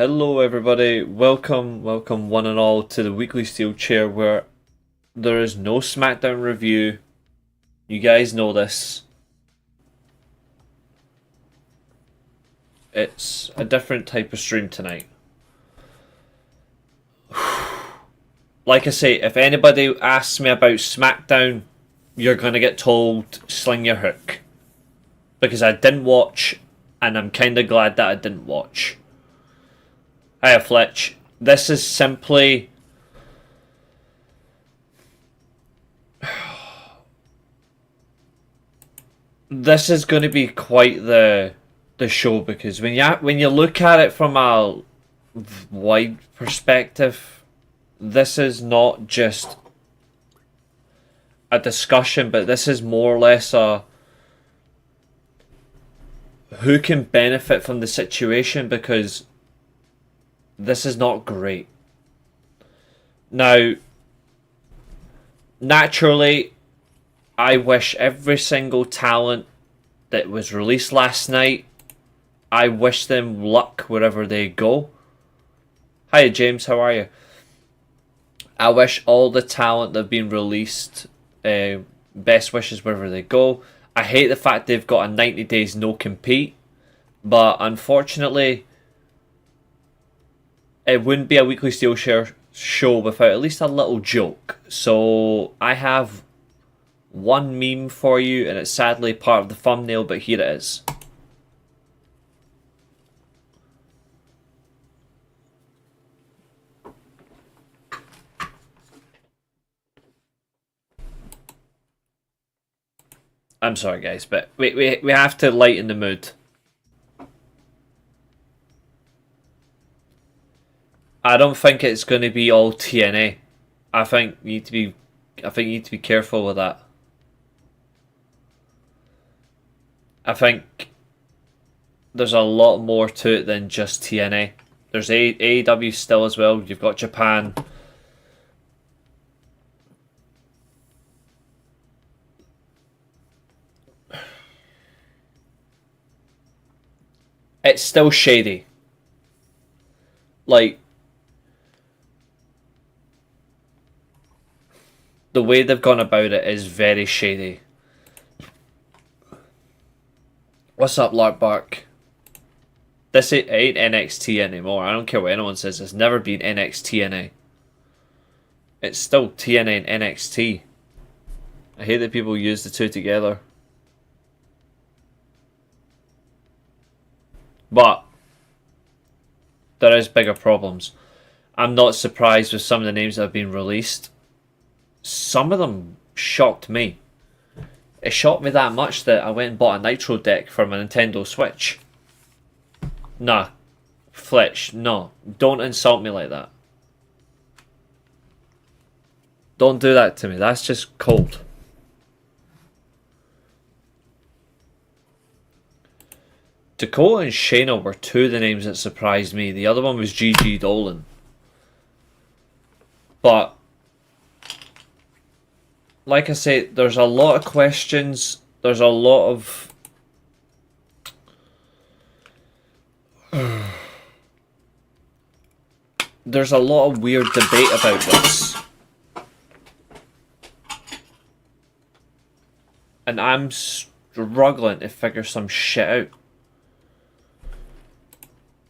Hello everybody, welcome one and all to the weekly Steelchair where there is no SmackDown review. You guys know this. It's a different type of stream tonight. Like I say, if anybody asks me about SmackDown, you're going to get told sling your hook. Because I didn't watch, and I'm kind of glad that I didn't watch. Hiya Fletch. This is simply... This is going to be quite the show, because when you look at it from a wide perspective, this is not just a discussion, but this is more or less a who can benefit from the situation, because this is not great. Now, naturally, I wish every single talent that was released last night, I wish them luck wherever they go. Hiya James, how are you? I wish all the talent that have been released best wishes wherever they go. I hate the fact they've got a 90 days no compete, but unfortunately it wouldn't be a weekly Steelshare show without at least a little joke. So I have one meme for you, and it's sadly part of the thumbnail, but here it is. I'm sorry guys, but we have to lighten the mood. I don't think it's going to be all TNA. I think you need to be careful with that. I think there's a lot more to it than just TNA. There's AEW still as well. You've got Japan. It's still shady. Like, the way they've gone about it is very shady. What's up, Lark Bark? This ain't NXT anymore. I don't care what anyone says. It's never been NXT. It's still TNA and NXT. I hate that people use the two together. But there is bigger problems. I'm not surprised with some of the names that have been released. Some of them shocked me. It shocked me that much that I went and bought a Nitro deck for my Nintendo Switch. Nah, Fletch, no. Don't insult me like that. Don't do that to me. That's just cold. Dakota and Shayna were two of the names that surprised me. The other one was Gigi Dolan. But like I say, there's a lot of questions. There's a lot of... There's a lot of weird debate about this. And I'm struggling to figure some shit out.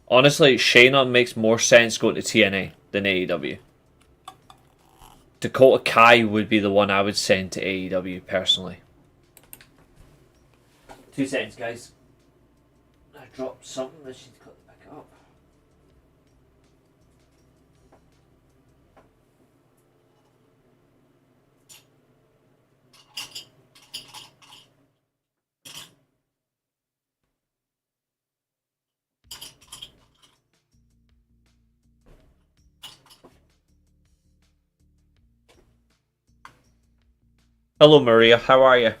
Honestly, Shayna makes more sense going to TNA than AEW. Dakota Kai would be the one I would send to AEW personally. 2 seconds, guys. I dropped something. I should cut it back up. Hello, Maria. How are you?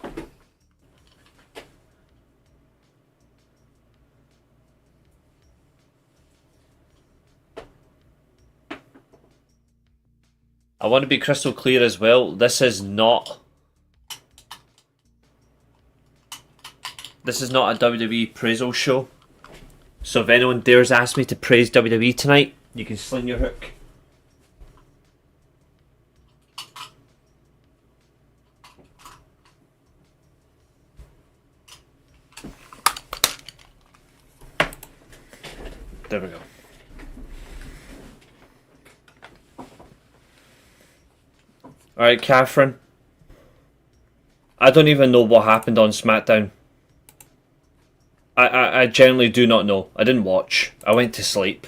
I want to be crystal clear as well. This is not a WWE Prezzo show. So if anyone dares ask me to praise WWE tonight, you can sling your hook. There we go. Alright, Catherine. I don't even know what happened on SmackDown. I generally do not know. I didn't watch. I went to sleep.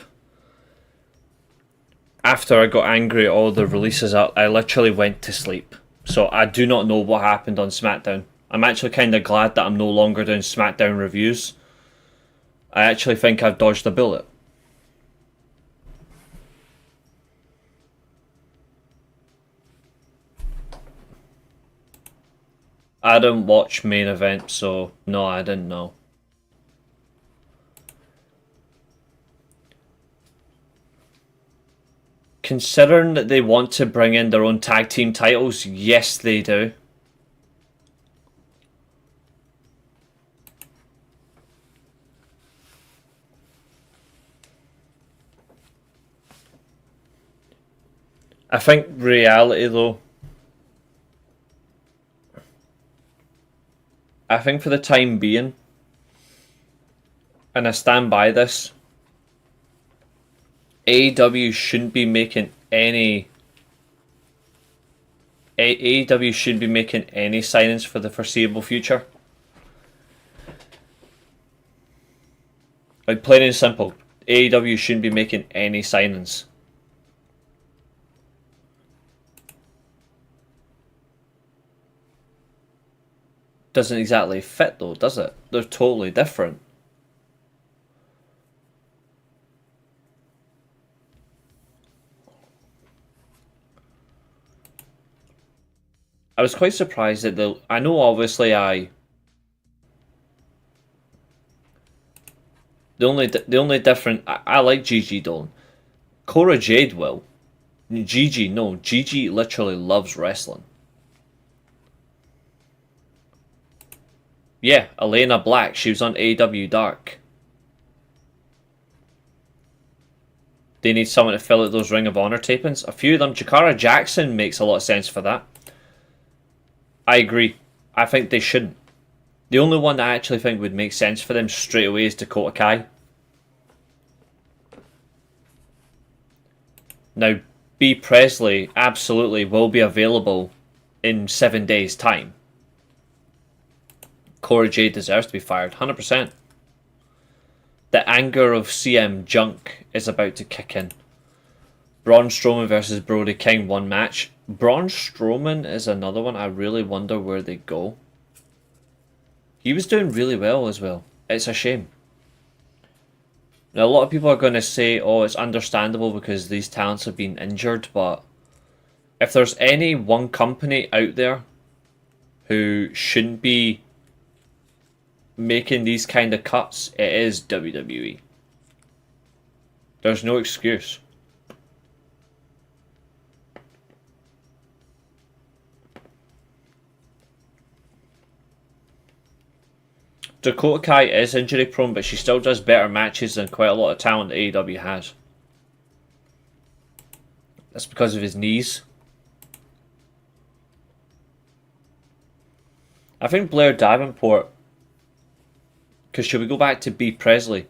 After I got angry at all the releases, I literally went to sleep. So I do not know what happened on SmackDown. I'm actually kind of glad that I'm no longer doing SmackDown reviews. I actually think I've dodged a bullet. I didn't watch main event, so no, I didn't know. Considering that they want to bring in their own tag team titles, yes they do. I think reality though, I think for the time being, and I stand by this, AEW shouldn't be making any AEW shouldn't be making any signings for the foreseeable future. Like plain and simple, AEW shouldn't be making any signings. Doesn't exactly fit though, does it? They're totally different. I was quite surprised that I know obviously the only different I like Gigi Dolan. Cora Jade will. Gigi no. Gigi literally loves wrestling. Yeah, Elena Black, she was on AEW Dark. They need someone to fill out those Ring of Honor tapings. A few of them. Jakara Jackson makes a lot of sense for that. I agree. I think they shouldn't. The only one that I actually think would make sense for them straight away is Dakota Kai. Now, B. Presley absolutely will be available in 7 days' time. Cora Jade deserves to be fired, 100%. The anger of CM Junk is about to kick in. Braun Strowman versus Brody King, one match. Braun Strowman is another one. I really wonder where they go. He was doing really well as well. It's a shame. Now, a lot of people are going to say, oh, it's understandable because these talents have been injured, but if there's any one company out there who shouldn't be making these kind of cuts, it is WWE. There's no excuse. Dakota Kai is injury prone, but she still does better matches than quite a lot of talent that AEW has. That's because of his knees. I think Blair Davenport, because should we go back to B. Presley,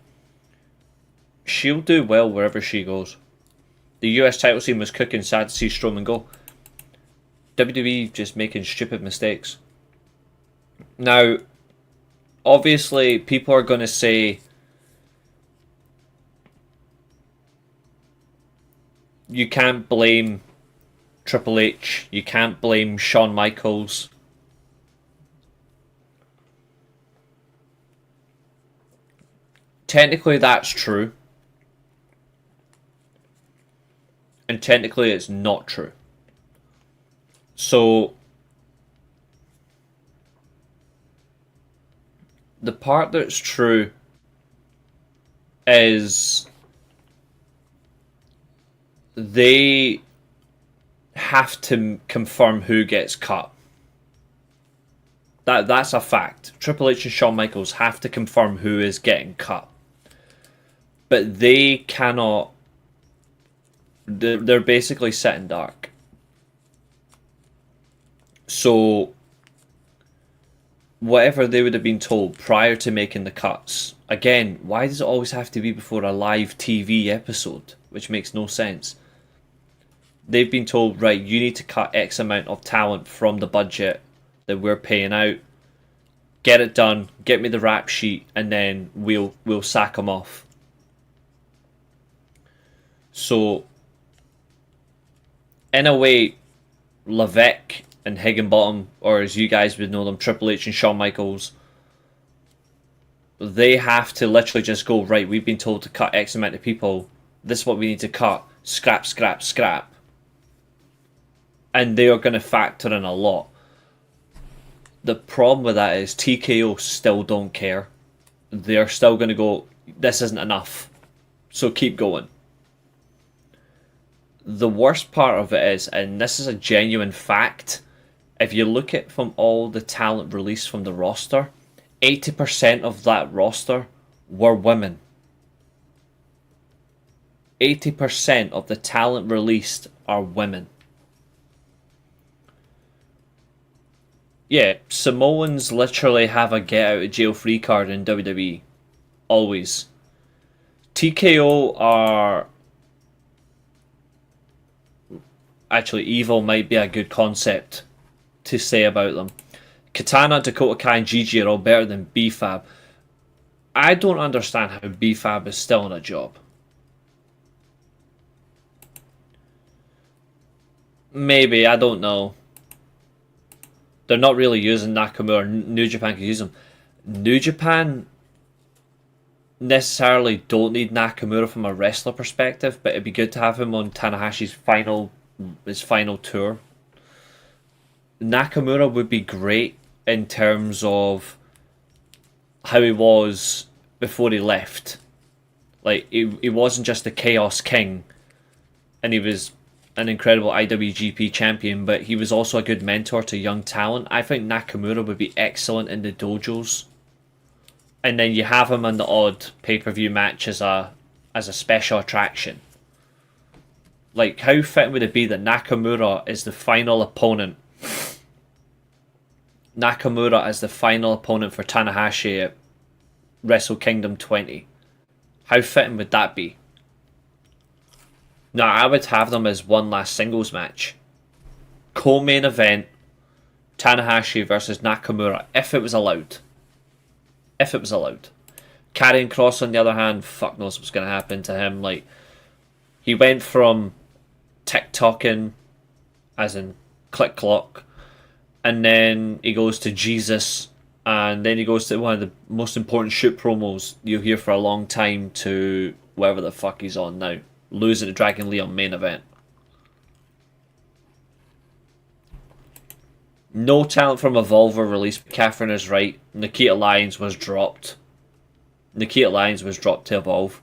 she'll do well wherever she goes. The US title scene was cooking, sad to see Strowman go. WWE just making stupid mistakes. Now, obviously, people are going to say you can't blame Triple H, you can't blame Shawn Michaels. Technically, that's true. And technically, it's not true. So, the part that's true is they have to confirm who gets cut. That's a fact. Triple H and Shawn Michaels have to confirm who is getting cut. but they cannot. They're basically sitting dark. So whatever they would have been told prior to making the cuts. Again, why does it always have to be before a live TV episode? Which makes no sense. They've been told, right, you need to cut X amount of talent from the budget that we're paying out. Get it done, get me the rap sheet, and then we'll sack them off. So, in a way, Levesque and Higginbottom, or as you guys would know them, Triple H and Shawn Michaels, they have to literally just go, right, we've been told to cut X amount of people, this is what we need to cut, scrap, scrap, scrap. And they are going to factor in a lot. The problem with that is TKO still don't care. They're still going to go, this isn't enough, so keep going. The worst part of it is, and this is a genuine fact, if you look at from all the talent released from the roster, 80% of that roster were women. 80% of the talent released are women. Yeah, Samoans literally have a get out of jail free card in WWE. Always. TKO are... Actually, evil might be a good concept to say about them. Katana, Dakota Kai, and Gigi are all better than B-Fab. I don't understand how B-Fab is still in a job. Maybe, I don't know. They're not really using Nakamura. New Japan can use them. New Japan necessarily don't need Nakamura from a wrestler perspective, but it'd be good to have him on Tanahashi's final tour. Nakamura would be great in terms of how he was before he left. Like, he wasn't just the Chaos King, and he was an incredible IWGP champion, but he was also a good mentor to young talent. I think Nakamura would be excellent in the dojos. And then you have him in the odd pay-per-view match as a special attraction. Like, how fitting would it be that Nakamura is the final opponent? Nakamura is the final opponent for Tanahashi at Wrestle Kingdom 20. How fitting would that be? No, I would have them as one last singles match. Co-main event, Tanahashi versus Nakamura, if it was allowed. If it was allowed. Karrion Kross, on the other hand, fuck knows what's going to happen to him. Like, he went from TikToking, as in click clock, and then he goes to Jesus, and then he goes to one of the most important shoot promos you'll hear for a long time, to wherever the fuck he's on now. Losing to Dragon Lee on main event. No talent from Evolver released. Catherine is right. Nikita Lyons was dropped. Nikita Lyons was dropped to Evolve.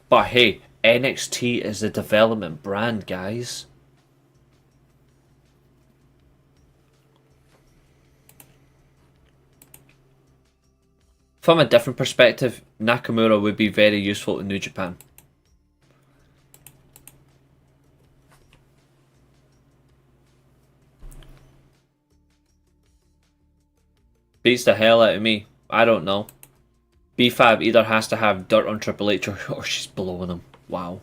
But hey, NXT is a development brand, guys. From a different perspective, Nakamura would be very useful to New Japan. Beats the hell out of me. I don't know. B-Fab either has to have dirt on Triple H or she's blowing him. Wow.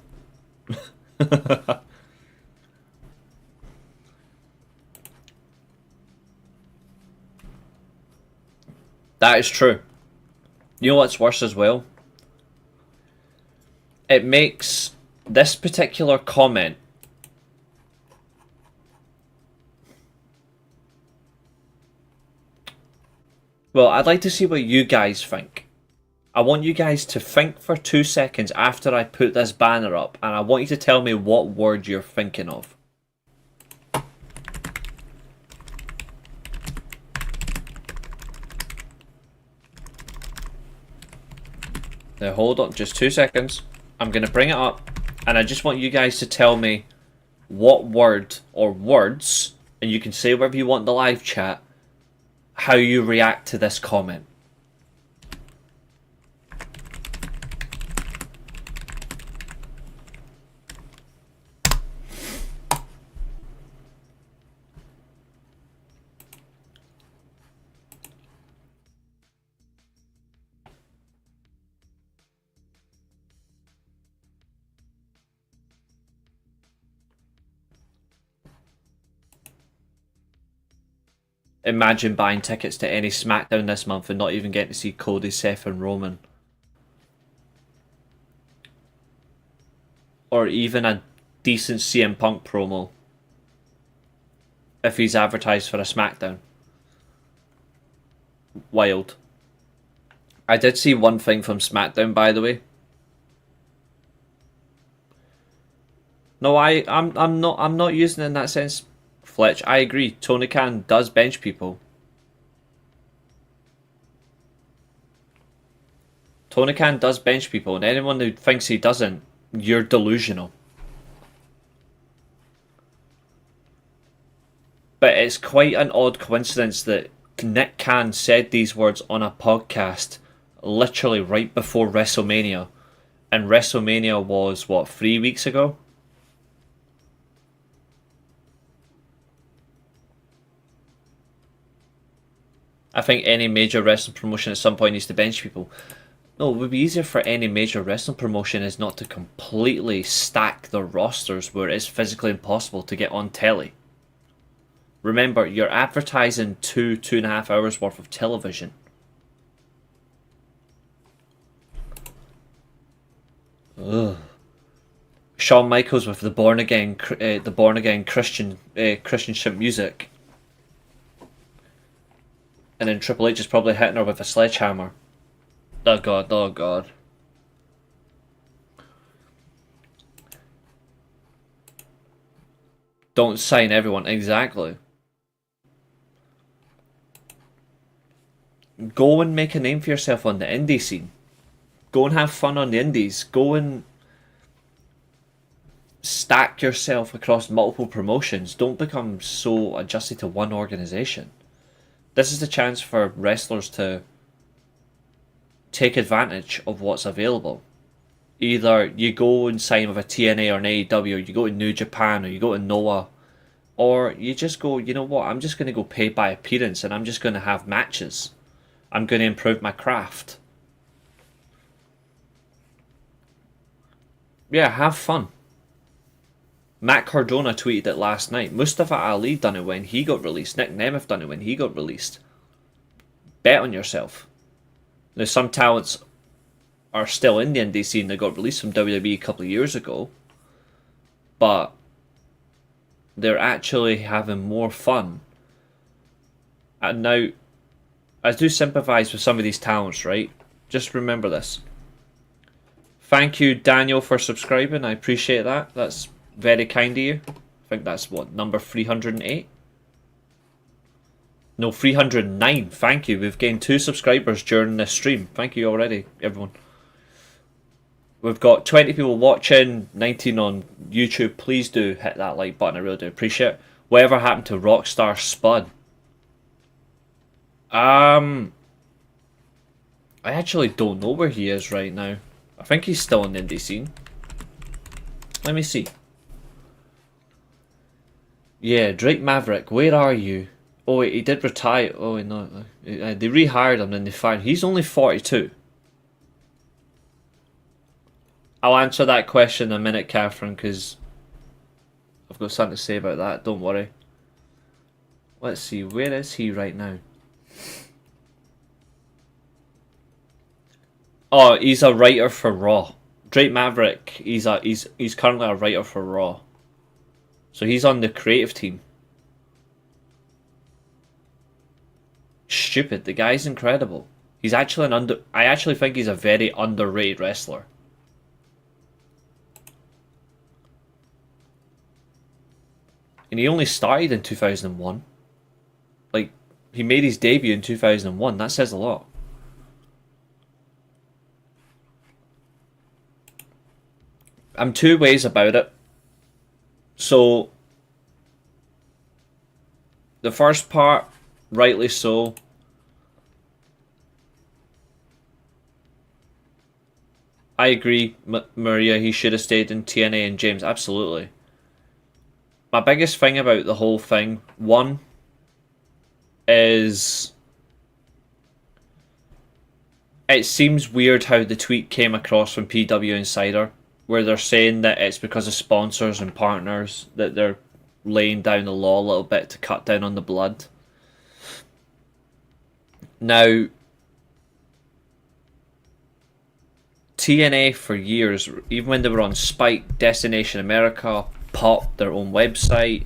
That is true. You know what's worse as well? It makes this particular comment well, I'd like to see what you guys think. I want you guys to think for 2 seconds after I put this banner up, and I want you to tell me what word you're thinking of. Now hold on, just 2 seconds. I'm going to bring it up, and I just want you guys to tell me what word or words, and you can say whatever you want in the live chat, how you react to this comment. imagine buying tickets to any SmackDown this month and not even getting to see Cody, Seth, and Roman. Or even a decent CM Punk promo if he's advertised for a SmackDown. Wild. I did see one thing from SmackDown, by the way. No, I'm not using it in that sense, Fletch. I agree. Tony Khan does bench people. Tony Khan does bench people, and anyone who thinks he doesn't, you're delusional. But it's quite an odd coincidence that Nick Khan said these words on a podcast literally right before WrestleMania. And WrestleMania was, what, 3 weeks ago? I think any major wrestling promotion at some point needs to bench people. No, it would be easier for any major wrestling promotion is not to completely stack their rosters where it's physically impossible to get on telly. Remember, you're advertising 2.5 hours worth of television. Ugh. Shawn Michaels with the born again Christianship music, and then Triple H is probably hitting her with a sledgehammer. Oh god, oh god. Don't sign everyone, exactly. Go and make a name for yourself on the indie scene. Go and have fun on the indies. Go and stack yourself across multiple promotions. Don't become so adjusted to one organization. This is the chance for wrestlers to take advantage of what's available. Either you go and sign with a TNA or an AEW, or you go to New Japan, or you go to Noah, or you just go, you know what, I'm just going to go pay by appearance and I'm just going to have matches. I'm going to improve my craft. Yeah, have fun. Matt Cardona tweeted it last night. Mustafa Ali done it when he got released. Nick Nemeth done it when he got released. Bet on yourself. Now, some talents are still in the indie scene that got released from WWE a couple of years ago, but they're actually having more fun. And now, I do sympathise with some of these talents, right? Just remember this. Thank you, Daniel, for subscribing. I appreciate that. That's very kind of you. I think that's what, number 308? No, 309. Thank you. We've gained 2 subscribers during this stream. Thank you already, everyone. We've got 20 people watching, 19 on YouTube. Please do hit that like button. I really do appreciate it. Whatever happened to Rockstar Spud? I actually don't know where he is right now. I think he's still in the indie scene. Let me see. Yeah, Drake Maverick, where are you? Oh wait, he did retire. Oh no, they rehired him and they fired. He's only 42. I'll answer that question in a minute, Catherine, because I've got something to say about that. Don't worry. Let's see, where is he right now? Oh, he's a writer for Raw. Drake Maverick, he's currently a writer for Raw. So he's on the creative team. Stupid, the guy's incredible. He's actually I actually think he's a very underrated wrestler. And he only started in 2001. Like, he made his debut in 2001. That says a lot. I'm two ways about it. So, the first part, rightly so. I agree, Maria, he should have stayed in TNA and James, absolutely. My biggest thing about the whole thing, one, is it seems weird how the tweet came across from PW Insider, where they're saying that it's because of sponsors and partners that they're laying down the law a little bit to cut down on the blood. Now, TNA for years, even when they were on Spike, Destination America, Pop, their own website,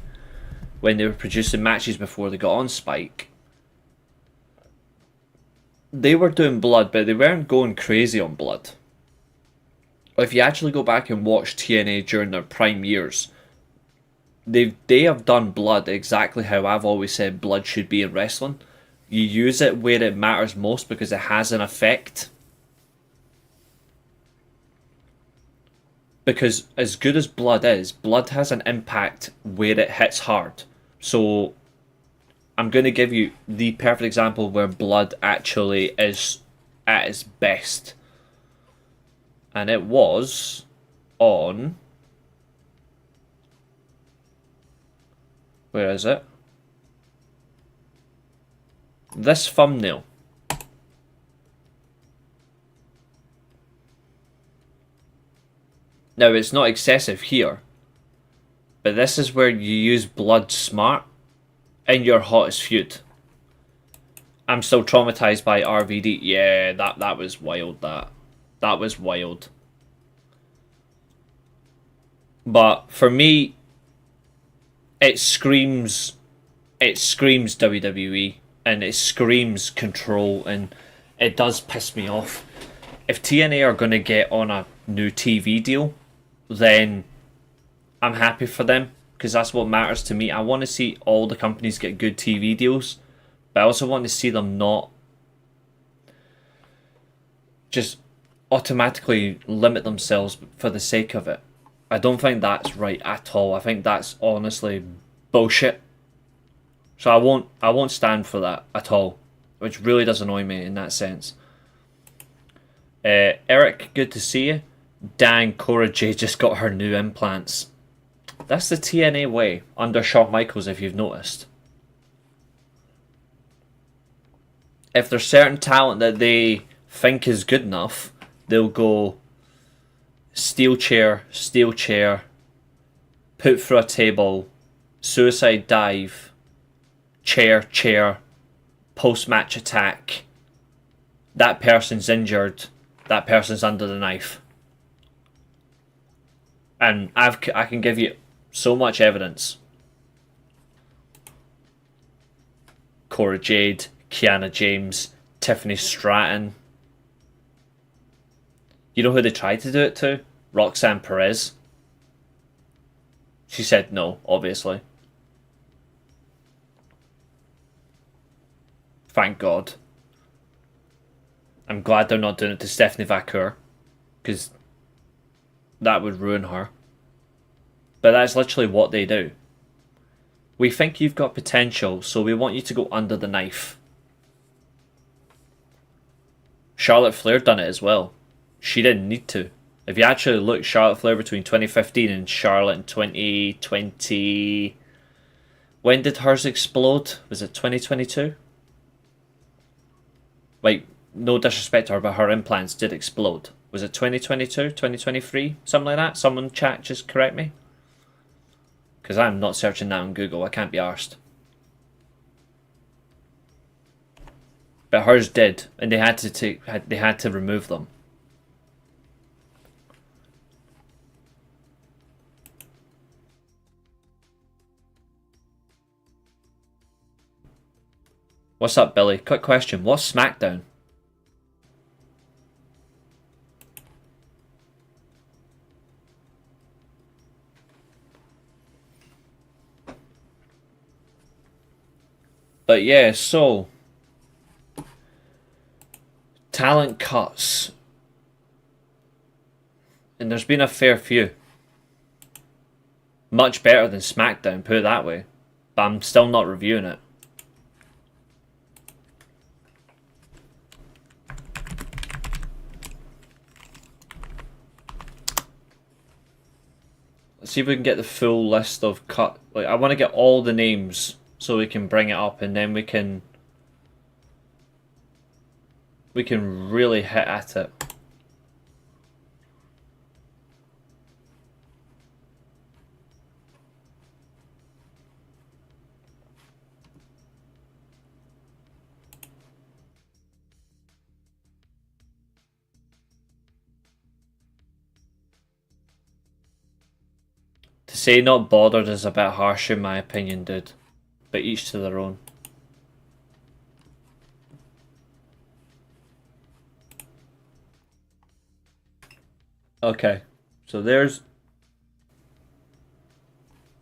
when they were producing matches before they got on Spike, they were doing blood, but they weren't going crazy on blood. If you actually go back and watch TNA during their prime years, they have done blood exactly how I've always said blood should be in wrestling. You use it where it matters most because it has an effect. Because as good as blood is, blood has an impact where it hits hard. So I'm going to give you the perfect example where blood actually is at its best. And it was on... Where is it? This thumbnail. Now, it's not excessive here, but this is where you use blood smart in your hottest feud. I'm still traumatized by RVD. Yeah, that was wild, that was wild. But for me, it screams WWE, and it screams control, and it does piss me off. If TNA are going to get on a new TV deal, then I'm happy for them, because that's what matters to me. I want to see all the companies get good TV deals, but I also want to see them not just automatically limit themselves for the sake of it. I don't think that's right at all. I think that's honestly bullshit. So I won't stand for that at all, which really does annoy me in that sense. Eric, good to see you. Dang, Cora J just got her new implants. That's the TNA way, under Shawn Michaels, if you've noticed. If there's certain talent that they think is good enough, they'll go Steelchair, Steelchair, put through a table, suicide dive, chair, post-match attack. That person's injured, that person's under the knife. And I can give you so much evidence. Cora Jade, Kiana James, Tiffany Stratton. You know who they tried to do it to? Roxanne Perez. She said no, obviously. Thank God. I'm glad they're not doing it to Stephanie Vaquer, because that would ruin her. But that's literally what they do. We think you've got potential, so we want you to go under the knife. Charlotte Flair done it as well. She didn't need to. If you actually look, Charlotte Flair between 2015 and Charlotte in 2020... When did hers explode? Was it 2022? Like, no disrespect to her, but her implants did explode. Was it 2022? 2023? Something like that? Someone chat, just correct me. Because I'm not searching that on Google. I can't be arsed. But hers did, and they had to remove them. What's up, Billy? Quick question. What's SmackDown? But yeah, so talent cuts. And there's been a fair few. Much better than SmackDown, put it that way. But I'm still not reviewing it. Let's see if we can get the full list of cut. Like, I want to get all the names so we can bring it up, and then we can really hit at it. To say not bothered is a bit harsh in my opinion, dude. But each to their own. Okay, so there's...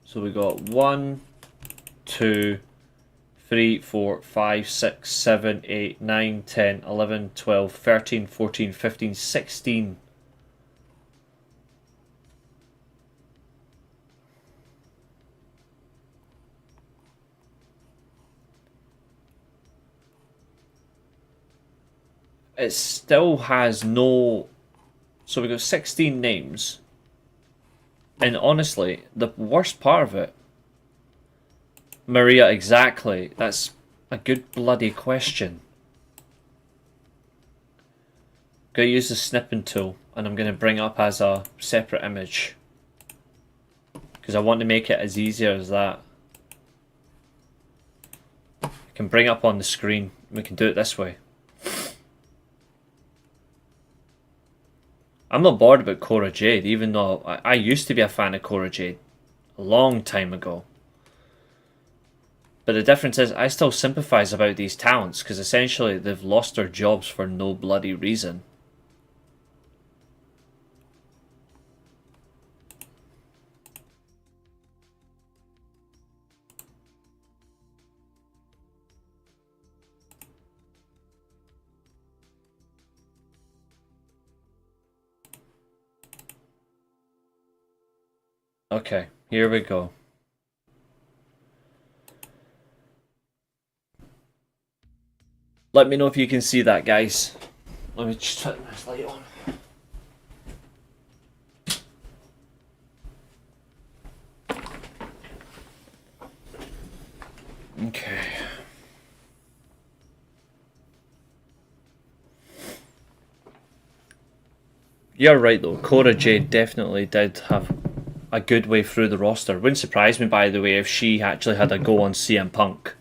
So we got 1, 2, 3, 4, 5, 6, 7, 8, 9, 10, 11, 12, 13, 14, 15, 16. It still has no... So we got 16 names. And honestly, the worst part of it... Maria, exactly. That's a good bloody question. Gonna use the snipping tool, and I'm gonna bring it up as a separate image. Because I want to make it as easier as that. I can bring it up on the screen. We can do it this way. I'm not bored about Cora Jade, even though I used to be a fan of Cora Jade a long time ago. But the difference is I still sympathise about these talents because essentially they've lost their jobs for no bloody reason. Okay, here we go. Let me know if you can see that, guys. Let me just turn this light on. Okay. You're right though, Cora Jade definitely did have a good way through the roster. Wouldn't surprise me, by the way, if she actually had a go on CM Punk.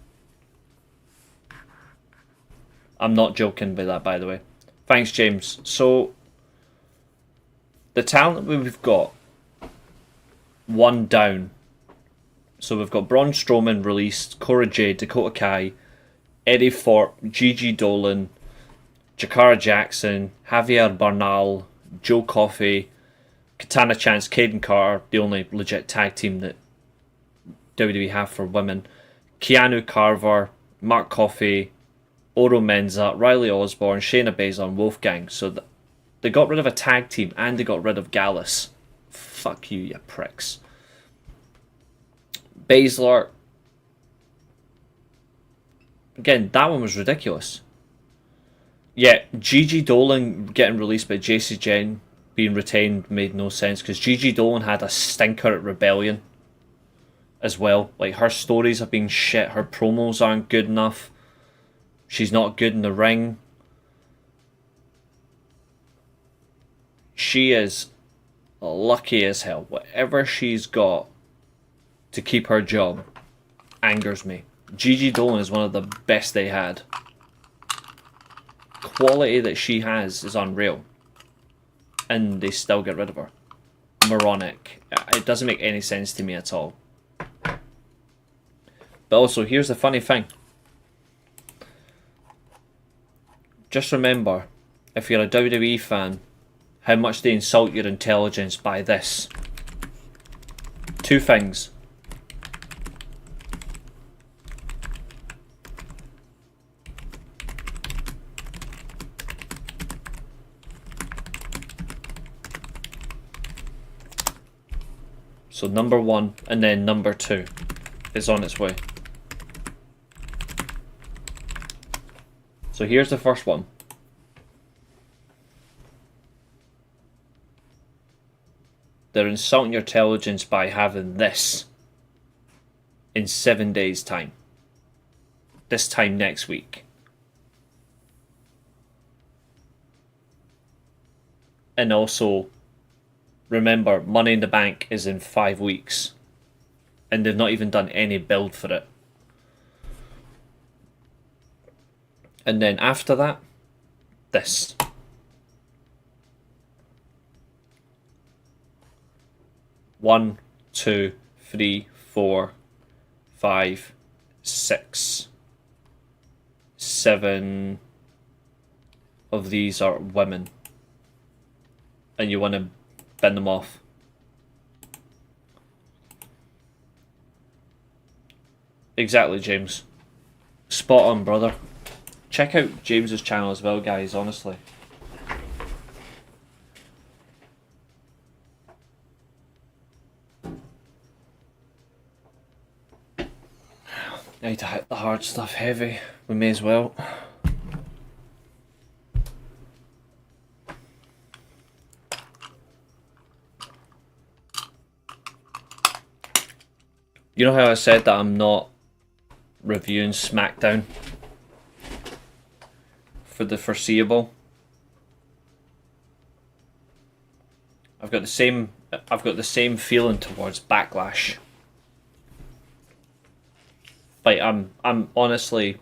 I'm not joking by that, by the way. Thanks, James. So, the talent we've got, one down. So we've got Braun Strowman released, Cora Jade, Dakota Kai, Eddie Thorpe, Gigi Dolan, Jakara Jackson, Javier Bernal, Joe Coffey, Katana Chance, Caden Carter, the only legit tag team that WWE have for women, Keanu Carver, Mark Coffey, Oro Menza, Riley Osborne, Shayna Baszler, and Wolfgang. So they got rid of a tag team and they got rid of Gallus. Fuck you, you pricks. Baszler. Again, that one was ridiculous. Yeah, Gigi Dolan getting released by JC Jen being retained made no sense because Gigi Dolan had a stinker at Rebellion as well. Like, her stories have been shit, her promos aren't good enough, she's not good in the ring. She is lucky as hell. Whatever she's got to keep her job angers me. Gigi Dolan is one of the best they had. Quality that she has is unreal. And they still get rid of her. Moronic. It doesn't make any sense to me at all. But also, here's the funny thing. Just remember, if you're a WWE fan, how much they insult your intelligence by this. Two things. So number one and then number two is on its way. So here's the first one. They're insulting your intelligence by having this in 7 days' time. This time next week. And also, remember, Money in the Bank is in 5 weeks. And they've not even done any build for it. And then after that, this. One, 2, 3, 4, 5, 6, 7 of these are women. And you want to bin them off. Exactly, James. Spot on, brother. Check out James's channel as well, guys, honestly. Need to hit the hard stuff heavy. We may as well. You know how I said that I'm not reviewing SmackDown for the foreseeable? I've got the same feeling towards Backlash. Like I'm honestly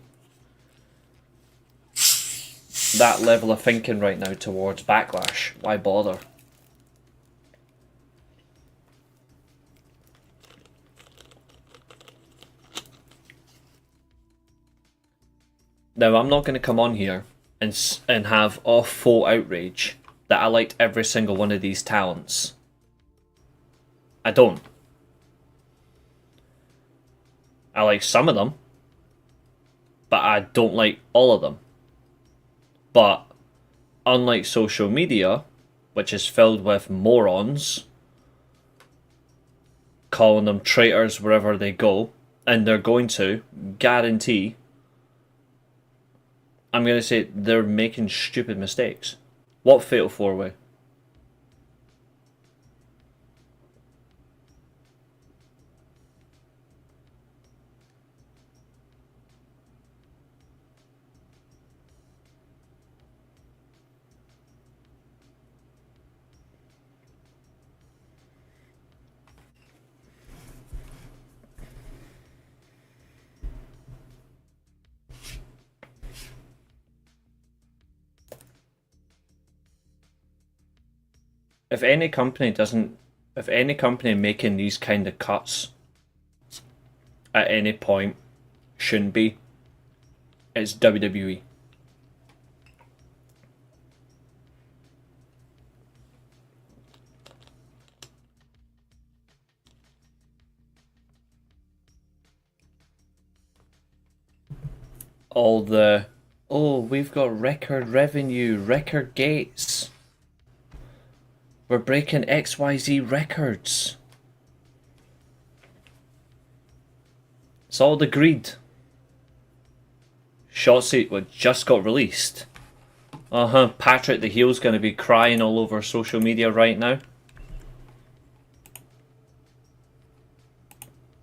that level of thinking right now towards Backlash. Why bother? Now, I'm not going to come on here and have full outrage that I liked every single one of these talents. I don't. I like some of them, but I don't like all of them. But unlike social media, which is filled with morons calling them traitors wherever they go, and they're going to guarantee, I'm going to say they're making stupid mistakes. What fatal four-way? If any company making these kind of cuts at any point shouldn't be, it's WWE. All the, oh, we've got record revenue, record gates. We're breaking XYZ records. It's all the greed. Shotzi just got released. Patrick the Heel's going to be crying all over social media right now.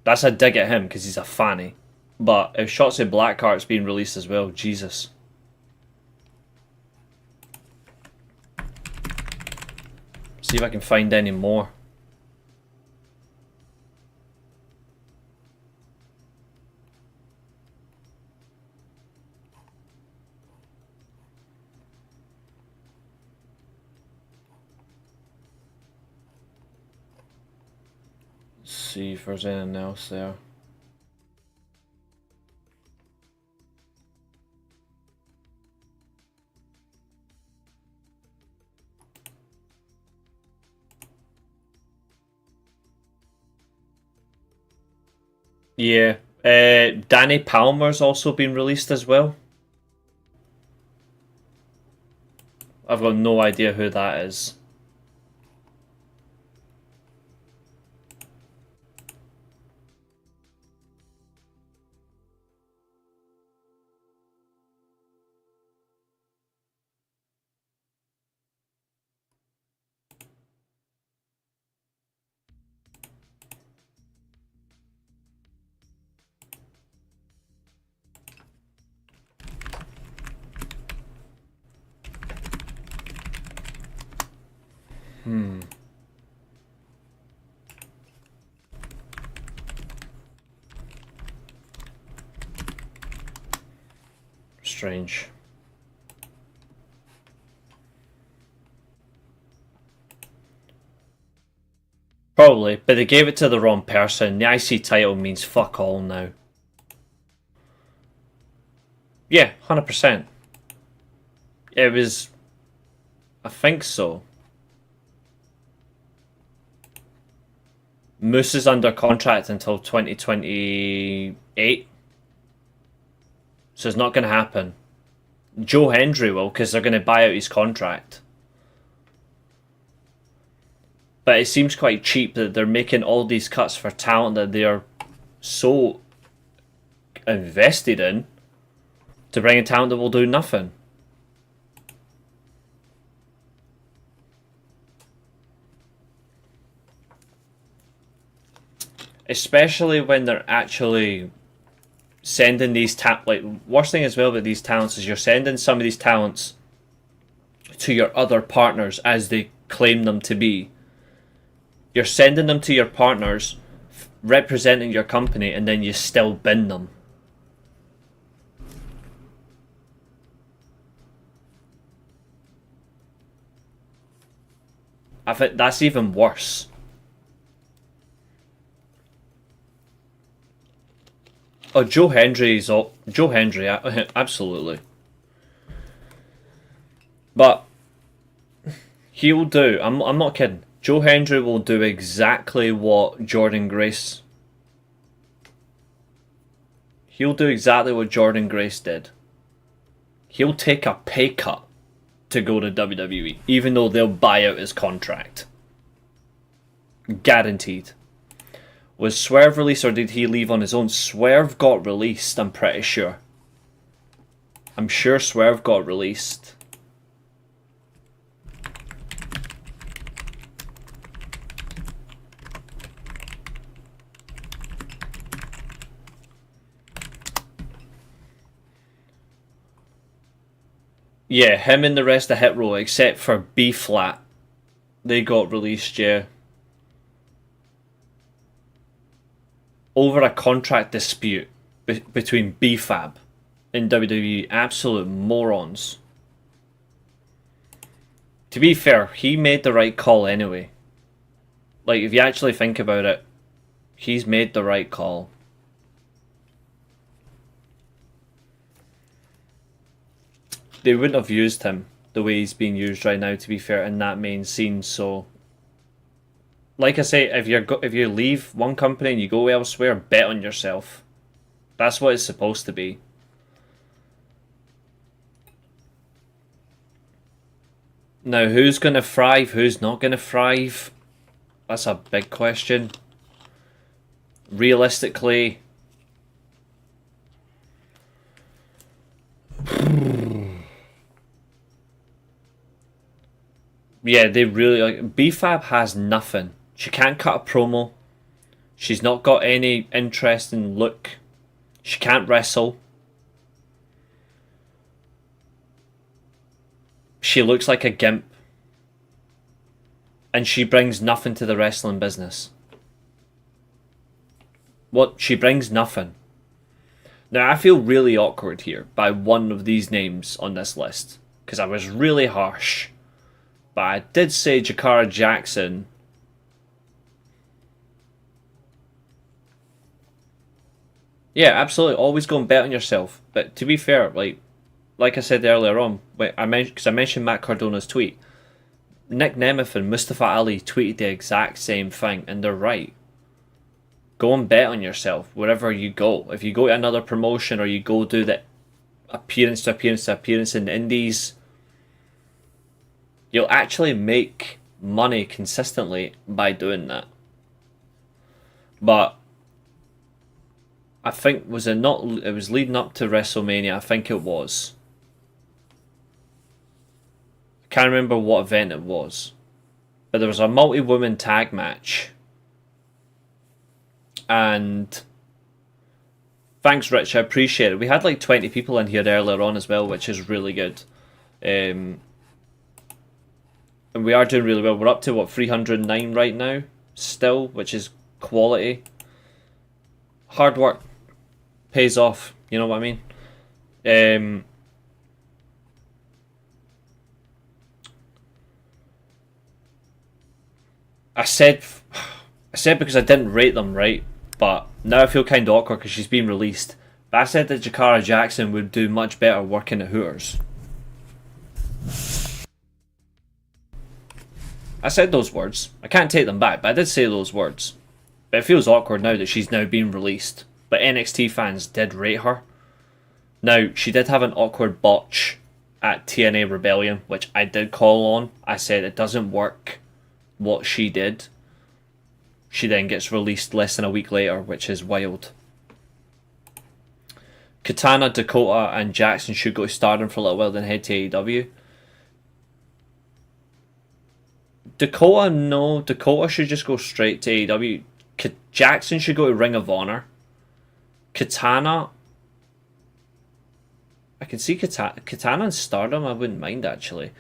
That's a dig at him because he's a fanny. But if Shotzi Blackheart's being released as well, Jesus. See if I can find any more. See if there's anything else there. Yeah, Danny Palmer's also been released as well. I've got no idea who that is. Strange. Probably, but they gave it to the wrong person. The IC title means fuck all now. Yeah, 100%. It was... I think so. Moose is under contract until 2028. So it's not going to happen. Joe Hendry will, because they're going to buy out his contract. But it seems quite cheap that they're making all these cuts for talent that they are so invested in to bring in talent that will do nothing. Especially when they're actually sending these worst thing as well with these talents is you're sending some of these talents to your other partners as they claim them to be. You're sending them to your partners representing your company, and then you still bin them. I think that's even worse. Oh, Joe Hendry, absolutely. But he'll do. I'm not kidding. Joe Hendry will do exactly what Jordan Grace. He'll do exactly what Jordan Grace did. He'll take a pay cut to go to WWE, even though they'll buy out his contract. Guaranteed. Was Swerve released or did he leave on his own? Swerve got released, I'm pretty sure. I'm sure Swerve got released. Yeah, him and the rest of Hit Row, except for B-Flat, they got released, yeah. Over a contract dispute between B-Fab and WWE. Absolute morons. To be fair, he made the right call anyway. Like, if you actually think about it, he's made the right call. They wouldn't have used him the way he's being used right now, to be fair, in that main scene, so... Like I say, if you leave one company and you go elsewhere, bet on yourself. That's what it's supposed to be. Now, who's going to thrive? Who's not going to thrive? That's a big question. Realistically... Yeah, they really... like. B-Fab has nothing. She can't cut a promo. She's not got any interesting look. She can't wrestle. She looks like a gimp. And she brings nothing to the wrestling business. What? She brings nothing. Now, I feel really awkward here by one of these names on this list. Because I was really harsh. But I did say Jakara Jackson. Yeah, absolutely. Always go and bet on yourself. But to be fair, like I said earlier on, because I mentioned Matt Cardona's tweet, Nick Nemeth and Mustafa Ali tweeted the exact same thing, and they're right. Go and bet on yourself wherever you go. If you go to another promotion or you go do the appearance to appearance in the indies, you'll actually make money consistently by doing that. But I think, was it not? It was leading up to WrestleMania. I think it was. I can't remember what event it was, but there was a multi-woman tag match. And thanks, Rich. I appreciate it. We had like 20 people in here earlier on as well, which is really good. And we are doing really well. We're up to, what, 309 right now still, which is quality. Hard work pays off, you know what I mean? I said I said because I didn't rate them right, but now I feel kind of awkward because she's been released. But I said that Jakara Jackson would do much better working at Hooters. I said those words. I can't take them back, but I did say those words. But it feels awkward now that she's now been released. But NXT fans did rate her. Now, she did have an awkward botch at TNA Rebellion, which I did call on. I said it doesn't work what she did. She then gets released less than a week later, which is wild. Katana, Dakota, and Jackson should go to Stardom for a little while, then head to AEW. Dakota, no. Dakota should just go straight to AEW. Jackson should go to Ring of Honor. Katana, I can see Katana and Stardom. I wouldn't mind, actually.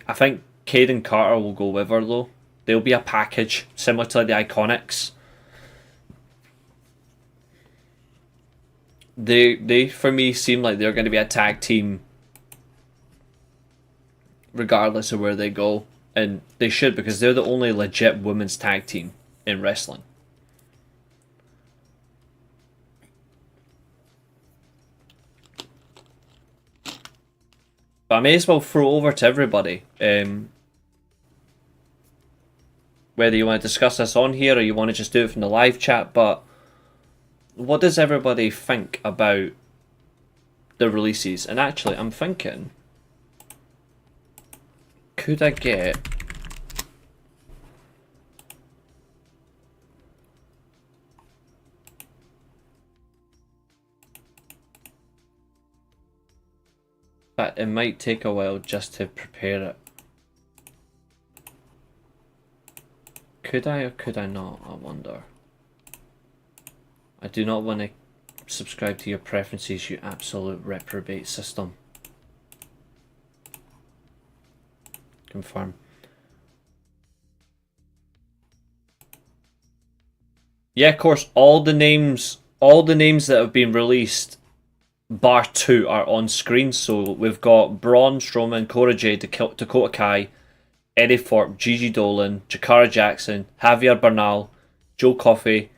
I think Caden Carter will go with her, though. They'll be a package, similar to the Iconics. They for me, seem like they're going to be a tag team regardless of where they go. And they should, because they're the only legit women's tag team in wrestling. But I may as well throw over to everybody. Whether you want to discuss this on here or you want to just do it from the live chat, but what does everybody think about the releases? And actually, I'm thinking, could I get but it might take a while just to prepare it. Could I or could I not? I wonder. I do not want to subscribe to your preferences, you absolute reprobate system. Confirm. Yeah, of course, all the names that have been released, bar 2, are on screen. So we've got Braun Strowman, Cora Jade, Dakota Kai, Eddie Thorpe, Gigi Dolan, Jakara Jackson, Javier Bernal, Joe Coffey,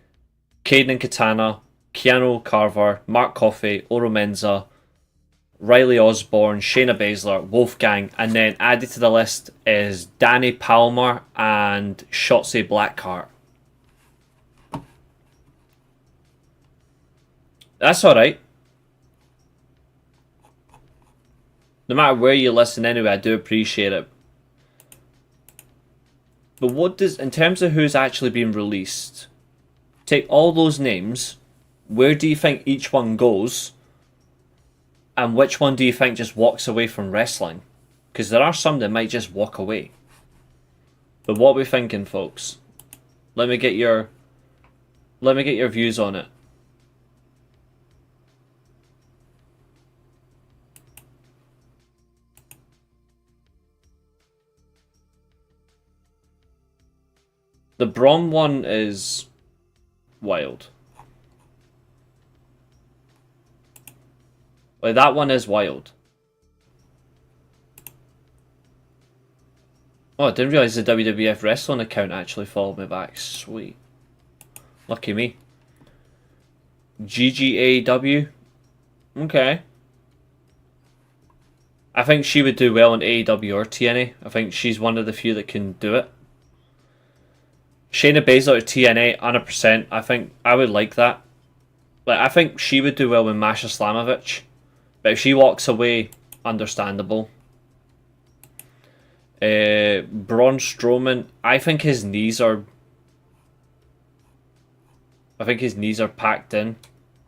Caden and Katana, Keanu Carver, Mark Coffey, Oro Menza, Riley Osborne, Shayna Baszler, Wolfgang, and then added to the list is Danny Palmer and Shotzi Blackheart. That's alright. No matter where you listen anyway, I do appreciate it. But what does, in terms of who's actually been released, take all those names, where do you think each one goes? And which one do you think just walks away from wrestling? Because there are some that might just walk away. But what are we thinking, folks? Let me get your views on it. The Braun one is wild. Like, that one is wild. Oh, I didn't realise the WWF wrestling account actually followed me back. Sweet. Lucky me. GGAW. Okay. I think she would do well in AEW or TNA. I think she's one of the few that can do it. Shayna Baszler to TNA, 100%. I think I would like that. Like, I think she would do well with Masha Slamovich. But if she walks away, understandable. Braun Strowman, I think his knees are packed in.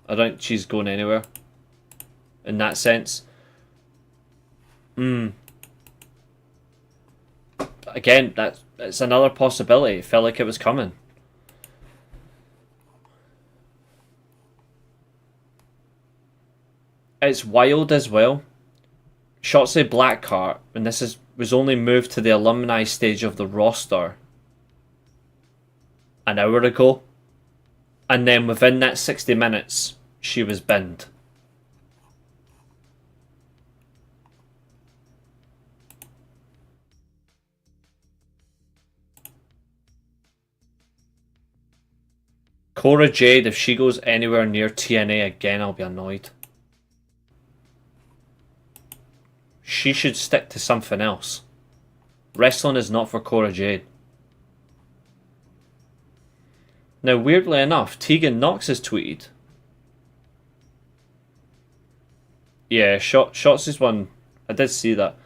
I don't think she's going anywhere. In that sense. Again, it's another possibility. It felt like it was coming. It's wild as well. Shotzi Blackheart, and this was only moved to the alumni stage of the roster an hour ago. And then within that 60 minutes, she was binned. Cora Jade, if she goes anywhere near TNA again, I'll be annoyed. She should stick to something else. Wrestling is not for Cora Jade. Now, weirdly enough, Tegan Knox has tweeted. Yeah, Shots is one. I did see that.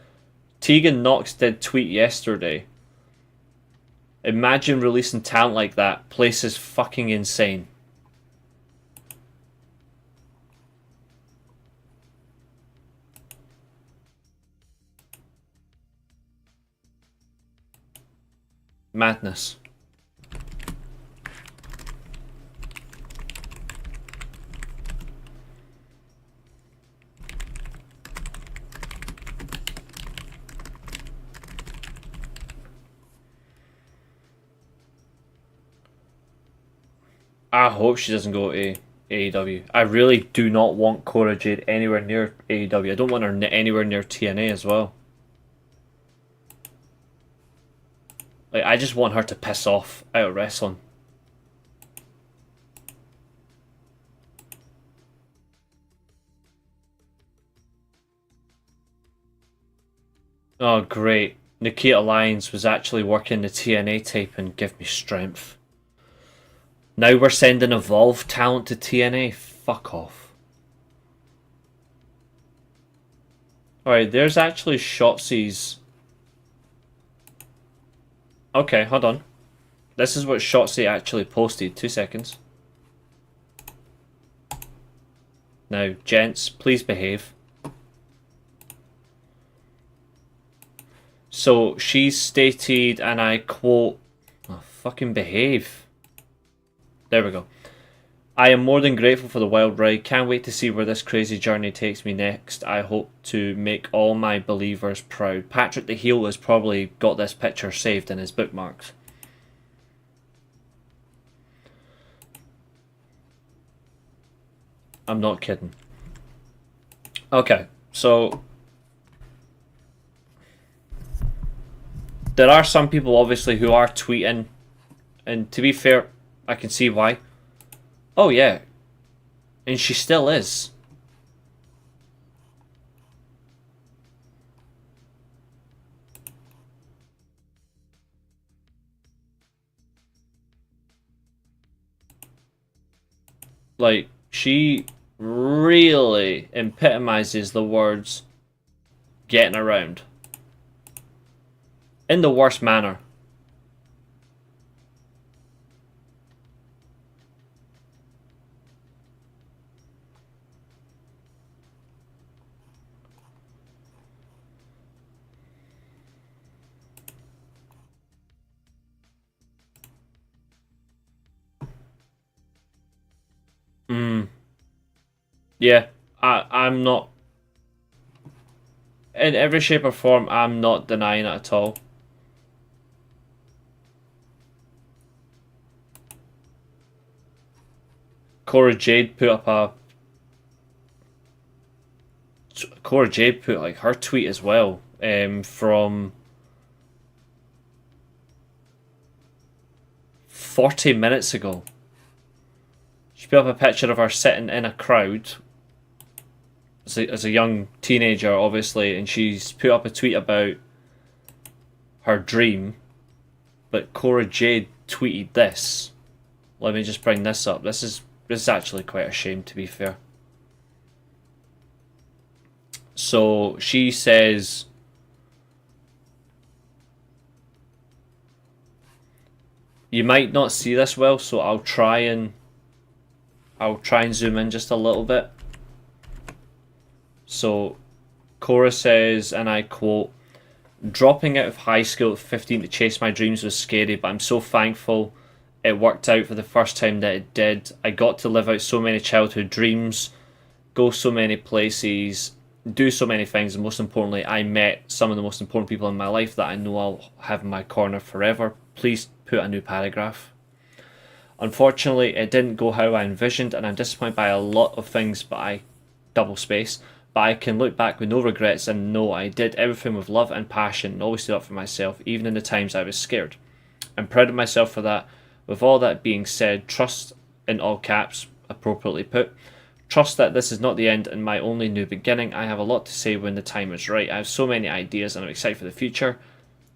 Tegan Knox did tweet yesterday. Imagine releasing talent like that. Place is fucking insane. Madness. I hope she doesn't go to AEW. I really do not want Cora Jade anywhere near AEW. I don't want her anywhere near TNA as well. Like, I just want her to piss off out of wrestling. Oh, great. Nikita Lyons was actually working the TNA tape and give me strength. Now we're sending Evolve talent to TNA? Fuck off. Alright, there's actually Shotzi's... Okay, hold on. This is what Shotzi actually posted. 2 seconds. Now, gents, please behave. So, she stated, and I quote... Oh, fucking behave. There we go. I am more than grateful for the wild ride. Can't wait to see where this crazy journey takes me next. I hope to make all my believers proud. Patrick the Heel has probably got this picture saved in his bookmarks. I'm not kidding. Okay, so... There are some people, obviously, who are tweeting. And to be fair, I can see why. Oh, yeah. And she still is. Like, she really epitomizes the words getting around. In the worst manner. Yeah, I'm not... In every shape or form, I'm not denying it at all. Cora Jade put up a... Cora Jade put like her tweet as well, from 40 minutes ago. She put up a picture of her sitting in a crowd as a young teenager, obviously, and she's put up a tweet about her dream. But Cora Jade tweeted this. Let me just bring this up. This is actually quite a shame, to be fair. So she says, you might not see this well, so I'll try and zoom in just a little bit. So Cora says, and I quote, dropping out of high school at 15 to chase my dreams was scary, but I'm so thankful it worked out for the first time that it did. I got to live out so many childhood dreams, go so many places, do so many things, and most importantly, I met some of the most important people in my life that I know I'll have in my corner forever. Please put a new paragraph. Unfortunately, it didn't go how I envisioned, and I'm disappointed by a lot of things, but I can look back with no regrets and know I did everything with love and passion and always stood up for myself, even in the times I was scared. I'm proud of myself for that. With all that being said, trust in all caps, appropriately put. Trust that this is not the end and my only new beginning. I have a lot to say when the time is right. I have so many ideas and I'm excited for the future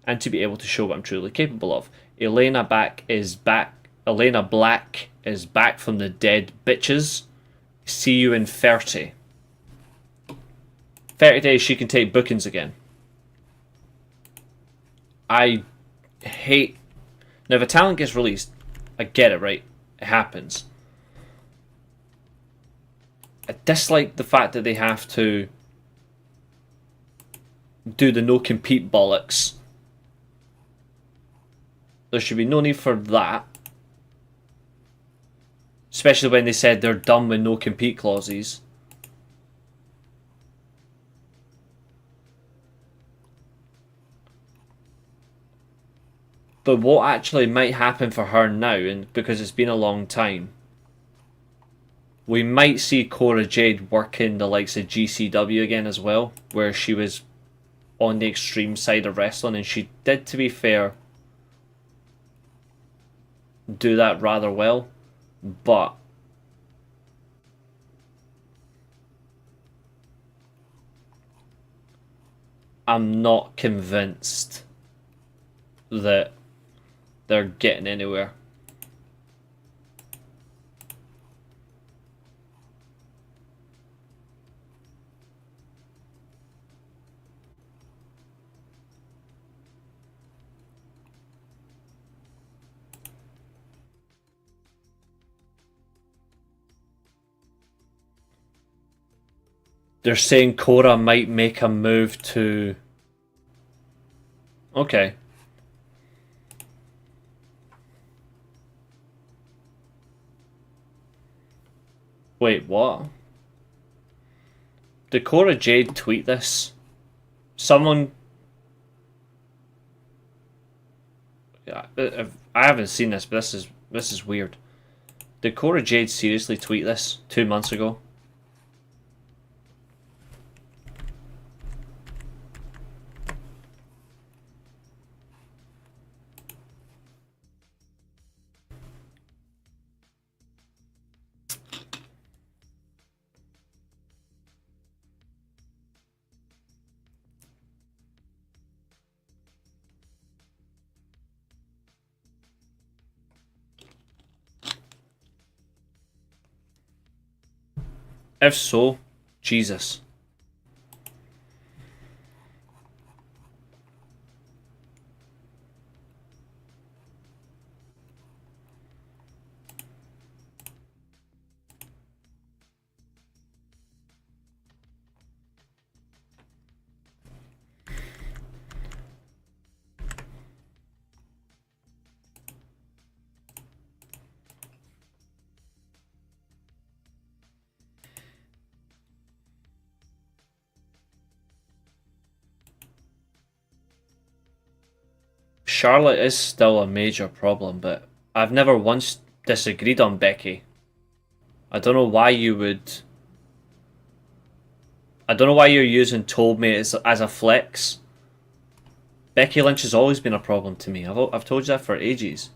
and to be able to show what I'm truly capable of. Elena Black is back from the dead, bitches. See you in 30. 30 days she can take bookings again. I hate... Now if a talent gets released, I get it, right? It happens. I dislike the fact that they have to do the no-compete bollocks. There should be no need for that. Especially when they said they're done with no-compete clauses. But what actually might happen for her now, and because it's been a long time, we might see Cora Jade working the likes of GCW again as well, where she was on the extreme side of wrestling, and she did, to be fair, do that rather well, but I'm not convinced that they're getting anywhere. They're saying Cora might make a move to... Okay. Wait, what? Did Cora Jade tweet this? Someone... I haven't seen this, but this is weird. Did Cora Jade seriously tweet this 2 months ago? If so, Jesus. Charlotte is still a major problem, but I've never once disagreed on Becky. I don't know why you would... I don't know why you're using Told Me as a flex. Becky Lynch has always been a problem to me. I've told you that for ages.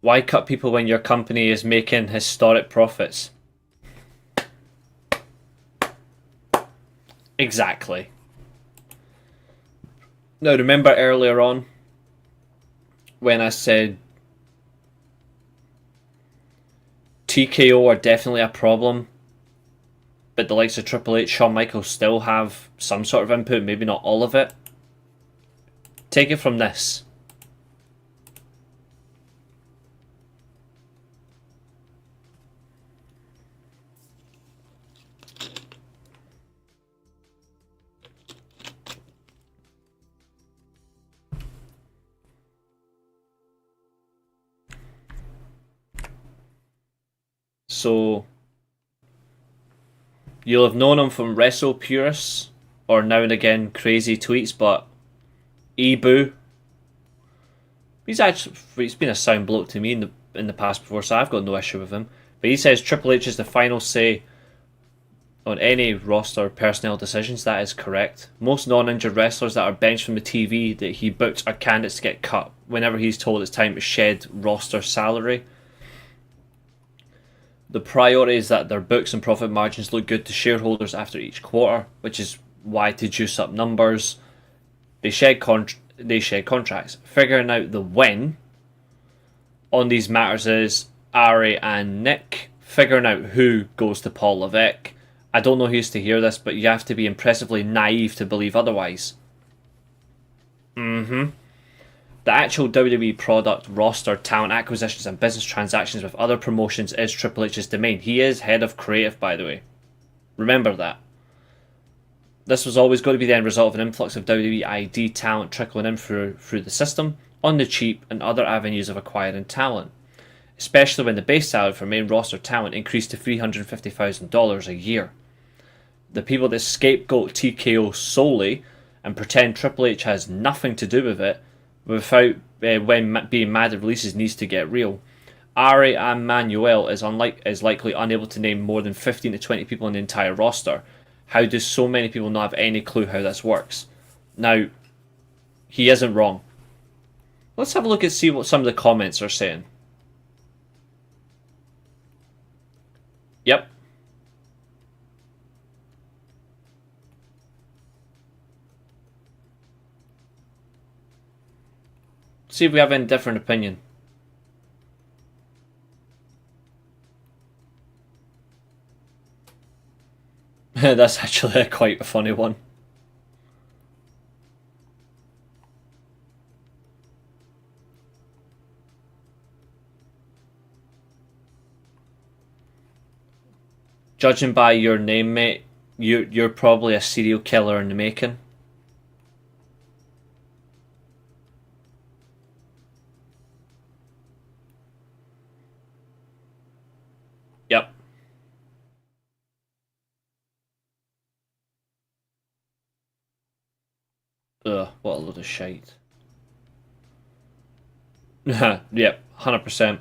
Why cut people when your company is making historic profits? Exactly. Now, remember earlier on when I said TKO are definitely a problem, but the likes of Triple H, Shawn Michaels still have some sort of input, maybe not all of it? Take it from this. So, you'll have known him from Wrestle Purists, or now and again crazy tweets, but Ebu, he's been a sound bloke to me in the past before, so I've got no issue with him. But he says Triple H is the final say on any roster personnel decisions. That is correct. Most non-injured wrestlers that are benched from the TV that he booked are candidates to get cut whenever he's told it's time to shed roster salary. The priority is that their books and profit margins look good to shareholders after each quarter, which is why, to juice up numbers, they shed contracts. Figuring out the when on these matters is Ari and Nick. Figuring out who goes to Paul Levesque. I don't know who used to hear this, but you have to be impressively naive to believe otherwise. The actual WWE product, roster, talent acquisitions and business transactions with other promotions is Triple H's domain. He is head of creative, by the way. Remember that. This was always going to be the end result of an influx of WWE ID talent trickling in through the system, on the cheap, and other avenues of acquiring talent. Especially when the base salary for main roster talent increased to $350,000 a year. The people that scapegoat TKO solely and pretend Triple H has nothing to do with it, without when being mad at releases, needs to get real. Ari and Manuel is likely unable to name more than 15 to 20 people in the entire roster. How do so many people not have any clue how this works? Now, he isn't wrong. Let's have a look and see what some of the comments are saying. Yep. See if we have any different opinion. That's actually quite a funny one. Judging by your name, mate, you're probably a serial killer in the making. Yep. Ugh, what a load of shite. Yep, 100%.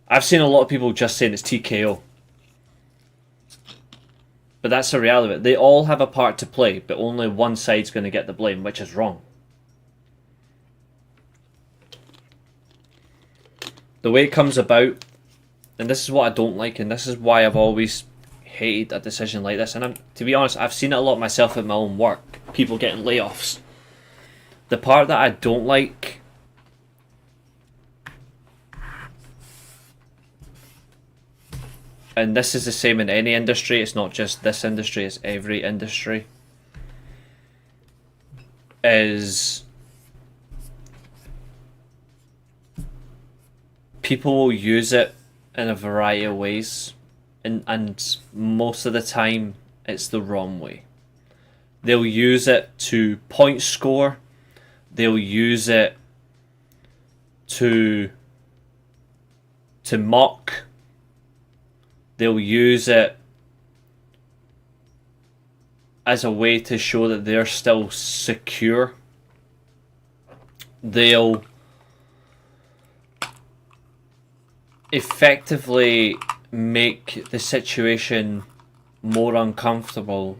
I've seen a lot of people just saying it's TKO. But that's the reality of it. They all have a part to play, but only one side's going to get the blame, which is wrong. The way it comes about, and this is what I don't like, and this is why I've always hated a decision like this, and to be honest, I've seen it a lot myself in my own work, people getting layoffs. The part that I don't like and this is the same in any industry, it's not just this industry, it's every industry, is people will use it in a variety of ways, and most of the time it's the wrong way. They'll use it to point score, they'll use it to mock, they'll use it as a way to show that they're still secure. They'll effectively make the situation more uncomfortable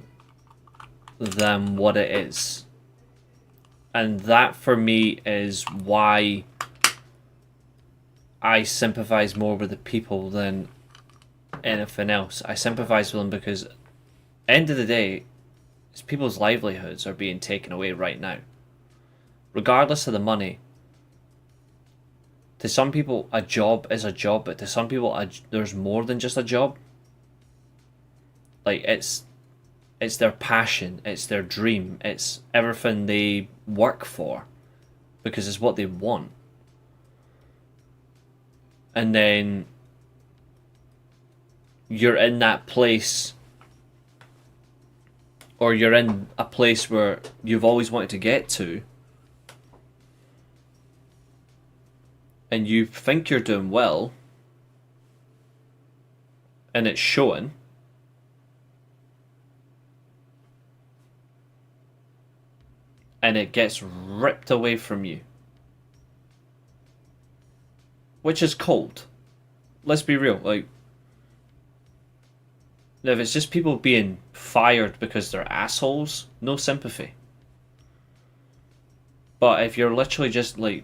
than what it is. And that for me is why I sympathise more with the people than anything else. I sympathise with them because end of the day, it's people's livelihoods are being taken away right now. Regardless of the money. To some people, a job is a job, but to some people, there's more than just a job. Like, it's their passion, it's their dream, it's everything they work for, because it's what they want. And then you're in that place, or you're in a place where you've always wanted to get to, and you think you're doing well, and it's showing, and it gets ripped away from you. which is cold. Let's be real. Like, if it's just people being fired because they're assholes, no sympathy. But if you're literally just like,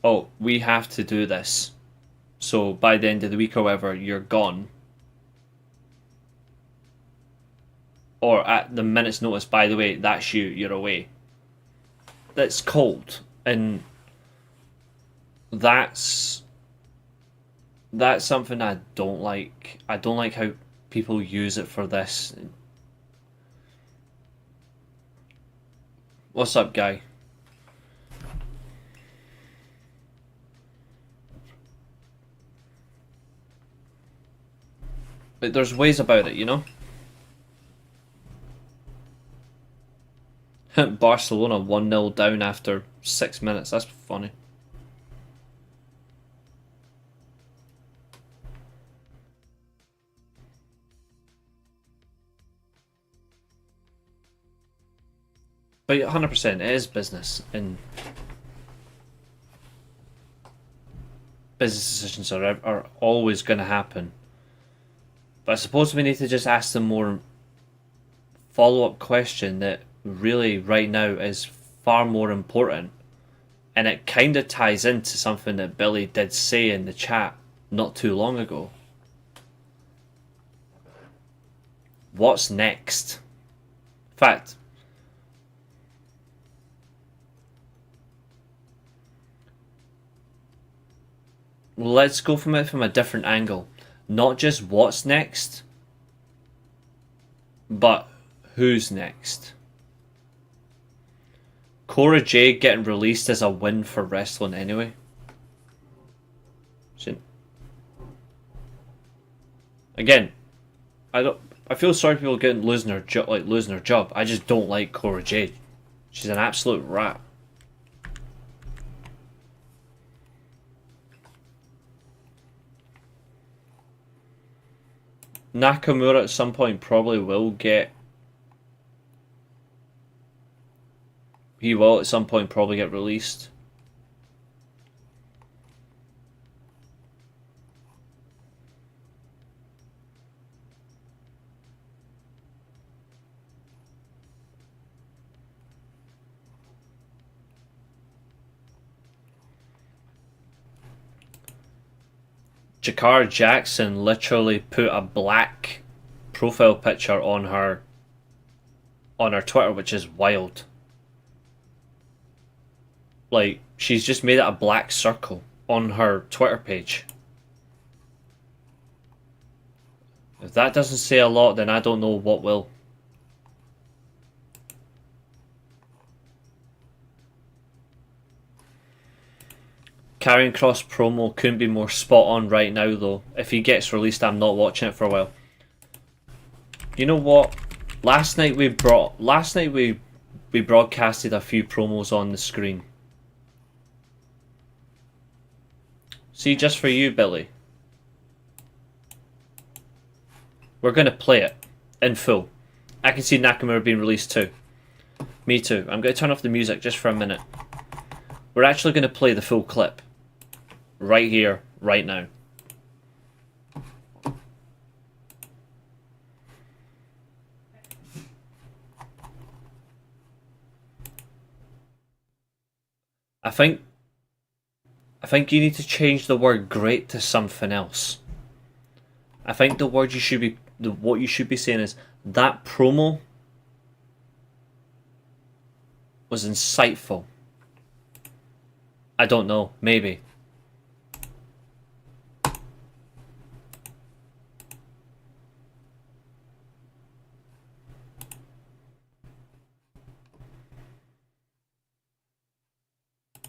oh, we have to do this, so by the end of the week or whatever, you're gone. Or at the minute's notice, by the way, that's you, you're away. That's cold. And that's something I don't like. I don't like how people use it for this. What's up, guy? But there's ways about it, you know? Barcelona 1-0 down after 6 minutes. That's funny. But 100%, it is business, and business decisions are always going to happen. But I suppose we need to just ask them more follow-up question that really right now is far more important, and it kind of ties into something that Billy did say in the chat not too long ago. What's next? In fact, let's go from it from a different angle. Not just what's next, but who's next. Cora Jade getting released is a win for wrestling anyway. Again, I feel sorry for people losing their job. I just don't like Cora Jade. She's an absolute rat. Nakamura at some point probably will get... He will at some point probably get released. Jakar Jackson literally put a black profile picture on her Twitter, which is wild. Like, she's just made it a black circle on her Twitter page. If that doesn't say a lot, then I don't know what will. Karrion Kross promo couldn't be more spot on right now though. If he gets released, I'm not watching it for a while. You know what? Last night we broadcasted a few promos on the screen. See, just for you, Billy. We're gonna play it in full. I can see Nakamura being released too. Me too. I'm gonna turn off the music just for a minute. We're actually gonna play the full clip. Right here, right now. I think you need to change the word great to something else. I think the word what you should be saying is that promo was insightful. I don't know, maybe.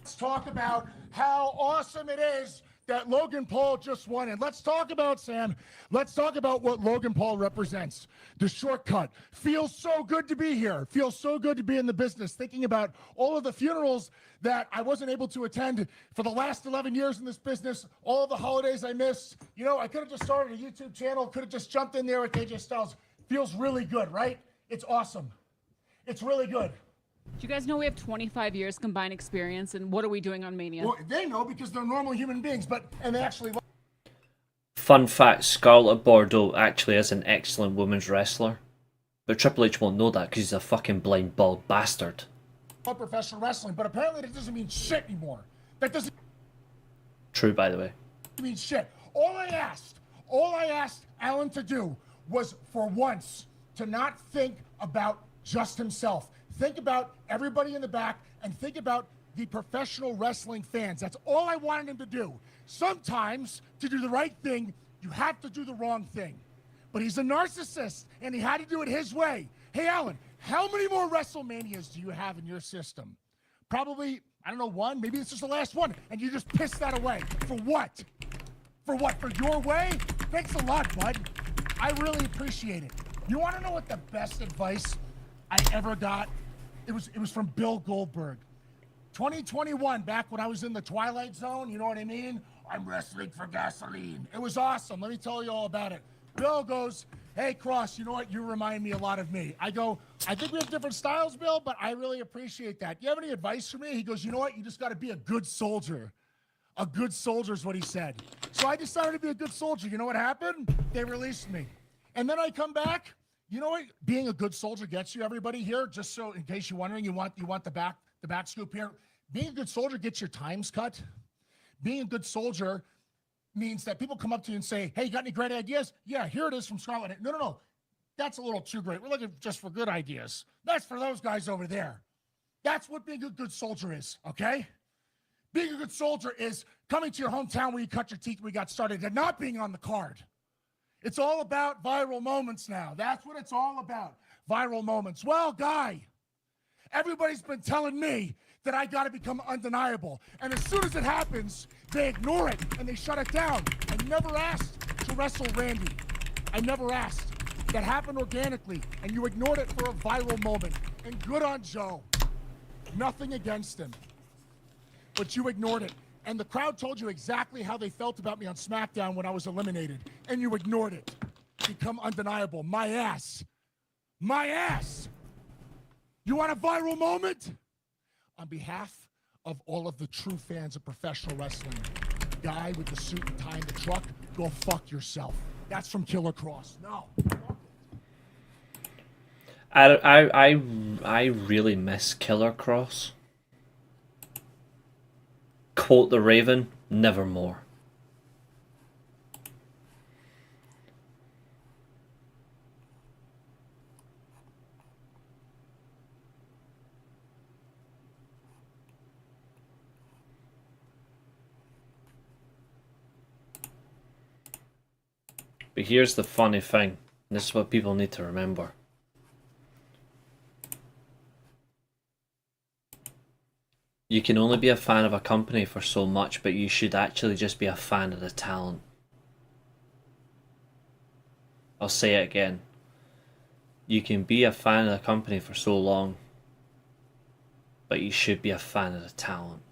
Let's talk about how awesome it is that Logan Paul just won. And let's talk about, Sam, let's talk about what Logan Paul represents. The shortcut. Feels so good to be here. Feels so good to be in the business. Thinking about all of the funerals that I wasn't able to attend for the last 11 years in this business, all of the holidays I missed. You know, I could have just started a YouTube channel, could have just jumped in there with AJ Styles. Feels really good, right? It's awesome. It's really good. Do you guys know we have 25 years combined experience, and what are we doing on Mania? Well, they know because they're normal human beings, and they actually. Fun fact, Scarlett Bordeaux actually is an excellent women's wrestler. But Triple H won't know that because he's a fucking blind bald bastard. Professional wrestling, but apparently that doesn't mean shit anymore. That doesn't True, by the way. mean shit. All I asked Alan to do was for once to not think about just himself. Think about everybody in the back and think about the professional wrestling fans. That's all I wanted him to do. Sometimes to do the right thing, you have to do the wrong thing. But he's a narcissist and he had to do it his way. Hey, Alan, how many more WrestleManias do you have in your system? Probably, I don't know, one. Maybe this is the last one. And you just pissed that away. For what? For what? For your way? Thanks a lot, bud. I really appreciate it. You want to know what the best advice I ever got? It was from Bill Goldberg. 2021, back when I was in the Twilight Zone, you know what I mean? I'm wrestling for gasoline. It was awesome. Let me tell you all about it. Bill goes, hey, Cross, you know what? You remind me a lot of me. I go, I think we have different styles, Bill, but I really appreciate that. Do you have any advice for me? He goes, you know what? You just got to be a good soldier. A good soldier is what he said. So I decided to be a good soldier. You know what happened? They released me. And then I come back. You know what being a good soldier gets you, everybody here? Just so in case you're wondering, you want the back scoop here. Being a good soldier gets your times cut. Being a good soldier means that people come up to you and say, hey, you got any great ideas? Yeah, here it is from Scarlett. No. That's a little too great. We're looking just for good ideas. That's for those guys over there. That's what being a good soldier is, okay? Being a good soldier is coming to your hometown where you cut your teeth when we got started and not being on the card. It's all about viral moments now. That's what it's all about, viral moments. Well, Guy, everybody's been telling me that I got to become undeniable. And as soon as it happens, they ignore it and they shut it down. I never asked to wrestle Randy. I never asked. That happened organically, and you ignored it for a viral moment. And good on Joe. Nothing against him. But you ignored it. And the crowd told you exactly how they felt about me on SmackDown when I was eliminated. And you ignored it. Become undeniable. My ass. My ass. You want a viral moment? On behalf of all of the true fans of professional wrestling, Guy with the suit and tie in the truck, go fuck yourself. That's from Killer Cross. No. I really miss Killer Cross. Quote the Raven, nevermore. But here's the funny thing. This is what people need to remember. You can only be a fan of a company for so much, but you should actually just be a fan of the talent. I'll say it again. You can be a fan of the company for so long, but you should be a fan of the talent.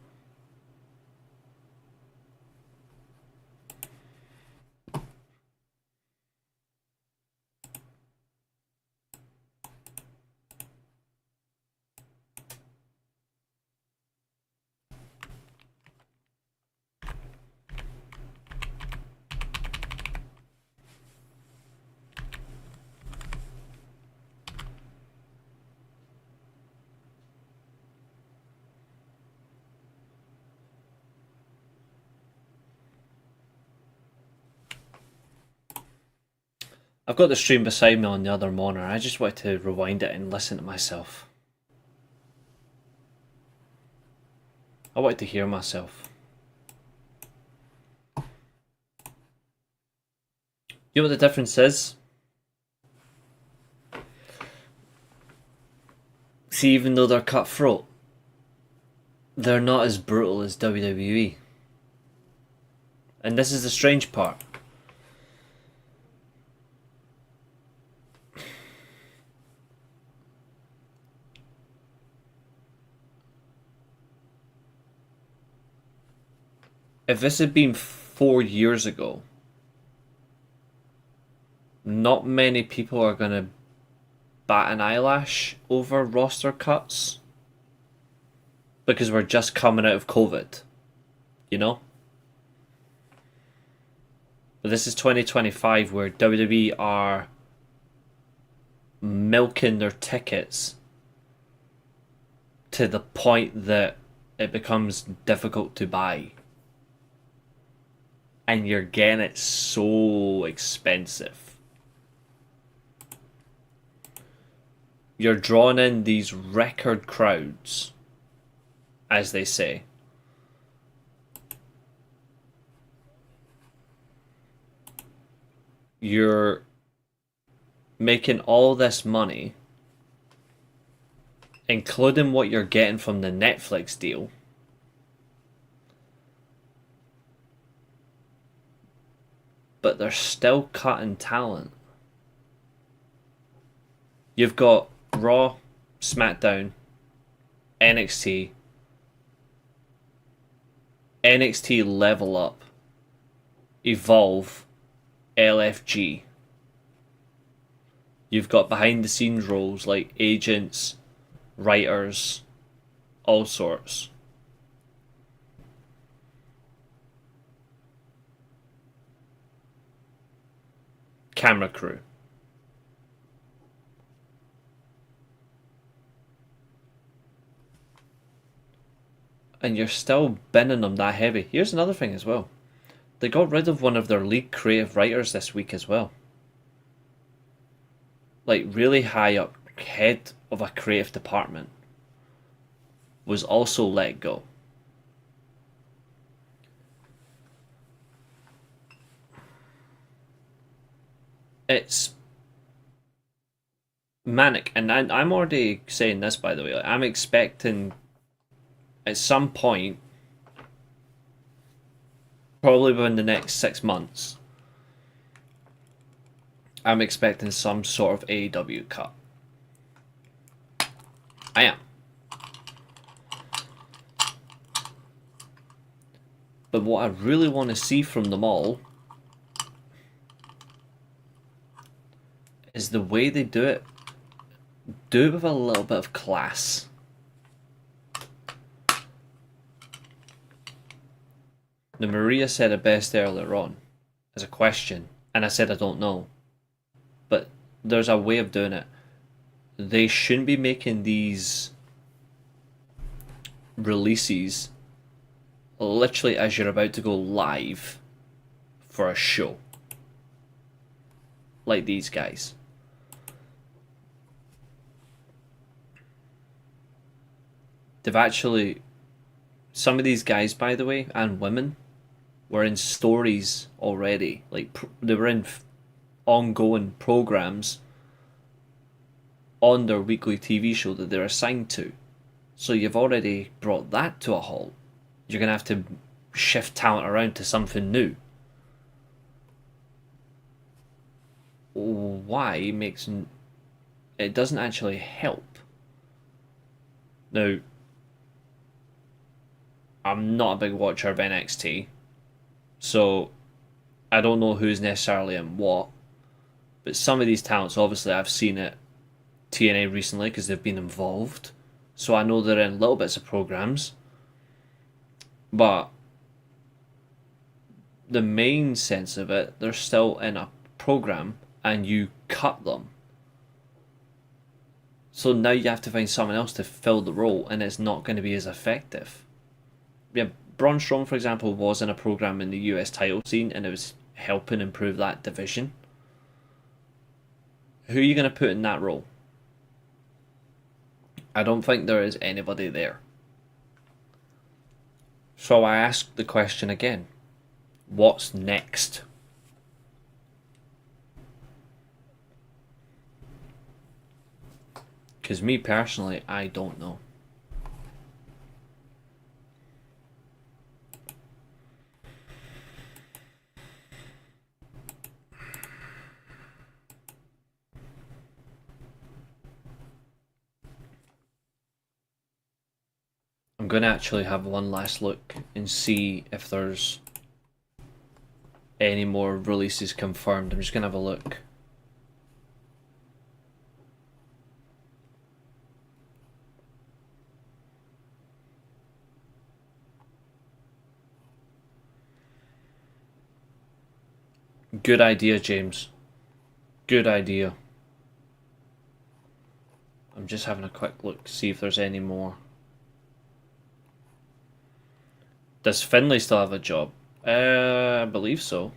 I've got the stream beside me on the other monitor. I just wanted to rewind it and listen to myself. I wanted to hear myself. You know what the difference is? See, even though they're cutthroat, they're not as brutal as WWE. And this is the strange part. If this had been 4 years ago, not many people are going to bat an eyelash over roster cuts. because we're just coming out of COVID, you know? But this is 2025 where WWE are milking their tickets to the point that it becomes difficult to buy. And you're getting it so expensive. You're drawing in these record crowds, as they say. You're making all this money, including what you're getting from the Netflix deal. But they're still cutting talent. You've got Raw, SmackDown, NXT, NXT Level Up, Evolve, LFG. You've got behind the scenes roles like agents, writers, all sorts. Camera crew. And you're still binning them that heavy. Here's another thing as well. They got rid of one of their lead creative writers this week as well. Like, really high up, head of a creative department was also let go. It's manic, and I'm already saying this, by the way. Like, I'm expecting at some point, probably within the next 6 months, I'm expecting some sort of AEW cut. I am. But what I really want to see from them all is the way they do it. Do it with a little bit of class. Now, Maria said it best earlier on as a question, and I said I don't know. But there's a way of doing it. They shouldn't be making these releases literally as you're about to go live for a show. Like these guys. They've actually... Some of these guys, by the way, and women, were in stories already. Like, they were in ongoing programs on their weekly TV show that they're assigned to. So you've already brought that to a halt. You're going to have to shift talent around to something new. Why makes... It doesn't actually help. Now, I'm not a big watcher of NXT, so I don't know who's necessarily in what. But some of these talents, obviously, I've seen at TNA recently because they've been involved. So I know they're in little bits of programs. But the main sense of it, they're still in a program and you cut them. So now you have to find someone else to fill the role and it's not going to be as effective. Yeah, Braun Strowman, for example, was in a program in the US title scene and it was helping improve that division. Who are you going to put in that role? I don't think there is anybody there. So I ask the question again. What's next? Because me personally, I don't know. I'm going to actually have one last look and see if there's any more releases confirmed. I'm just going to have a look. Good idea, James. Good idea. I'm just having a quick look to see if there's any more. Does Finlay still have a job? I believe so.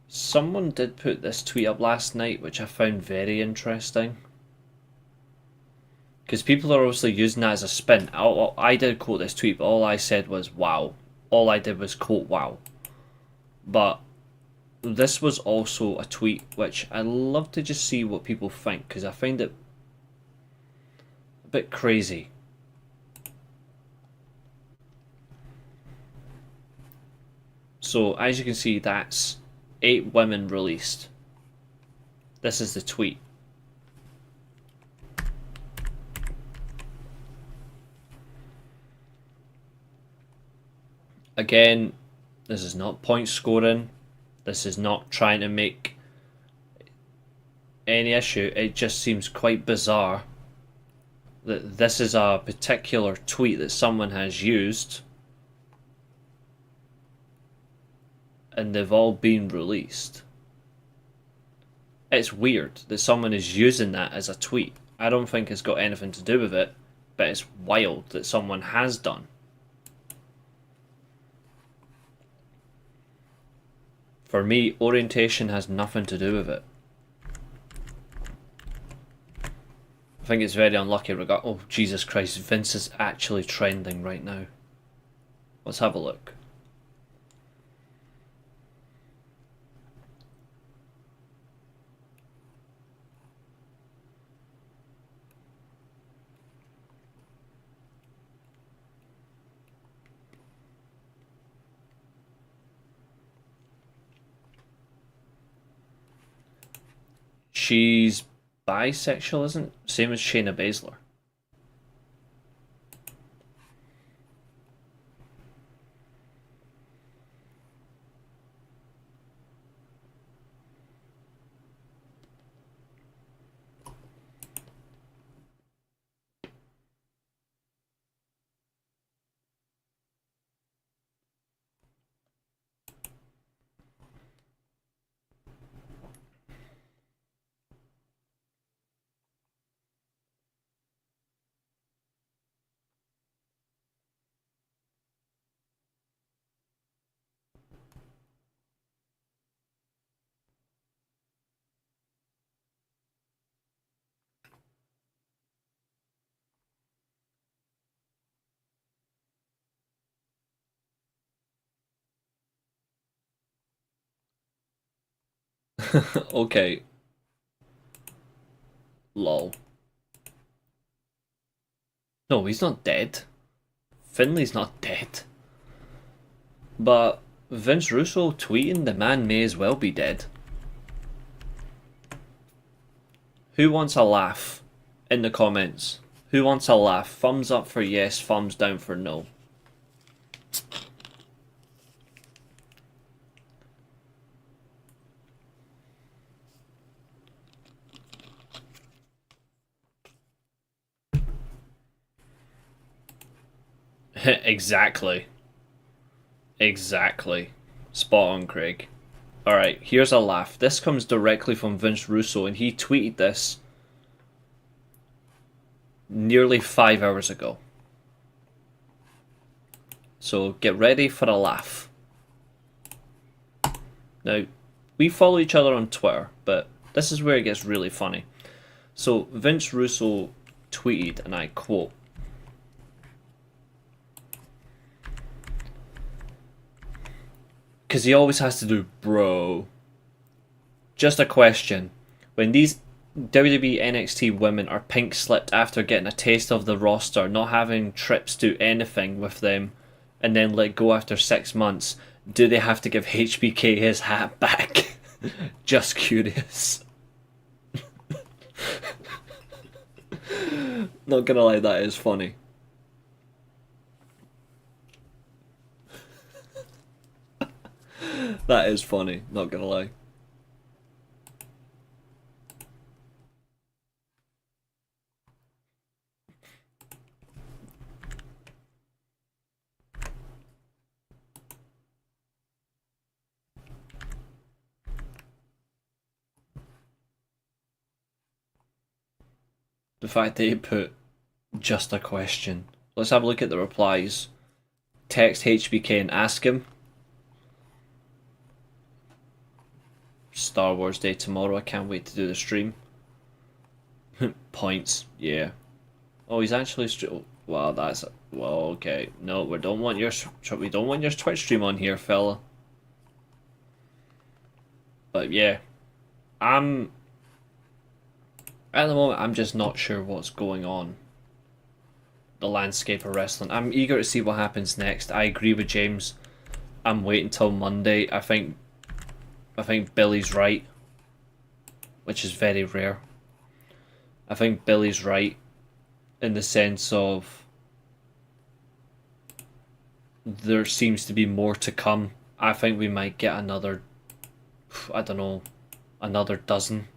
Someone did put this tweet up last night, which I found very interesting. Because people are obviously using that as a spin. I did quote this tweet, but all I said was wow. All I did was quote wow. But this was also a tweet which I love to just see what people think, because I find it a bit crazy. So as you can see, that's 8 women released. This is the tweet. Again, this is not point scoring. This is not trying to make any issue. It just seems quite bizarre that this is a particular tweet that someone has used and they've all been released. It's weird that someone is using that as a tweet. I don't think it's got anything to do with it, but it's wild that someone has done. For me, orientation has nothing to do with it. I think it's very unlucky. Oh, Jesus Christ, Vince is actually trending right now. Let's have a look. She's bisexual, isn't it? Same as Shayna Baszler. Okay. Lol. No, he's not dead. Finley's not dead. But Vince Russo tweeting the man may as well be dead. Who wants a laugh in the comments? Who wants a laugh? Thumbs up for yes, thumbs down for no. Exactly. Exactly. Spot on, Craig. Alright, here's a laugh. This comes directly from Vince Russo, and he tweeted this nearly 5 hours ago. So get ready for a laugh. Now, we follow each other on Twitter, but this is where it gets really funny. So Vince Russo tweeted, and I quote, because he always has to do bro. Just a question. When these WWE NXT women are pink slipped after getting a taste of the roster, not having Trips do anything with them, and then let go after 6 months, do they have to give HBK his hat back? Just curious. Not gonna lie, that is funny. That is funny, not gonna lie. The fact that he put just a question. Let's have a look at the replies. Text HBK and ask him. Star Wars Day tomorrow. I can't wait to do the stream. Points. Yeah. Oh, he's actually. Wow, that's. Well, okay. No, we don't want your Twitch stream on here, fella. But yeah, I'm. At the moment, I'm just not sure what's going on. The landscape of wrestling. I'm eager to see what happens next. I agree with James. I'm waiting till Monday. I think Billy's right, which is very rare. I think Billy's right in the sense of there seems to be more to come. I think we might get another, I don't know, another dozen.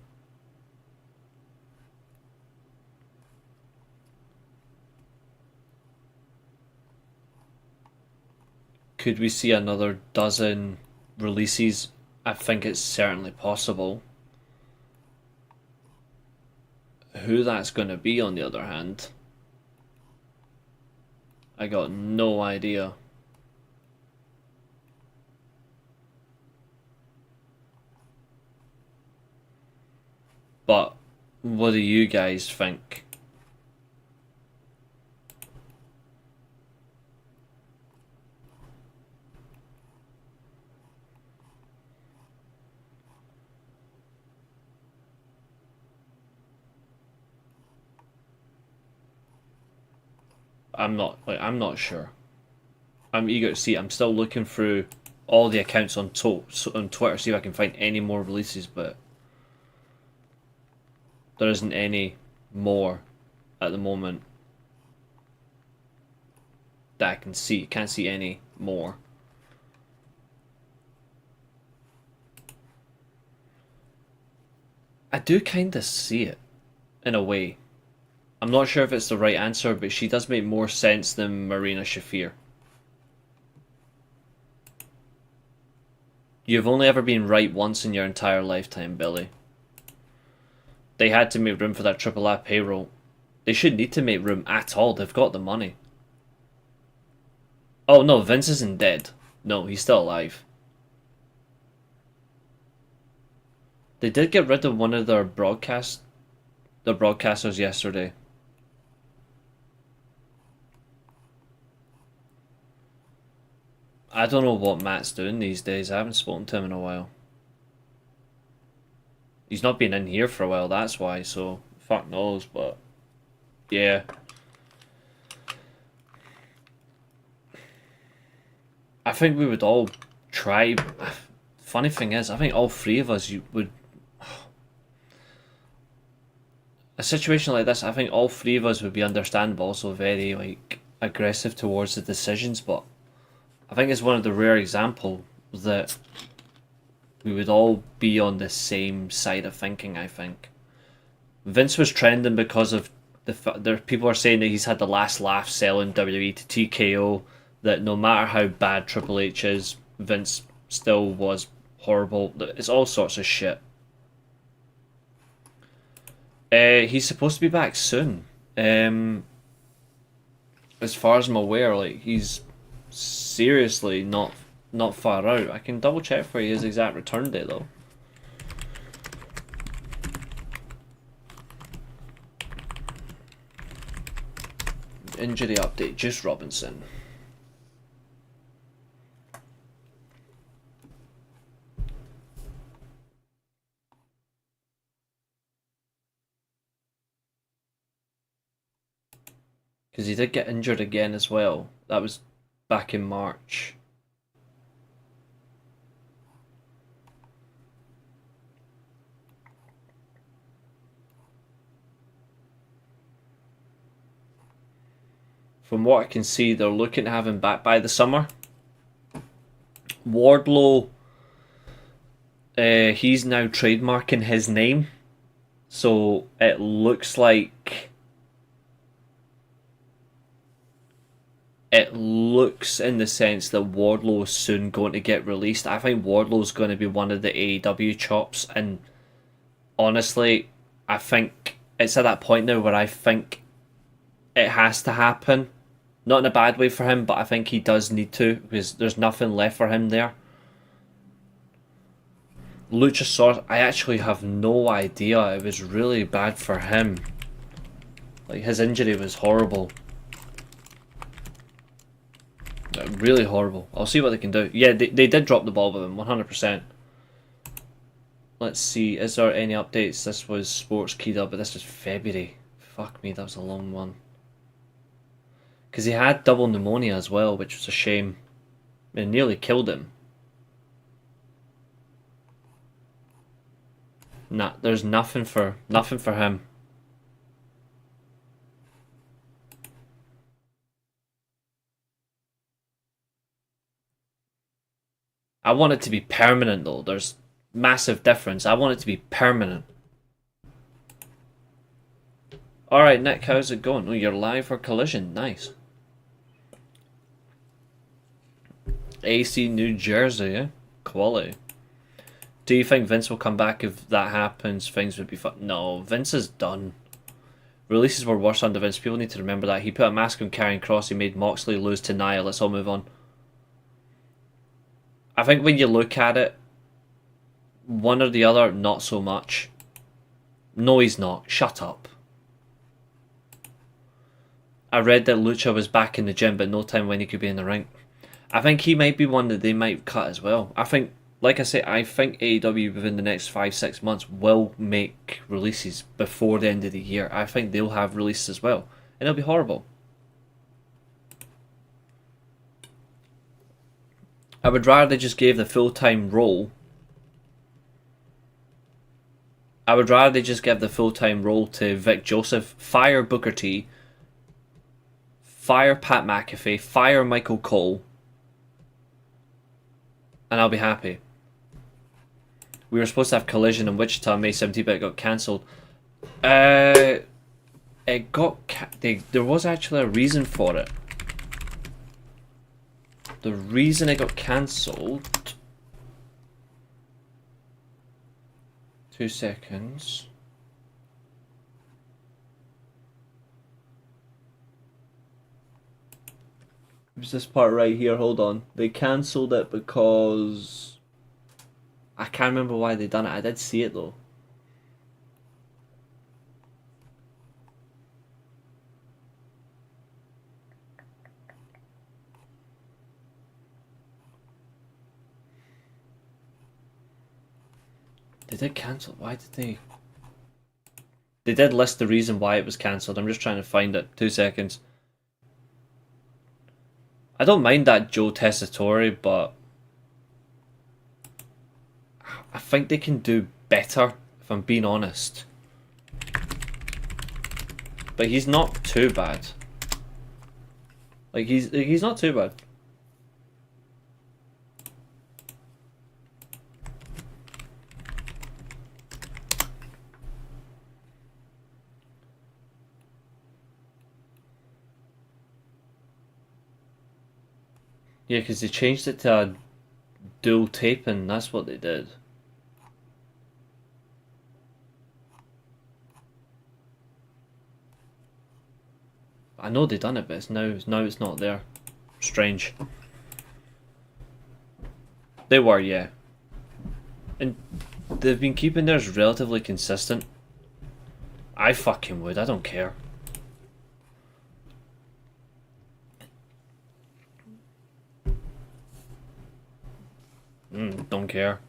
Could we see another dozen releases? I think it's certainly possible. Who that's going to be, on the other hand, I got no idea. But what do you guys think? I'm not sure. I'm eager to see. I'm still looking through all the accounts on Twitter, see if I can find any more releases, but there isn't any more at the moment that I can see. Can't see any more. I do kind of see it, in a way. I'm not sure if it's the right answer, but she does make more sense than Marina Shafir. You've only ever been right once in your entire lifetime, Billy. They had to make room for that Triple A payroll. They shouldn't need to make room at all. They've got the money. Oh no, Vince isn't dead. No, he's still alive. They did get rid of one of their broadcasters yesterday. I don't know what Matt's doing these days. I haven't spoken to him in a while. He's not been in here for a while, that's why, so fuck knows, but yeah. I think we would all try. Funny thing is, I think all three of us would. A situation like this, I think all three of us would be understandable, also very like aggressive towards the decisions, but I think it's one of the rare examples that we would all be on the same side of thinking, I think. Vince was trending because of there people are saying that he's had the last laugh selling WWE to TKO, that no matter how bad Triple H is, Vince still was horrible. It's all sorts of shit. He's supposed to be back soon. As far as I'm aware, like he's seriously not far out. I can double check for you his exact return date though. Injury update, Juice Robinson. Because he did get injured again as well. That was back in March. From what I can see, they're looking to have him back by the summer. Wardlow He's now trademarking his name, so it looks like in the sense that Wardlow is soon going to get released. I think Wardlow's going to be one of the AEW chops, and honestly, I think it's at that point now where I think it has to happen. Not in a bad way for him, but I think he does need to, because there's nothing left for him there. Luchasaurus, I actually have no idea. It was really bad for him. Like, his injury was horrible. Really horrible. I'll see what they can do. Yeah, they did drop the ball with him, 100%. Let's see, is there any updates? This was Sports Keyed Up, but this was February. Fuck me, that was a long one. Because he had double pneumonia as well, which was a shame. It nearly killed him. Nah, there's nothing for him. I want it to be permanent though. There's massive difference. I want it to be permanent. Alright, Nick, how's it going? Oh, you're live for Collision. Nice. AC New Jersey, yeah? Quality. Do you think Vince will come back if that happens? Things would be fun. No, Vince is done. Releases were worse under Vince. People need to remember that. He put a mask on Karrion Kross. He made Moxley lose to Nia. Let's all move on. I think when you look at it, one or the other, not so much. No, he's not. Shut up. I read that Lucha was back in the gym, but no time when he could be in the ring. I think he might be one that they might cut as well. I think, like I say, I think AEW within the next 5-6 months will make releases before the end of the year. I think they'll have releases as well. And it'll be horrible. I would rather they just gave the full-time role. I would rather they just give the full-time role to Vic Joseph, fire Booker T, fire Pat McAfee, fire Michael Cole, and I'll be happy. We were supposed to have Collision in Wichita May 17th, but it got cancelled. It got there was actually a reason for it. The reason it got cancelled. 2 seconds. It was this part right here. Hold on. They cancelled it because I can't remember why they done it. I did see it though. They did cancel. Why did they? They did list the reason why it was cancelled. I'm just trying to find it. 2 seconds. I don't mind that Joe Tessitore, but I think they can do better, if I'm being honest. But he's not too bad. Like, he's not too bad. Yeah, because they changed it to a dual taping. That's what they did. I know they done it, but now it's not there. Strange. They were, yeah. And they've been keeping theirs relatively consistent. I fucking would. I don't care. Don't care.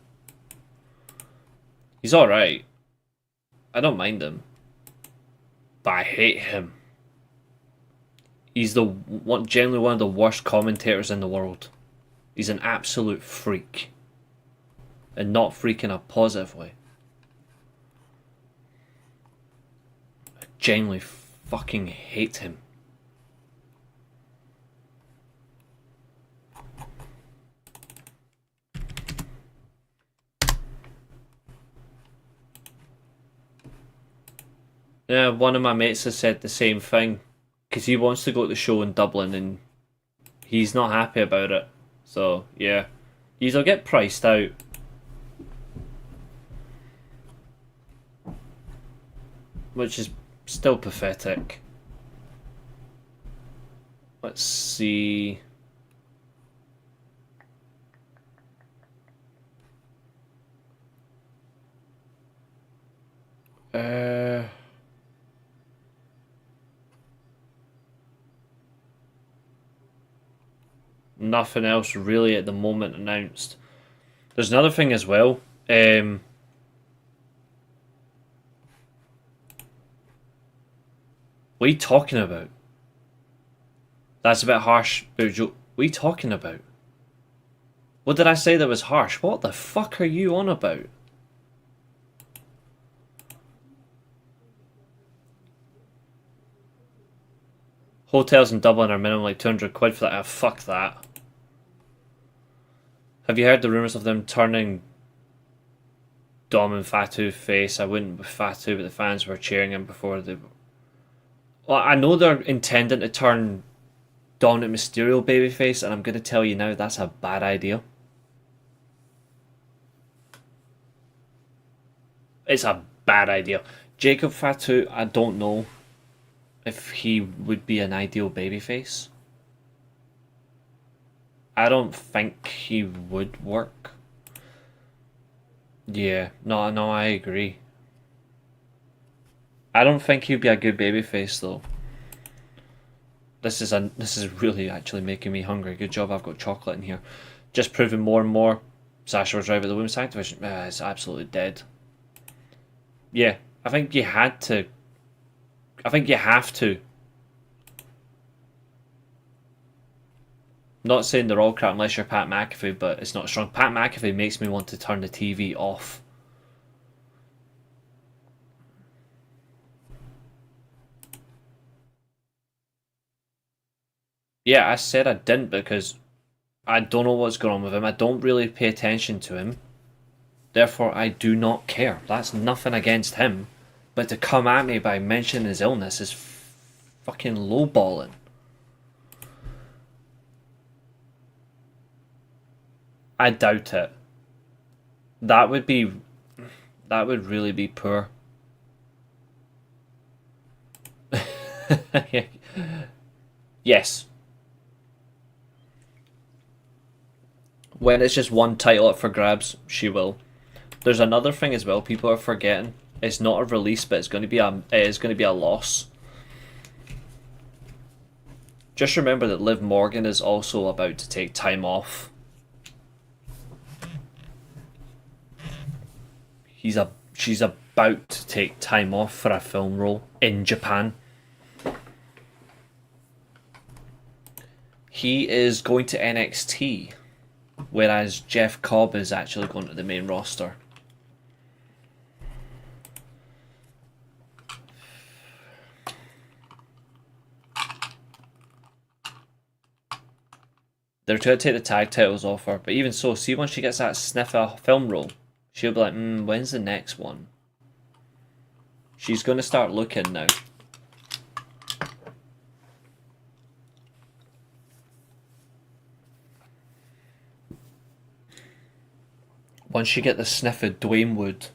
He's alright. I don't mind him. But I hate him. He's generally one of the worst commentators in the world. He's an absolute freak. And not freak in a positive way. I genuinely fucking hate him. Yeah, one of my mates has said the same thing because he wants to go to the show in Dublin and he's not happy about it. So yeah, he'll get priced out. Which is still pathetic. Let's see. Nothing else really at the moment announced. There's another thing as well. What are you talking about? That's a bit harsh, Bujo. What are you talking about? What did I say that was harsh? What the fuck are you on about? Hotels in Dublin are minimum like 200 quid for that. Ah, fuck that. Have you heard the rumours of them turning Dom and Fatu face? I wouldn't with Fatu, but the fans were cheering him before they... Well, I know they're intending to turn Dominic Mysterio babyface, and I'm going to tell you now, that's a bad idea. It's a bad idea. Jacob Fatu, I don't know if he would be an ideal babyface. I don't think he would work. Yeah, no, I agree. I don't think he'd be a good babyface though. This is really actually making me hungry. Good job, I've got chocolate in here. Just proving more and more. Sasha was right with the women's tag division. It's absolutely dead. Yeah, I think you had to. I think you have to. Not saying they're all crap unless you're Pat McAfee, but it's not strong. Pat McAfee makes me want to turn the TV off. Yeah, I said I didn't because I don't know what's going on with him. I don't really pay attention to him. Therefore, I do not care. That's nothing against him. But to come at me by mentioning his illness is fucking lowballing. I doubt it. That would be... That would really be poor. Yes. When it's just one title up for grabs, she will. There's another thing as well people are forgetting. It's not a release, but it's going to be a loss. Just remember that Liv Morgan is also about to take time off. She's about to take time off for a film role in Japan. He is going to NXT, whereas Jeff Cobb is actually going to the main roster. They're trying to take the tag titles off her, but even so, see when she gets that sniff of film role, she'll be like, when's the next one? She's going to start looking now. Once you get the sniff of Dwayne Wood,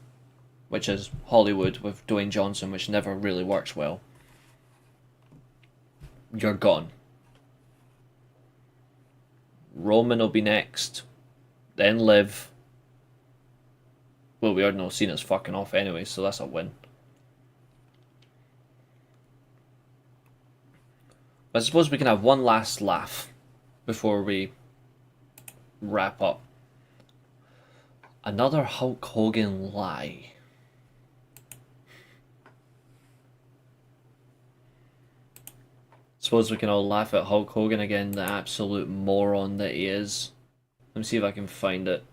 which is Hollywood with Dwayne Johnson, which never really works well, you're gone. Roman will be next, then Liv. Well, we already know Cena's fucking off anyway, so that's a win. I suppose we can have one last laugh before we wrap up. Another Hulk Hogan lie. Suppose we can all laugh at Hulk Hogan again, the absolute moron that he is. Let me see if I can find it.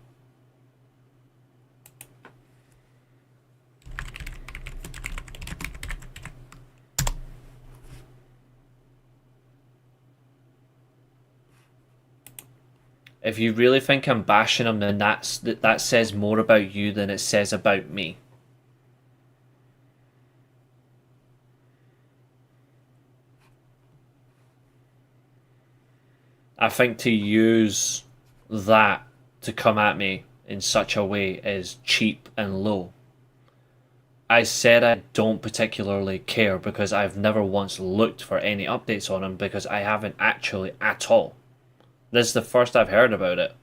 If you really think I'm bashing him, then that says more about you than it says about me. I think to use that to come at me in such a way is cheap and low. I said I don't particularly care because I've never once looked for any updates on him because I haven't actually at all. This is the first I've heard about it.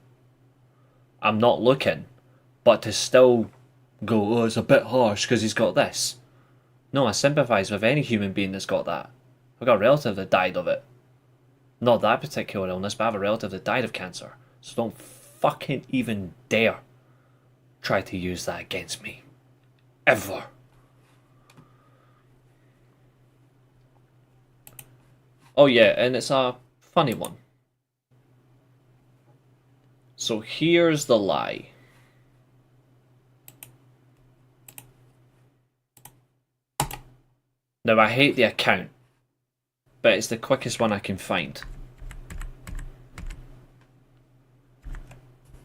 I'm not looking. But to still go, oh, it's a bit harsh because he's got this. No, I sympathise with any human being that's got that. I've got a relative that died of it. Not that particular illness, but I have a relative that died of cancer. So don't fucking even dare try to use that against me. Ever. Oh yeah, and it's a funny one. So here's the lie. Now I hate the account, but it's the quickest one I can find.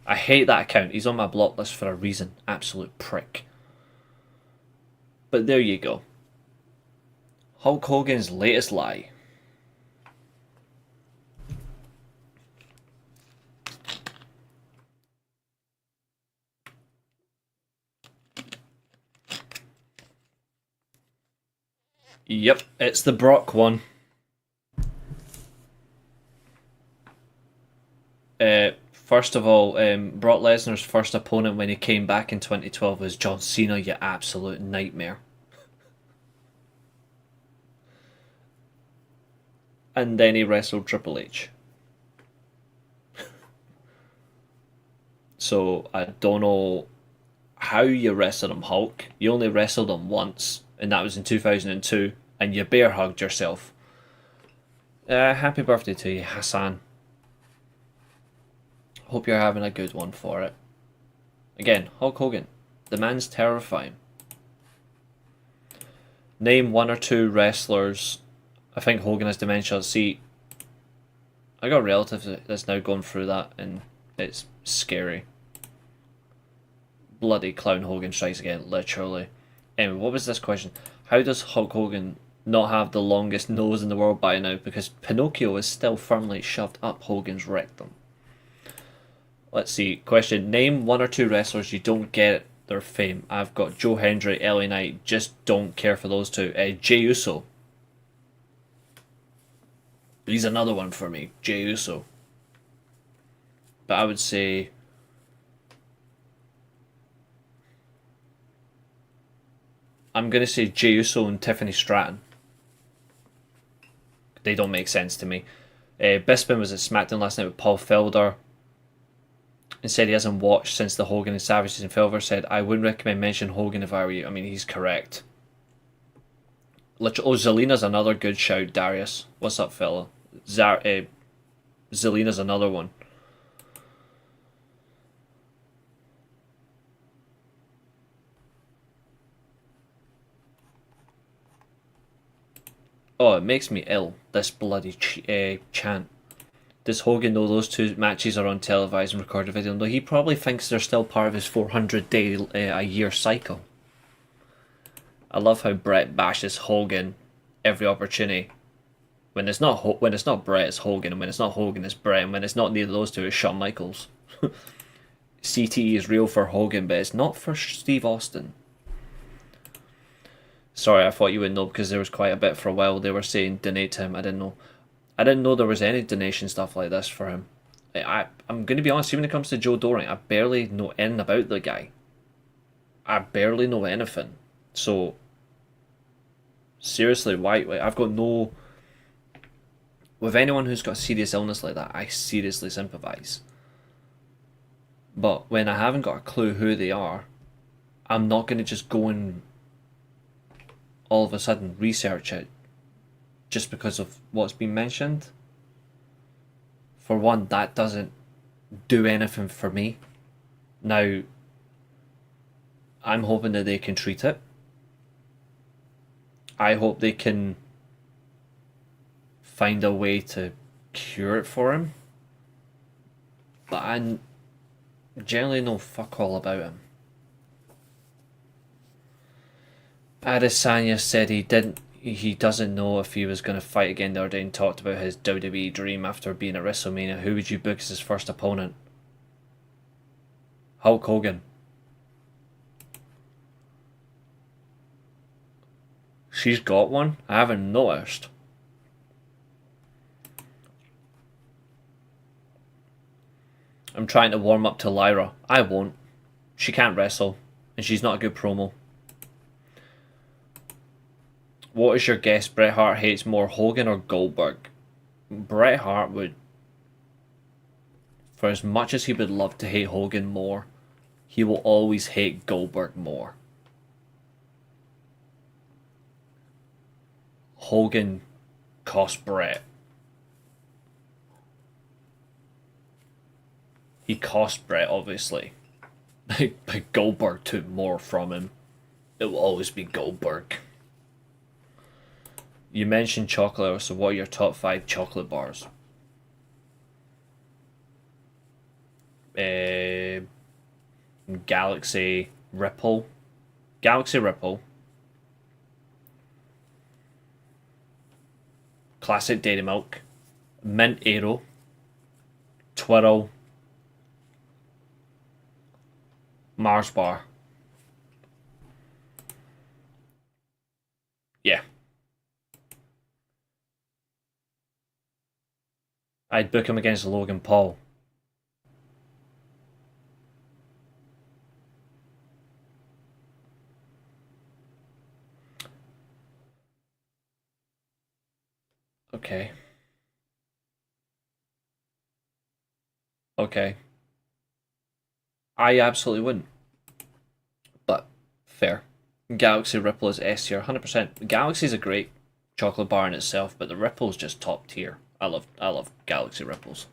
I hate that account. He's on my block list for a reason. Absolute prick. But there you go. Hulk Hogan's latest lie. Yep, it's the Brock one. First of all, Brock Lesnar's first opponent when he came back in 2012 was John Cena, you absolute nightmare. And then he wrestled Triple H. So I don't know how you wrestled him, Hulk. You only wrestled him once, and that was in 2002, and you bear hugged yourself. Happy birthday to you, Hassan. Hope you're having a good one for it. Again, Hulk Hogan. The man's terrifying. Name one or two wrestlers. I think Hogan has dementia. See, I got a relative that's now going through that, and it's scary. Bloody clown Hogan strikes again, literally. Anyway, what was this question? How does Hulk Hogan not have the longest nose in the world by now? Because Pinocchio is still firmly shoved up Hogan's rectum. Let's see. Question. Name one or two wrestlers you don't get their fame. I've got Joe Hendry, LA Knight. Just don't care for those two. Jey Uso. He's another one for me. Jey Uso. But I would say... I'm going to say Jey Uso and Tiffany Stratton. They don't make sense to me. Bisping was at SmackDown last night with Paul Felder. And said he hasn't watched since the Hogan and Savages, and Felder said, I wouldn't recommend mentioning Hogan if I were you. I mean, he's correct. Zelina's another good shout, Darius. What's up, fella? Zelina's another one. Oh, it makes me ill, this bloody chant. Does Hogan know those two matches are on televised and recorded video? No, he probably thinks they're still part of his 400-day a year cycle. I love how Brett bashes Hogan every opportunity. When it's not Brett, it's Hogan, and when it's not Hogan, it's Brett, and when it's not neither of those two, it's Shawn Michaels. CTE is real for Hogan, but it's not for Steve Austin. Sorry, I thought you would know because there was quite a bit for a while. They were saying donate to him. I didn't know. I didn't know there was any donation stuff like this for him. I'm going to be honest, even when it comes to Joe Doring, I barely know anything about the guy. I barely know anything. So, seriously, why? I've got no... With anyone who's got a serious illness like that, I seriously sympathise. But when I haven't got a clue who they are, I'm not going to just go and all of a sudden research it just because of what's been mentioned. For one, that doesn't do anything for me. Now, I'm hoping that they can treat it. I hope they can find a way to cure it for him. But I generally know fuck all about him. Adesanya said he didn't. he doesn't know if he was going to fight again the other day and talked about his WWE dream after being at WrestleMania. Who would you book as his first opponent? Hulk Hogan. She's got one? I haven't noticed. I'm trying to warm up to Lyra. I won't. She can't wrestle, and she's not a good promo. What is your guess? Bret Hart hates more, Hogan or Goldberg? Bret Hart would, for as much as he would love to hate Hogan more, he will always hate Goldberg more. Hogan cost Bret. He cost Bret, obviously. But Goldberg took more from him. It will always be Goldberg. You mentioned chocolate, so what are your top 5 chocolate bars? Galaxy Ripple. Galaxy Ripple. Classic Dairy Milk. Mint Aero. Twirl. Mars Bar. Yeah. I'd book him against Logan Paul. Okay. Okay. I absolutely wouldn't. But, fair. Galaxy Ripple is S tier, 100%. Galaxy's a great chocolate bar in itself, but the Ripple's just top tier. I love Galaxy Ripples.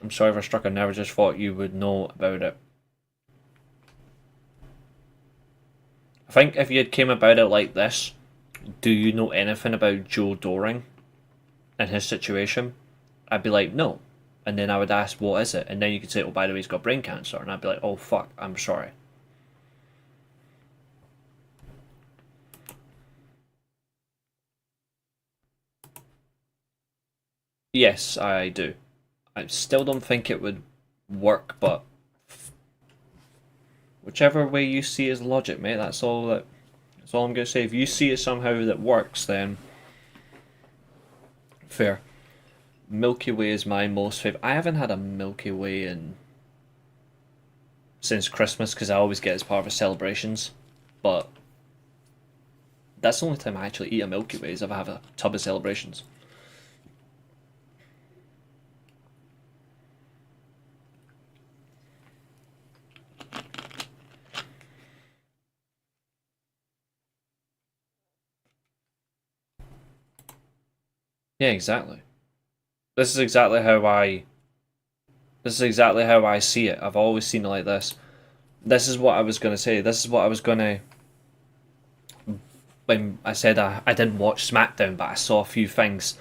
I'm sorry if I struck a nerve, I just thought you would know about it. I think if you had came about it like this, do you know anything about Joe Doring and his situation? I'd be like, no. And then I would ask, what is it? And then you could say, oh, by the way, he's got brain cancer. And I'd be like, oh, fuck, I'm sorry. Yes, I do. I still don't think it would work, but whichever way you see is logic, mate. That's all I'm gonna say. If you see it somehow that works, then fair. Milky Way is my most favorite. I haven't had a Milky Way since Christmas because I always get it as part of the celebrations, but that's the only time I actually eat a Milky Way is if I have a tub of celebrations. Yeah, exactly. This is exactly how I. This is exactly how I see it. I've always seen it like this. This is what I was gonna say. This is what I was gonna. When I said I didn't watch SmackDown, but I saw a few things.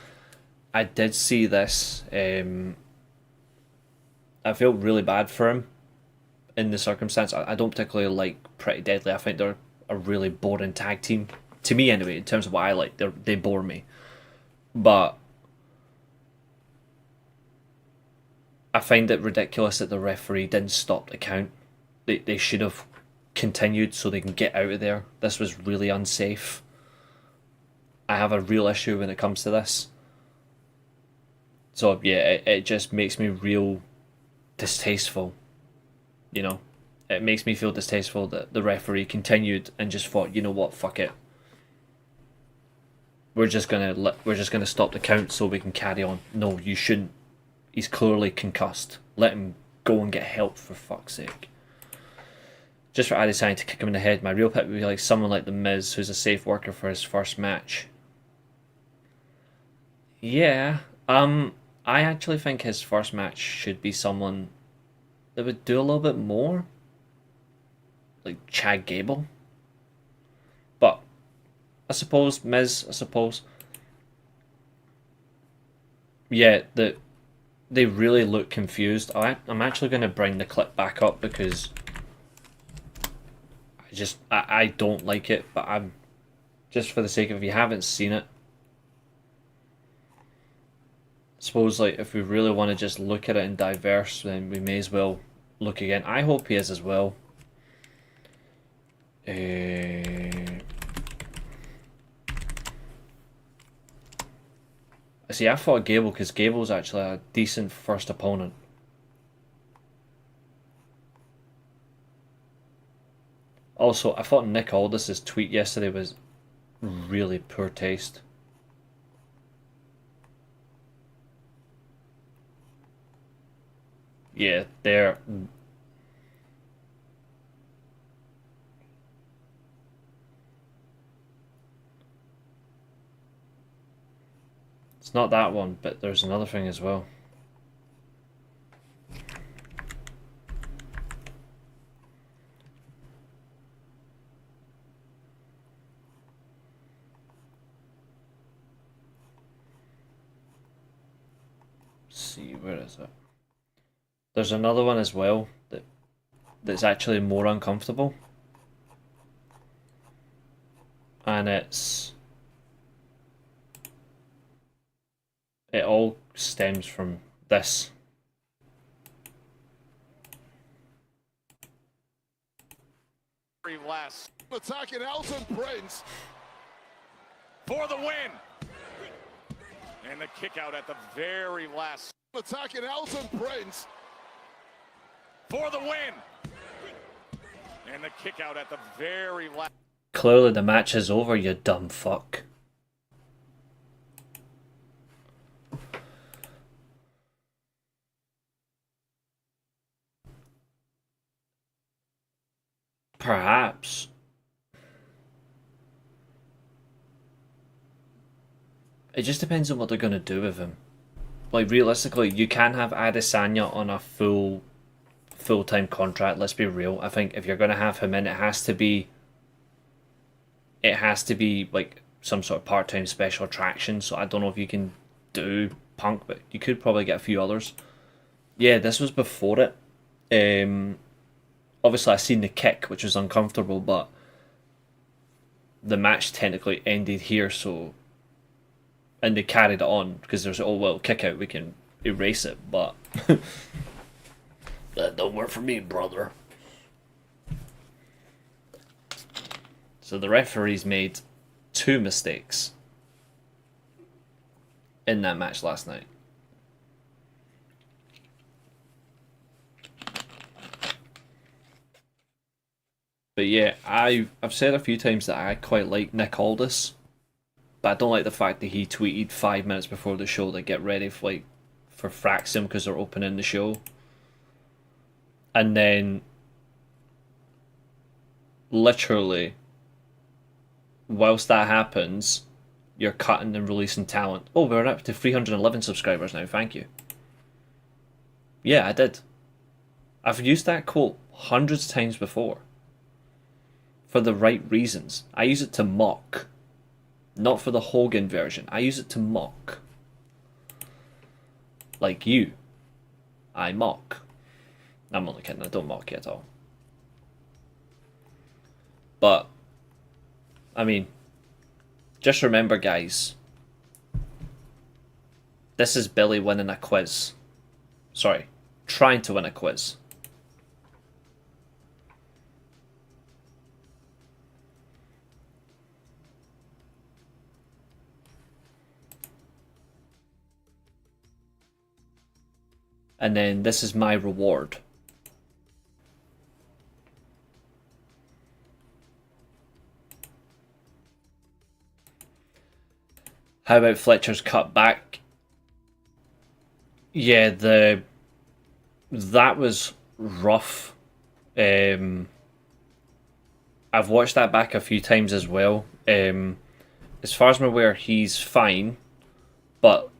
I did see this. I feel really bad for him in the circumstance. I don't particularly like Pretty Deadly. I think they're a really boring tag team. To me, anyway, in terms of what I like, they bore me. But I find it ridiculous that the referee didn't stop the count. They should have continued so they can get out of there. This was really unsafe. I have a real issue when it comes to this. So yeah, it just makes me real distasteful. You know, it makes me feel distasteful that the referee continued and just thought, you know what, fuck it. We're just gonna stop the count so we can carry on. No, you shouldn't. He's clearly concussed. Let him go and get help for fuck's sake. Just for deciding to kick him in the head, my real pick would be like someone like The Miz, who's a safe worker for his first match. Yeah, I actually think his first match should be someone that would do a little bit more, like Chad Gable. But I suppose Miz. I suppose. Yeah, they really look confused. I'm actually going to bring the clip back up because I don't like it, but I'm just for the sake of, if you haven't seen it, I suppose like if we really want to just look at it and diverse, then we may as well look again. I hope he is as well. See, I thought Gable because Gable's actually a decent first opponent. Also, I thought Nick Aldis's tweet yesterday was really poor taste. Yeah, they're... It's not that one, but there's another thing as well. Let's see, where is it? There's another one as well that's actually more uncomfortable. And it all stems from this. Last attacking Elton Prince for the win. And the kick out at the very last. Attacking Elton Prince for the win. And the kick out at the very last. Clearly the match is over, you dumb fuck. Perhaps. It just depends on what they're going to do with him. Like, realistically, you can have Adesanya on a full-time contract, let's be real. I think if you're going to have him in, it has to be like some sort of part-time special attraction. So I don't know if you can do Punk, but you could probably get a few others. Yeah, this was before it. Obviously I seen the kick, which was uncomfortable, but the match technically ended here, so... And they carried it on, because there's, oh well, kick out, we can erase it, but... That don't work for me, brother. So the referees made 2 mistakes in that match last night. But yeah, I've said a few times that I quite like Nick Aldis, but I don't like the fact that he tweeted 5 minutes before the show to get ready for Fraxim because they're opening the show. And then, literally, whilst that happens, you're cutting and releasing talent. Oh, we're up to 311 subscribers now, thank you. Yeah, I did. I've used that quote hundreds of times before. For the right reasons. I use it to mock. Not for the Hogan version. I use it to mock. Like you. I mock. I'm only kidding, I don't mock you at all. But, I mean, just remember, guys, this is Billy winning a quiz. Sorry, trying to win a quiz. And then this is my reward. How about Fletcher's cut back? Yeah, that was rough. I've watched that back a few times as well. As far as I'm aware, he's fine, but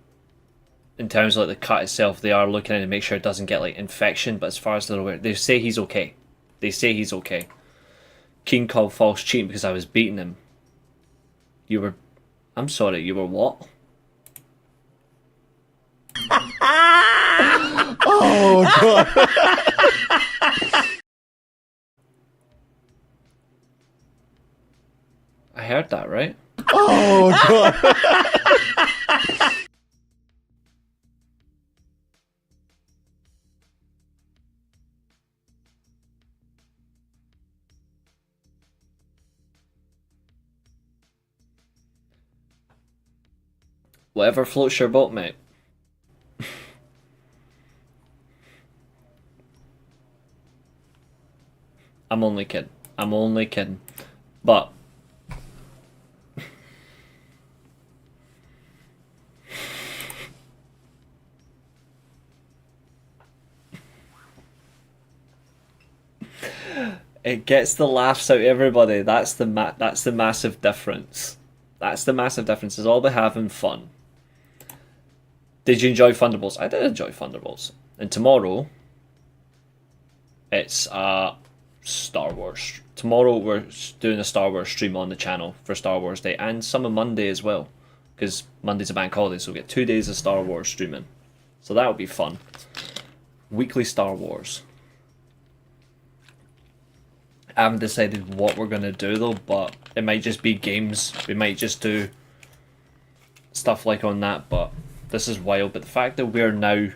in terms of like the cut itself, they are looking at it to make sure it doesn't get like infection. But as far as they're aware, they say he's okay. They say he's okay. Keen called false cheating because I was beating him. You were... I'm sorry, you were what? Oh god. I heard that, right? Oh god. Whatever floats your boat, mate. I'm only kidding. I'm only kidding. But it gets the laughs out of everybody. That's the massive difference. That's the massive difference. Is all about having fun. Did you enjoy Thunderbolts? I did enjoy Thunderbolts. And tomorrow, it's Star Wars. Tomorrow we're doing a Star Wars stream on the channel for Star Wars Day, and some of Monday as well, because Monday's a bank holiday, so we get 2 days of Star Wars streaming. So that'll be fun. Weekly Star Wars. I haven't decided what we're gonna do though, but it might just be games. We might just do stuff like on that, but this is wild. But the fact that we're now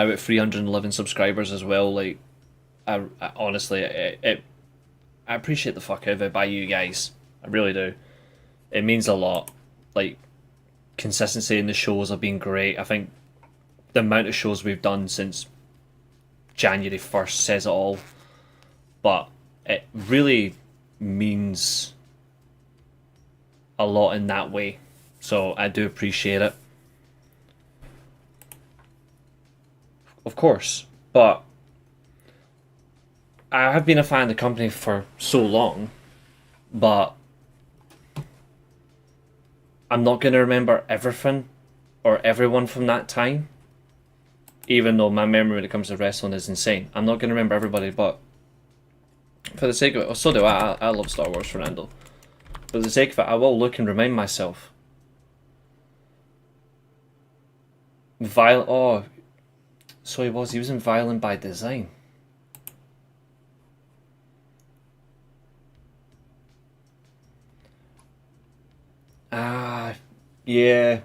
at 311 subscribers as well, like I honestly I appreciate the fuck out of it by you guys. I really do. It means a lot. Like, consistency in the shows have been great. I think the amount of shows we've done since January 1st says it all. But it really means a lot in that way. So I do appreciate it. Of course. But I have been a fan of the company for so long, but I'm not going to remember everything or everyone from that time, even though my memory when it comes to wrestling is insane. I'm not going to remember everybody, but for the sake of it, so do I. I love Star Wars, Fernando. For the sake of it, I will look and remind myself. Oh, so he was in Violent by Design. Yeah.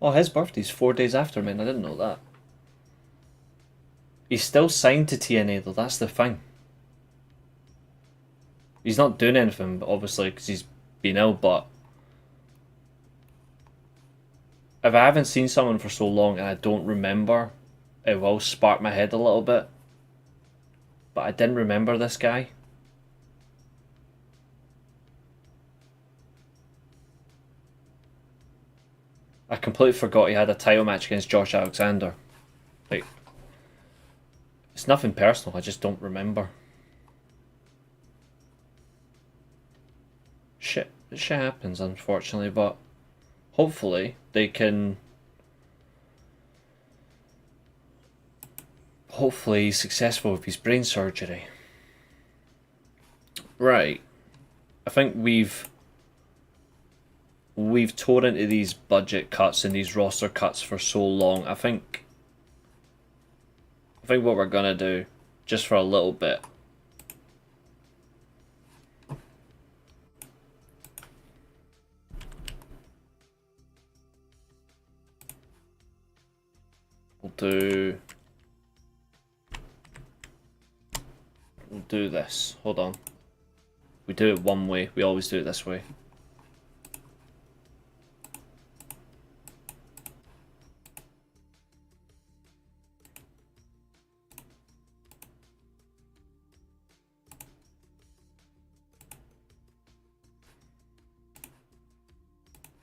Oh, his birthday's 4 days after mine. I didn't know that. He's still signed to TNA though, that's the thing. He's not doing anything, obviously, because he's been ill, but if I haven't seen someone for so long and I don't remember, it will spark my head a little bit. But I didn't remember this guy. I completely forgot he had a title match against Josh Alexander. Like, it's nothing personal, I just don't remember. Shit happens, unfortunately, but hopefully they can... Hopefully he's successful with his brain surgery. Right. I think we've torn into these budget cuts and these roster cuts for so long. I think what we're gonna do, just for a little bit, we'll do this. Hold on. We do it one way. We always do it this way.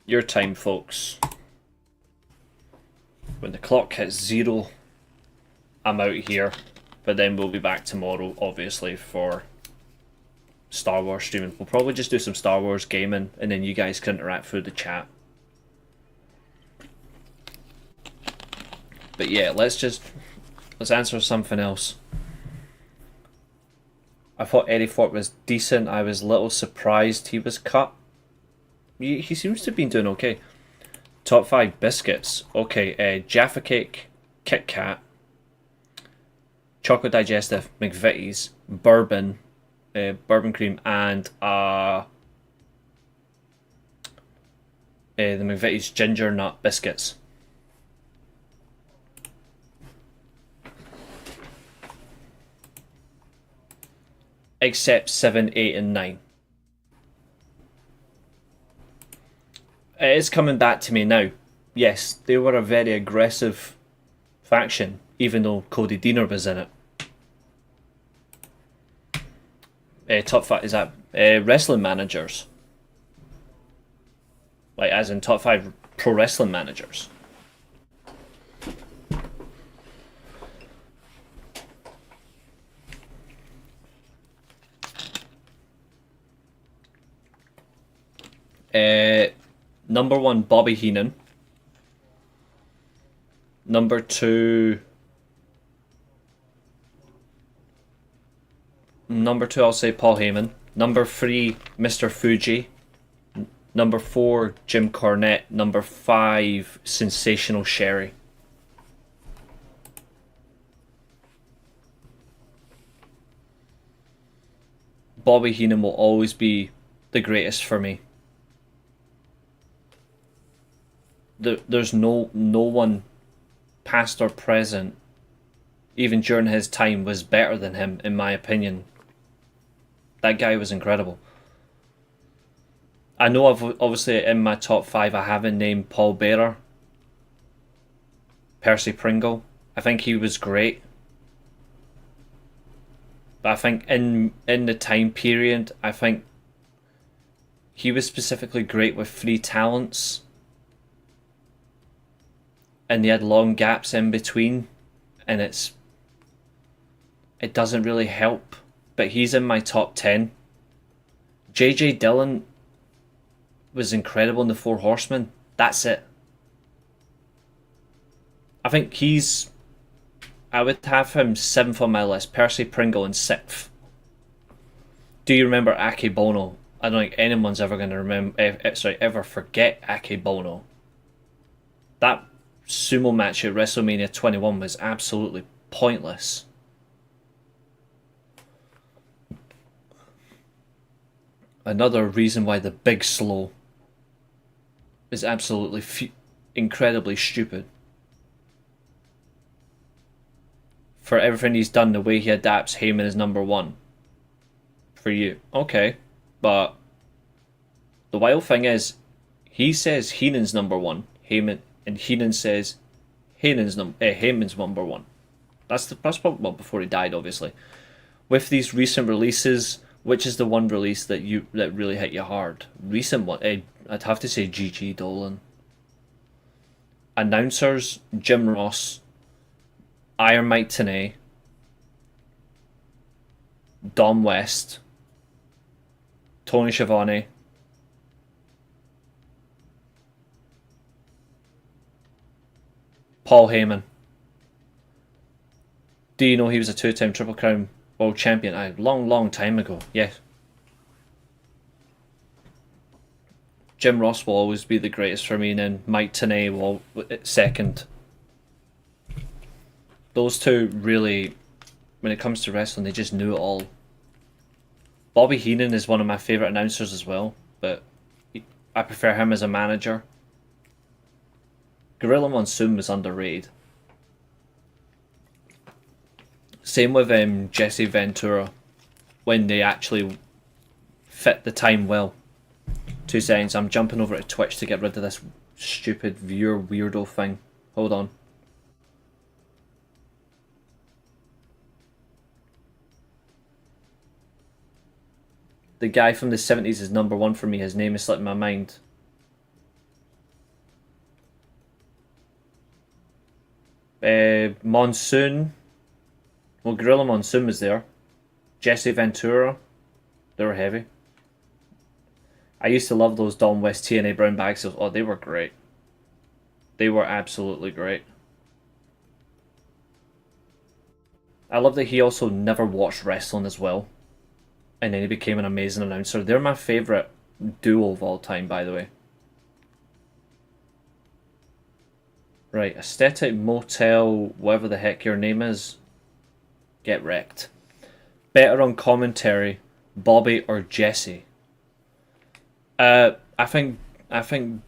Your time, folks. When the clock hits 0, I'm out here. But then we'll be back tomorrow, obviously, for Star Wars streaming. We'll probably just do some Star Wars gaming, and then you guys can interact through the chat. But yeah, let's answer something else. I thought Eddie Ford was decent. I was a little surprised he was cut. He seems to have been doing okay. Top 5 biscuits. Okay, Jaffa Cake, Kit Kat, Chocolate Digestive, McVitie's, Bourbon, Bourbon Cream, and the McVitie's Ginger Nut Biscuits. Except 7, 8, and 9. It is coming back to me now. Yes, they were a very aggressive faction, even though Cody Deaner was in it. Top 5 is that wrestling managers, like as in top 5 pro wrestling managers. Number 1, Bobby Heenan. Number 2, I'll say Paul Heyman. Number 3, Mr. Fuji. Number 4, Jim Cornette. Number 5, Sensational Sherry. Bobby Heenan will always be the greatest for me. There's no one, past or present, even during his time, was better than him, in my opinion. That guy was incredible. I know I've obviously in my top 5 I haven't named Paul Bearer, Percy Pringle. I think he was great. But I think in the time period, I think he was specifically great with 3 talents. And they had long gaps in between, and it doesn't really help. But he's in my top 10. JJ Dillon was incredible in the 4 Horsemen. That's it. I think I would have him 7th on my list. Percy Pringle in 6th. Do you remember Akebono? I don't think anyone's ever going to ever forget Akebono. That sumo match at WrestleMania 21 was absolutely pointless. Another reason why the Big Slow is absolutely incredibly stupid. For everything he's done, the way he adapts, Heyman is number 1. For you. Okay. But the wild thing is, he says Heenan's number 1. Heyman. And Heenan says Heyman's number 1. That's probably, well, before he died, obviously. With these recent releases, which is the one release that really hit you hard? Recent one, I'd have to say GG Dolan. Announcers, Jim Ross, Iron Mike Tenay, Dom West, Tony Schiavone, Paul Heyman. Do you know he was a 2-time Triple Crown World Champion? A long time ago, yes. Jim Ross will always be the greatest for me, and then Mike Tenay will second. Those two really, when it comes to wrestling, they just knew it all. Bobby Heenan is one of my favourite announcers as well, but I prefer him as a manager. Gorilla Monsoon was underrated. Same with Jesse Ventura, when they actually fit the time well. 2 seconds, I'm jumping over to Twitch to get rid of this stupid viewer weirdo thing. Hold on. The guy from the 70s is number 1 for me. His name is slipping my mind. Monsoon. Well, Gorilla Monsoon was there. Jesse Ventura. They were heavy. I used to love those Dom West TNA brown bags. Oh, they were great. They were absolutely great. I love that he also never watched wrestling as well. And then he became an amazing announcer. They're my favourite duo of all time, by the way. Right, Aesthetic Motel, whatever the heck your name is, get wrecked. Better on commentary, Bobby or Jesse? I think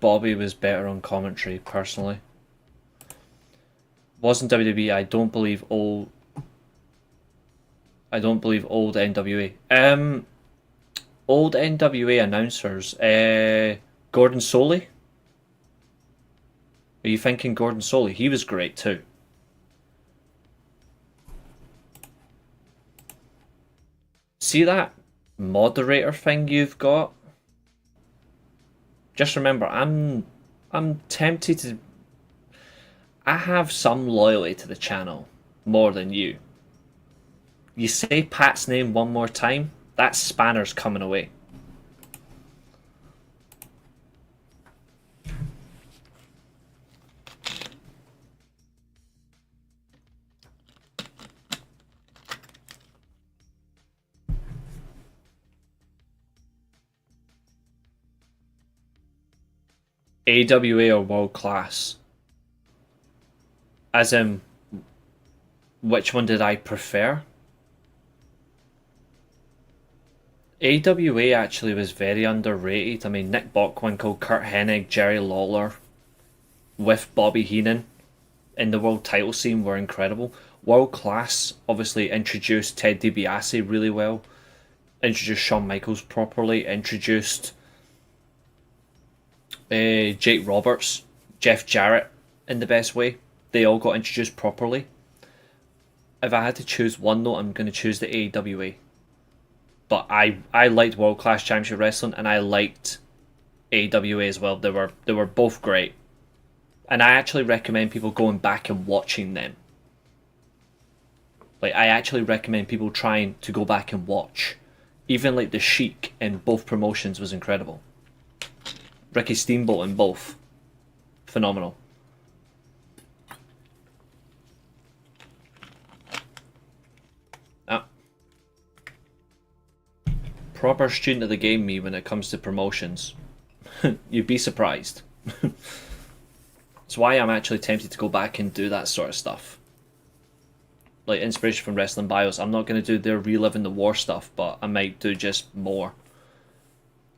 Bobby was better on commentary personally. Wasn't WWE. I don't believe old NWA. Old NWA announcers. Gordon Soley. Are you thinking Gordon Soley? He was great too. See that moderator thing you've got? Just remember, I'm tempted to. I have some loyalty to the channel more than you. You say Pat's name one more time, that spanner's coming away. AWA or world class? As in, which one did I prefer? AWA actually was very underrated. I mean, Nick Bockwinkel, Kurt Hennig, Jerry Lawler, with Bobby Heenan in the world title scene were incredible. World class obviously introduced Ted DiBiase really well, introduced Shawn Michaels properly, introduced Jake Roberts, Jeff Jarrett in the best way. They all got introduced properly. If I had to choose one though, I'm going to choose the AWA. But I liked World Class Championship Wrestling and I liked AWA as well. They were both great. And I actually recommend people going back and watching them. Like, I actually recommend people trying to go back and watch. Even like the Sheik in both promotions was incredible. Ricky Steamboat in both. Phenomenal. Proper student of the game, me, when it comes to promotions. You'd be surprised. That's why I'm actually tempted to go back and do that sort of stuff. Like inspiration from Wrestling Bios. I'm not going to do their reliving the war stuff, but I might do just more.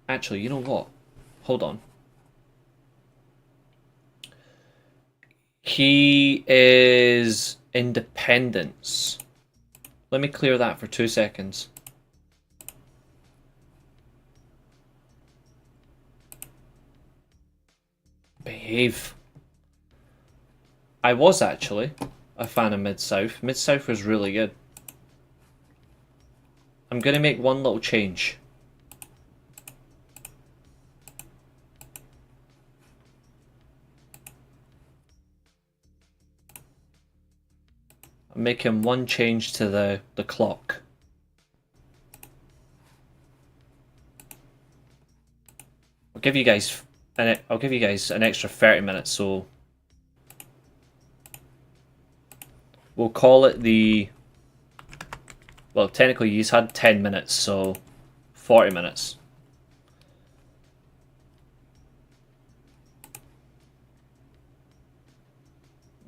Actually, you know what? Hold on. He is Independence. Let me clear that for 2 seconds. Behave. I was actually a fan of Mid-South. Mid-South was really good. I'm going to make one little change. I'm making one change to the clock. I'll give you guys an extra 30 minutes, so we'll call it the, well, technically he's had 10 minutes, so 40 minutes.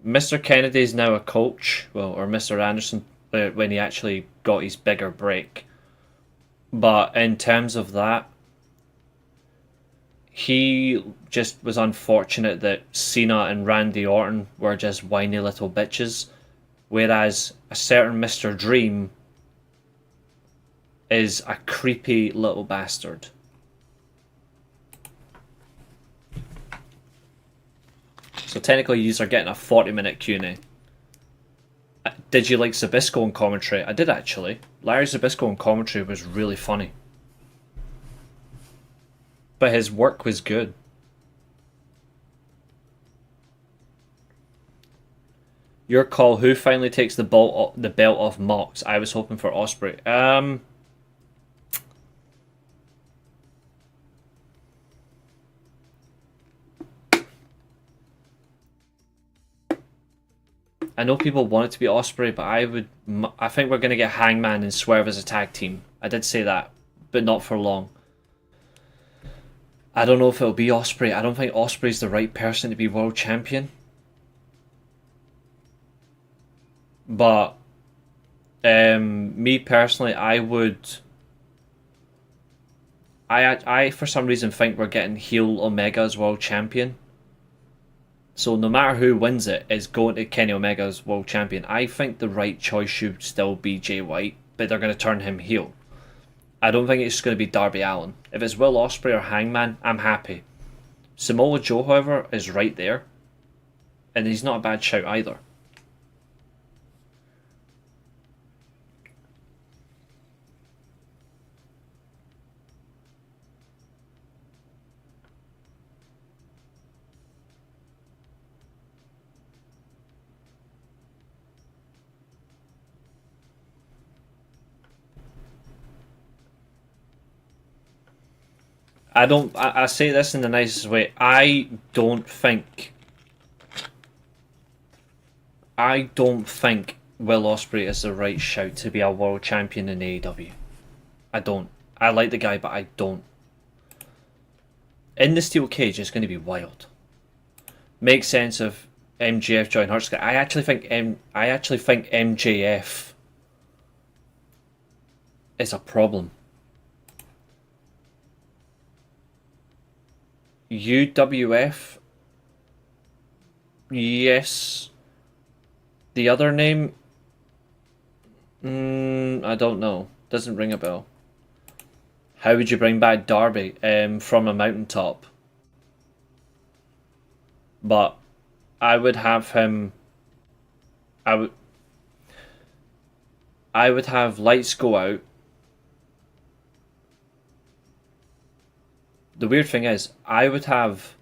Mr. Kennedy is now a coach, well, or Mr. Anderson, when he actually got his bigger break. But in terms of that, he just was unfortunate that Cena and Randy Orton were just whiny little bitches, whereas a certain Mr. Dream is a creepy little bastard. So technically you are getting a 40-minute Q&A. Did you like Zbyszko on commentary? I did actually. Larry Zbyszko on commentary was really funny. But his work was good. Your call, who finally takes the belt off Mox? I was hoping for Ospreay. I know people want it to be Ospreay, but I think we're going to get Hangman and Swerve as a tag team. I did say that, but not for long. I don't know if it'll be Ospreay. I don't think Ospreay's the right person to be world champion. But me personally, I for some reason think we're getting heel Omega as world champion. So no matter who wins it, it's going to Kenny Omega as world champion. I think the right choice should still be Jay White, but they're going to turn him heel. I don't think it's going to be Darby Allin. If it's Will Ospreay or Hangman, I'm happy. Samoa Joe, however, is right there, and he's not a bad shout either. I say this in the nicest way. I don't think Will Ospreay is the right shout to be a world champion in AEW. I don't. I like the guy, but I don't. In the steel cage, it's going to be wild. Makes sense of MJF join Hurts. I actually think MJF is a problem. UWF, yes. The other name, I don't know. Doesn't ring a bell. How would you bring back Darby from a mountaintop? But I would have him. I would have lights go out. The weird thing is, I would have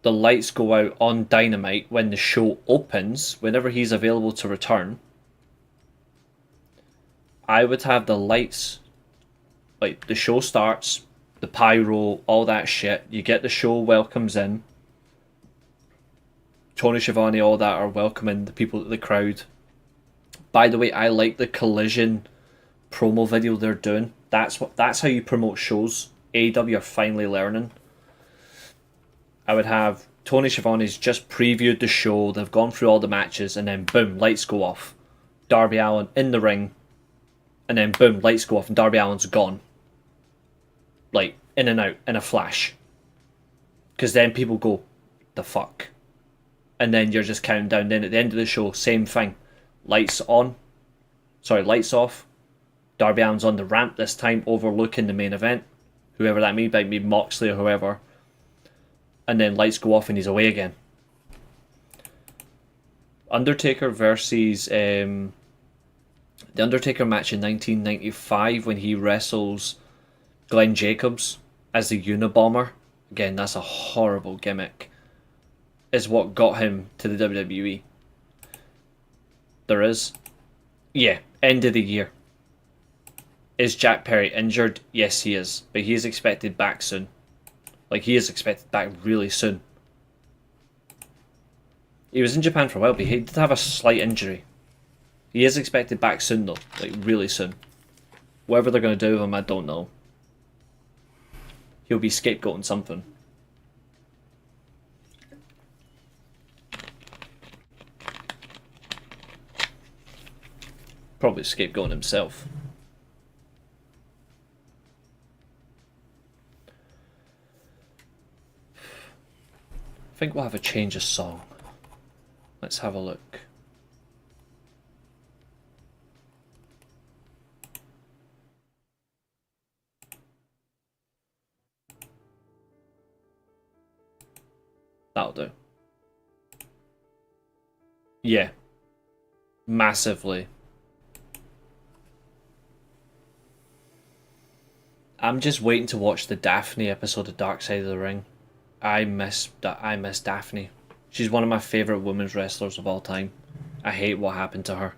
the lights go out on Dynamite when the show opens, whenever he's available to return. I would have the lights, like the show starts, the pyro, all that shit. You get the show welcomes in. Tony Schiavone, all that are welcoming the people, the crowd. By the way, I like the Collision promo video they're doing. That's how you promote shows. AEW are finally learning. I would have Tony Schiavone's just previewed the show, they've gone through all the matches, and then boom, lights go off. Darby Allin in the ring, and then boom, lights go off, and Darby Allin's gone. Like, in and out, in a flash. Because then people go, the fuck? And then you're just counting down. Then at the end of the show, same thing. Lights on. Sorry, lights off. Darby Allin's on the ramp this time, overlooking the main event. Whoever that may be, maybe Moxley or whoever. And then lights go off and he's away again. Undertaker versus the Undertaker match in 1995 when he wrestles Glenn Jacobs as the Unabomber. Again, that's a horrible gimmick. Is what got him to the WWE. There is. Yeah, end of the year. Is Jack Perry injured? Yes, he is. But he is expected back soon. Like, he is expected back really soon. He was in Japan for a while, but he did have a slight injury. He is expected back soon, though. Like, really soon. Whatever they're going to do with him, I don't know. He'll be scapegoating something. Probably scapegoating himself. I think we'll have a change of song. Let's have a look. That'll do. Yeah. Massively. I'm just waiting to watch the Daphne episode of Dark Side of the Ring. I miss Daphne. She's one of my favourite women's wrestlers of all time. I hate what happened to her.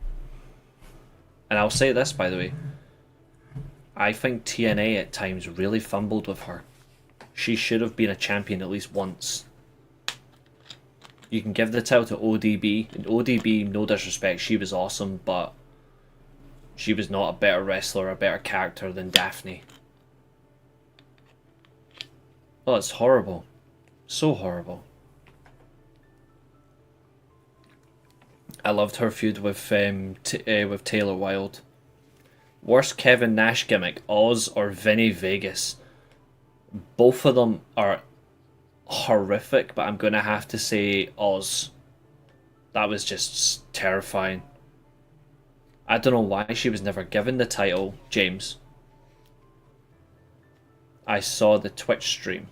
And I'll say this, by the way. I think TNA at times really fumbled with her. She should have been a champion at least once. You can give the title to ODB. And ODB, no disrespect, she was awesome, but she was not a better wrestler, a better character than Daphne. Oh, it's horrible. So horrible. I loved her feud with Taylor Wilde. Worst Kevin Nash gimmick, Oz or Vinny Vegas? Both of them are horrific, but I'm going to have to say Oz. That was just terrifying. I don't know why she was never given the title, James. I saw the Twitch stream.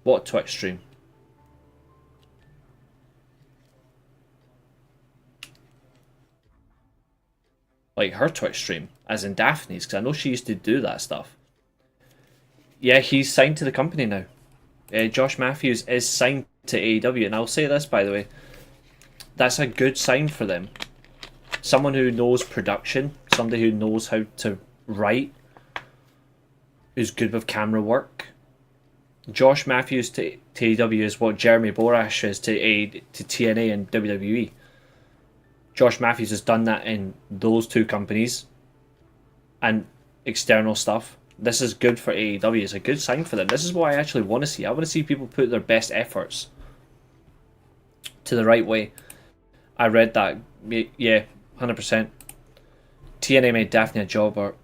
What Twitch stream? Like her Twitch stream, as in Daphne's, because I know she used to do that stuff. Yeah, he's signed to the company now. Josh Matthews is signed to AEW, and I'll say this, by the way. That's a good sign for them. Someone who knows production, somebody who knows how to write, who's good with camera work. Josh Matthews to AEW is what Jeremy Borash is to TNA and WWE. Josh Matthews has done that in those two companies and external stuff. This is good for AEW. It's a good sign for them. This is what I actually want to see. I want to see people put their best efforts to the right way. I read that. Yeah, 100%. TNA made Daphne a jobber.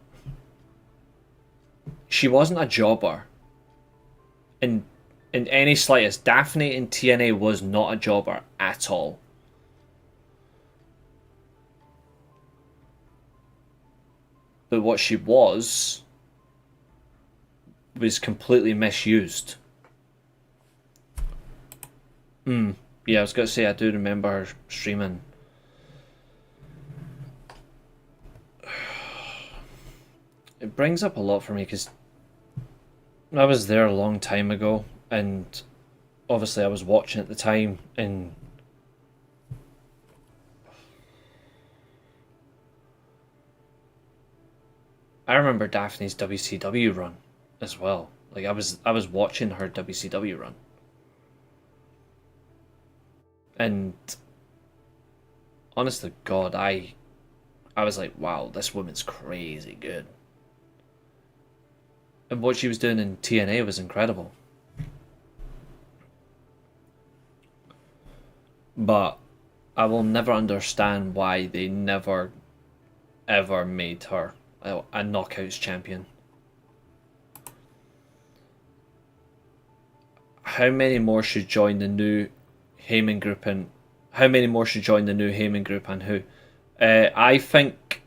She wasn't a jobber. In any slightest. Daphne in TNA was not a jobber at all. But what she was completely misused. Yeah, I was going to say, I do remember her streaming. It brings up a lot for me because I was there a long time ago, and obviously I was watching at the time, and I remember Daphne's WCW run as well. Like I was watching her WCW run. And honest to God, I was like, wow, this woman's crazy good. And what she was doing in TNA was incredible. But I will never understand why they never ever made her a Knockouts champion. How many more should join the new Heyman group, and how many more should join the new Heyman group, and who? I think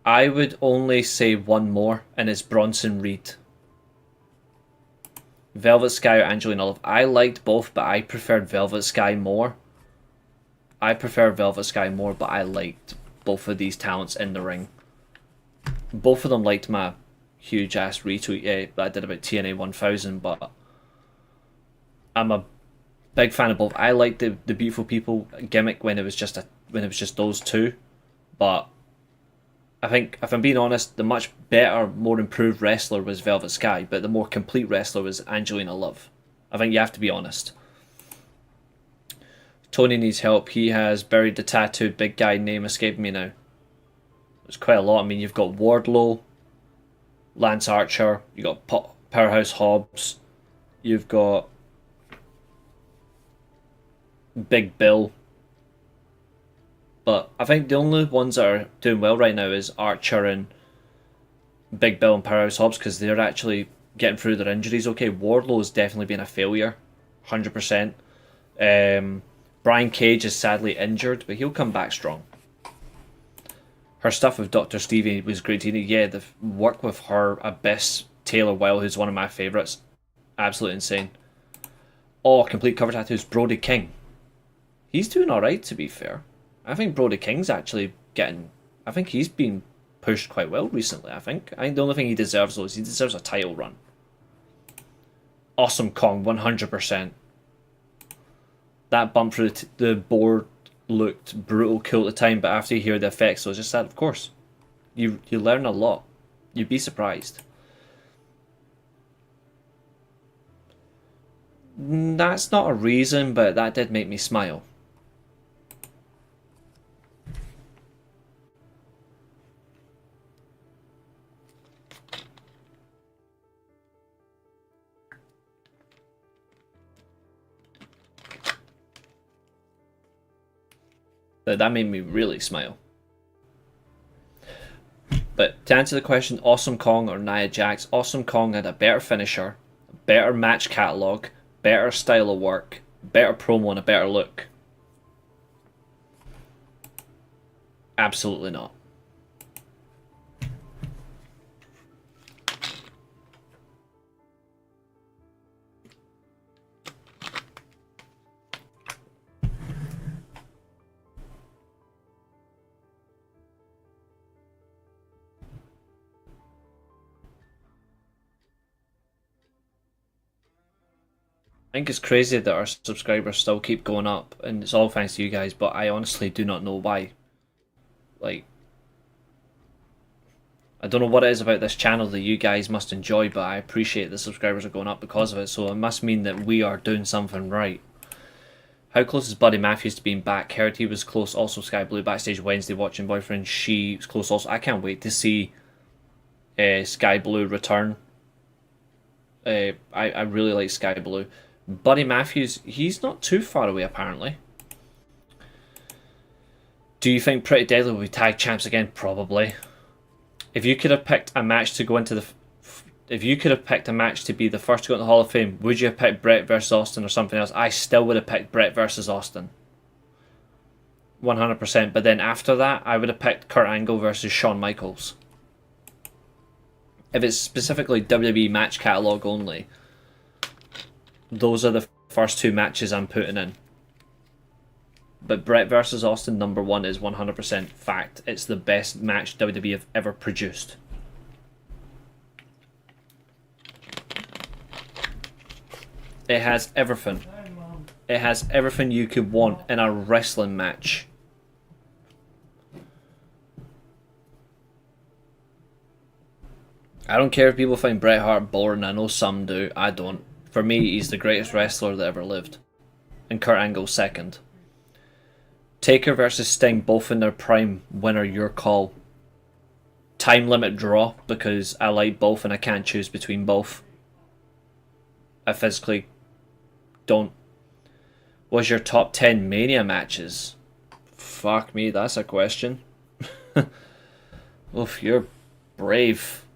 I would only say one more, and it's Bronson Reed. Velvet Sky or Angelina Love. I liked both, but I preferred Velvet Sky more. I prefer Velvet Sky more, but I liked both of these talents in the ring. Both of them liked my huge ass retweet that I did about TNA 1000, but I'm a big fan of both. I liked the Beautiful People gimmick when it was just those two, but I think, if I'm being honest, the much better, more improved wrestler was Velvet Sky, but the more complete wrestler was Angelina Love. I think you have to be honest. Tony needs help. He has buried the tattooed big guy name escaping me now. There's quite a lot. I mean, you've got Wardlow, Lance Archer, you've got Powerhouse Hobbs, you've got Big Bill. But I think the only ones that are doing well right now is Archer and Big Bill and Powerhouse Hobbs, because they're actually getting through their injuries okay. Wardlow has definitely been a failure, 100%. Brian Cage is sadly injured, but he'll come back strong. Her stuff with Dr. Stevie was great. Yeah, the work with her, Abyss, Taylor Wilde, who's one of my favourites. Absolutely insane. Oh, complete cover tattoos. Brody King. He's doing alright, to be fair. I think Brody King's actually getting... I think he's been pushed quite well recently, I think. I think the only thing he deserves, though, is he deserves a title run. Awesome Kong, 100%. That bump through the board looked brutal cool at the time, but after you hear the effects, so it's just that, of course. You learn a lot. You'd be surprised. That's not a reason, but that did make me smile. That made me really smile. But to answer the question, Awesome Kong or Nia Jax, Awesome Kong had a better finisher, a better match catalogue, better style of work, better promo, and a better look. Absolutely not. I think it's crazy that our subscribers still keep going up, and it's all thanks to you guys, but I honestly do not know why. Like, I don't know what it is about this channel that you guys must enjoy, but I appreciate the subscribers are going up because of it, so it must mean that we are doing something right. How close is Buddy Matthews to being back? Heard he was close. Also, Sky Blue backstage Wednesday watching boyfriend. She was close also. I can't wait to see Sky Blue return. I really like Sky Blue. Buddy Matthews, he's not too far away apparently. Do you think Pretty Deadly will be tag champs again? Probably. If you could have picked a match to go into the, if you could have picked a match to be the first to go into the Hall of Fame, would you have picked Brett versus Austin or something else? I still would have picked Brett versus Austin. 100%. But then after that, I would have picked Kurt Angle versus Shawn Michaels. If it's specifically WWE match catalogue only, those are the first two matches I'm putting in. But Brett versus Austin #1 is 100% fact. It's the best match WWE have ever produced. It has everything. It has everything you could want in a wrestling match. I don't care if people find Bret Hart boring. I know some do. I don't. For me, he's the greatest wrestler that ever lived. And Kurt Angle second. Taker versus Sting, both in their prime. Winner, your call. Time limit draw, because I like both and I can't choose between both. I physically don't. Was your top 10 Mania matches? Fuck me, that's a question. Oof, you're brave.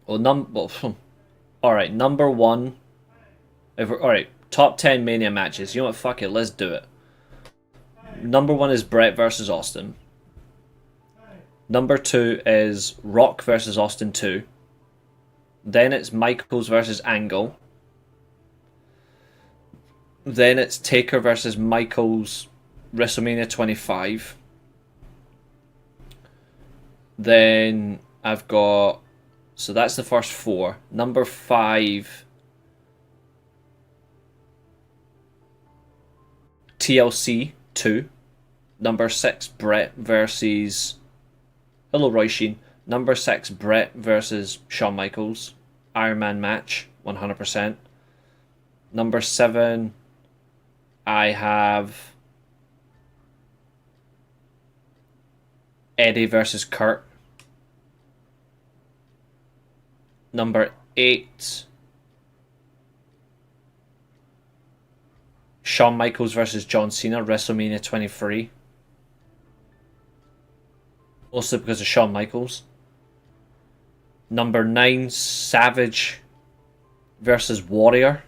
Well, alright, #1. Alright, top 10 Mania matches. You know what? Fuck it, let's do it. #1 is Brett versus Austin. #2 is Rock versus Austin 2. Then it's Michaels versus Angle. Then it's Taker versus Michaels, WrestleMania 25. Then I've got... So that's the first four. #5... TLC 2. #6, Brett versus... Hello, Roy Sheen. #6, Brett versus Shawn Michaels. Iron Man match, 100%. #7, I have... Eddie versus Kurt. #8... Shawn Michaels versus John Cena, WrestleMania 23. Mostly because of Shawn Michaels. #9, Savage versus Warrior.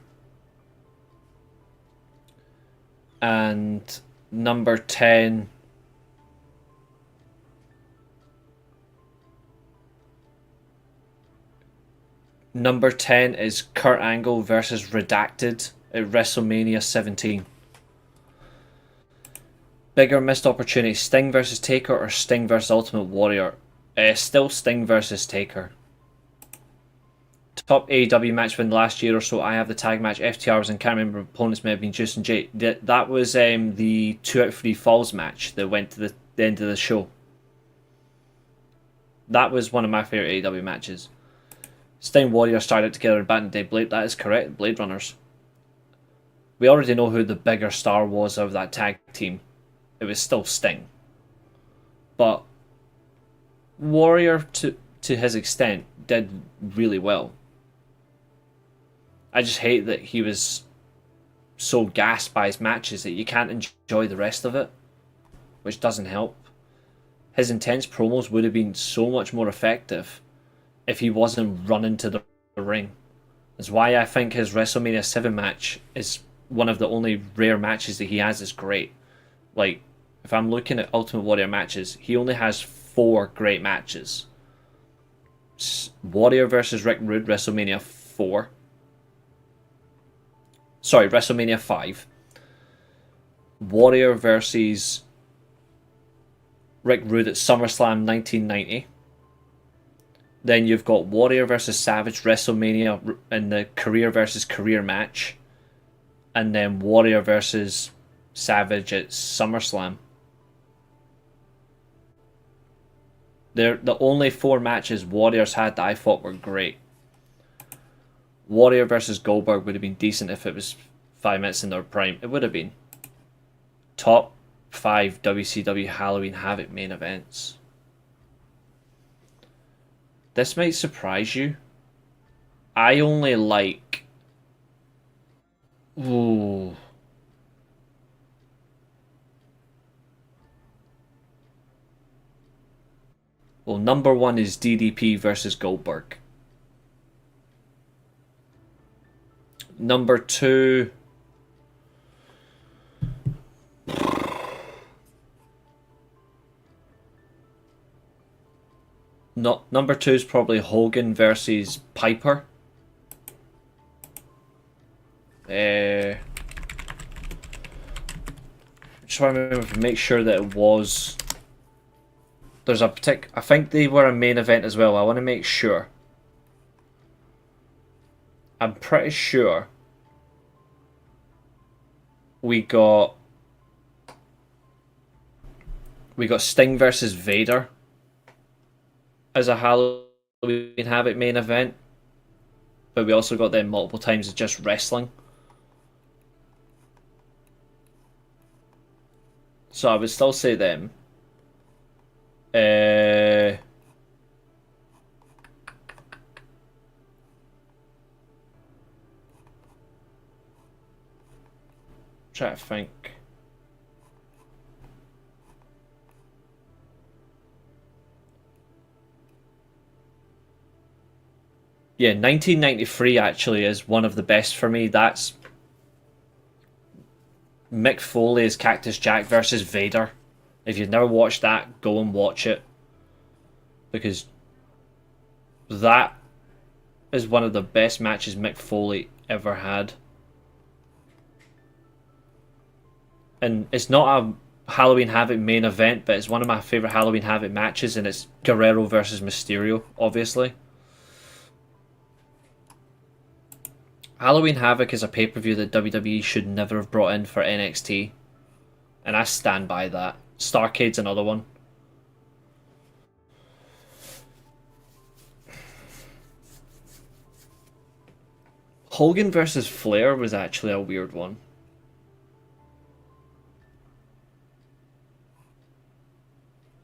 And #10... #10 is Kurt Angle versus Redacted at WrestleMania 17. Bigger missed opportunity, Sting versus Taker or Sting versus Ultimate Warrior? Still Sting versus Taker. Top AEW match win the last year or so, I have the tag match. FTR was in, can't remember, opponents may have been Juice and Jay. That was the 2 out of 3 falls match that went to the end of the show. That was one of my favourite AEW matches. Sting Warrior started together in Battle Day Blade. That is correct, Blade Runners. We already know who the bigger star was of that tag team. It was still Sting. But Warrior, to his extent, did really well. I just hate that he was so gassed by his matches that you can't enjoy the rest of it. which doesn't help. His intense promos would have been so much more effective if he wasn't running to the ring. That's why I think his WrestleMania 7 match is one of the only rare matches that he has is great. Like, if I'm looking at Ultimate Warrior matches, he only has 4 great matches. Warrior versus Rick Rude, WrestleMania 4. Sorry, WrestleMania 5. Warrior versus Rick Rude at SummerSlam 1990. Then you've got Warrior versus Savage, WrestleMania in the career versus career match. And then Warrior versus Savage at SummerSlam. They're the only 4 matches Warriors had that I thought were great. Warrior versus Goldberg would have been decent if it was 5 minutes in their prime. It would have been. Top 5 WCW Halloween Havoc main events. This might surprise you. I only like... Ooh... Well, number 1 is DDP versus Goldberg. Number 2... Not number 2 is probably Hogan versus Piper. Just want to make sure that it was... There's a I think they were a main event as well. I want to make sure. I'm pretty sure we got Sting versus Vader as a Halloween Havoc main event, but we also got them multiple times as just wrestling. So I would still say them. Try to think. Yeah, 1993 actually is one of the best for me. That's Mick Foley's Cactus Jack versus Vader. If you've never watched that, go and watch it. Because that is one of the best matches Mick Foley ever had. And it's not a Halloween Havoc main event, but it's one of my favourite Halloween Havoc matches, and it's Guerrero versus Mysterio, obviously. Halloween Havoc is a pay-per-view that WWE should never have brought in for NXT. And I stand by that. Starcade's another one. Hogan versus Flair was actually a weird one.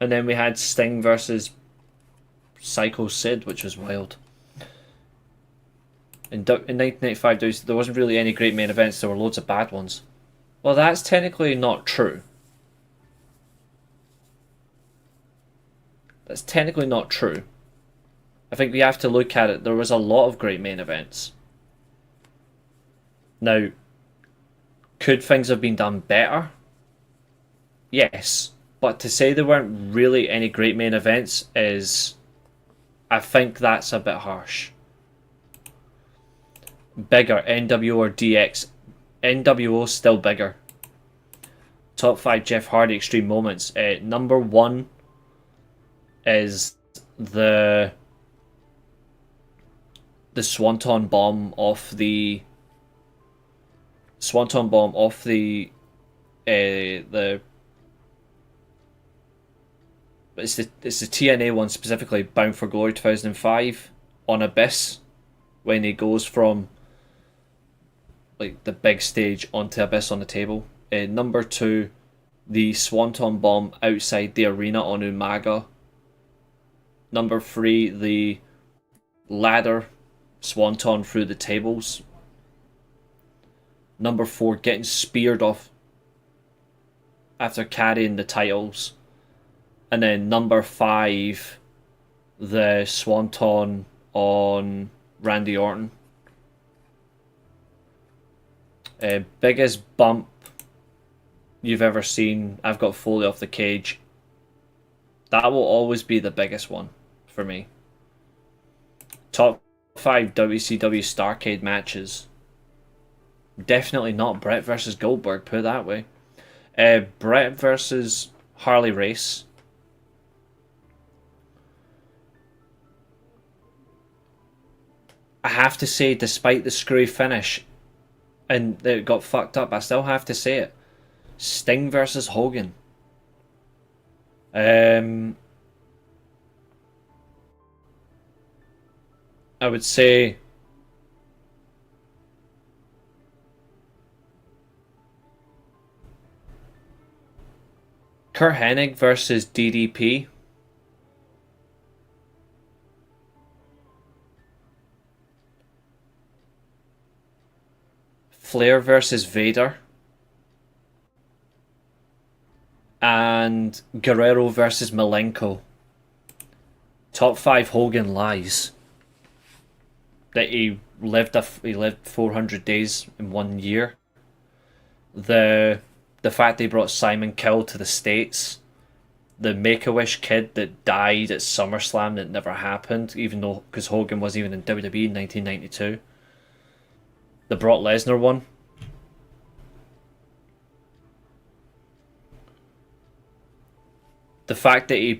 And then we had Sting versus Psycho Sid, which was wild. In 1995, there wasn't really any great main events. There were loads of bad ones. Well, that's technically not true. That's technically not true. I think we have to look at it. There was a lot of great main events. Now, could things have been done better? Yes. But to say there weren't really any great main events is... I think that's a bit harsh. Bigger, NWO or DX? NWO still bigger. Top 5 Jeff Hardy Extreme Moments. Number 1 is the Swanton Bomb off the it's the TNA one specifically, Bound for Glory 2005 on Abyss, when he goes from like the big stage onto Abyss on the table. Number 2, the Swanton Bomb outside the arena on Umaga. Number 3, the ladder Swanton through the tables. Number 4, getting speared off after carrying the titles. And then number 5, the Swanton on Randy Orton. Biggest bump you've ever seen. I've got Foley off the cage. That will always be the biggest one for me. Top 5 WCW Starrcade matches. Definitely not Brett versus Goldberg, put it that way. Brett versus Harley Race. I have to say, despite the screwy finish and it got fucked up, I still have to say it. Sting versus Hogan. I would say Kurt Hennig versus DDP. Flair versus Vader. And Guerrero versus Malenko. Top 5 Hogan lies. That he lived 400 days in 1 year. The fact they brought Simon Kill to the States. The Make-A-Wish kid that died at SummerSlam that never happened, even though because Hogan wasn't even in WWE in 1992. The Brock Lesnar one. The fact that he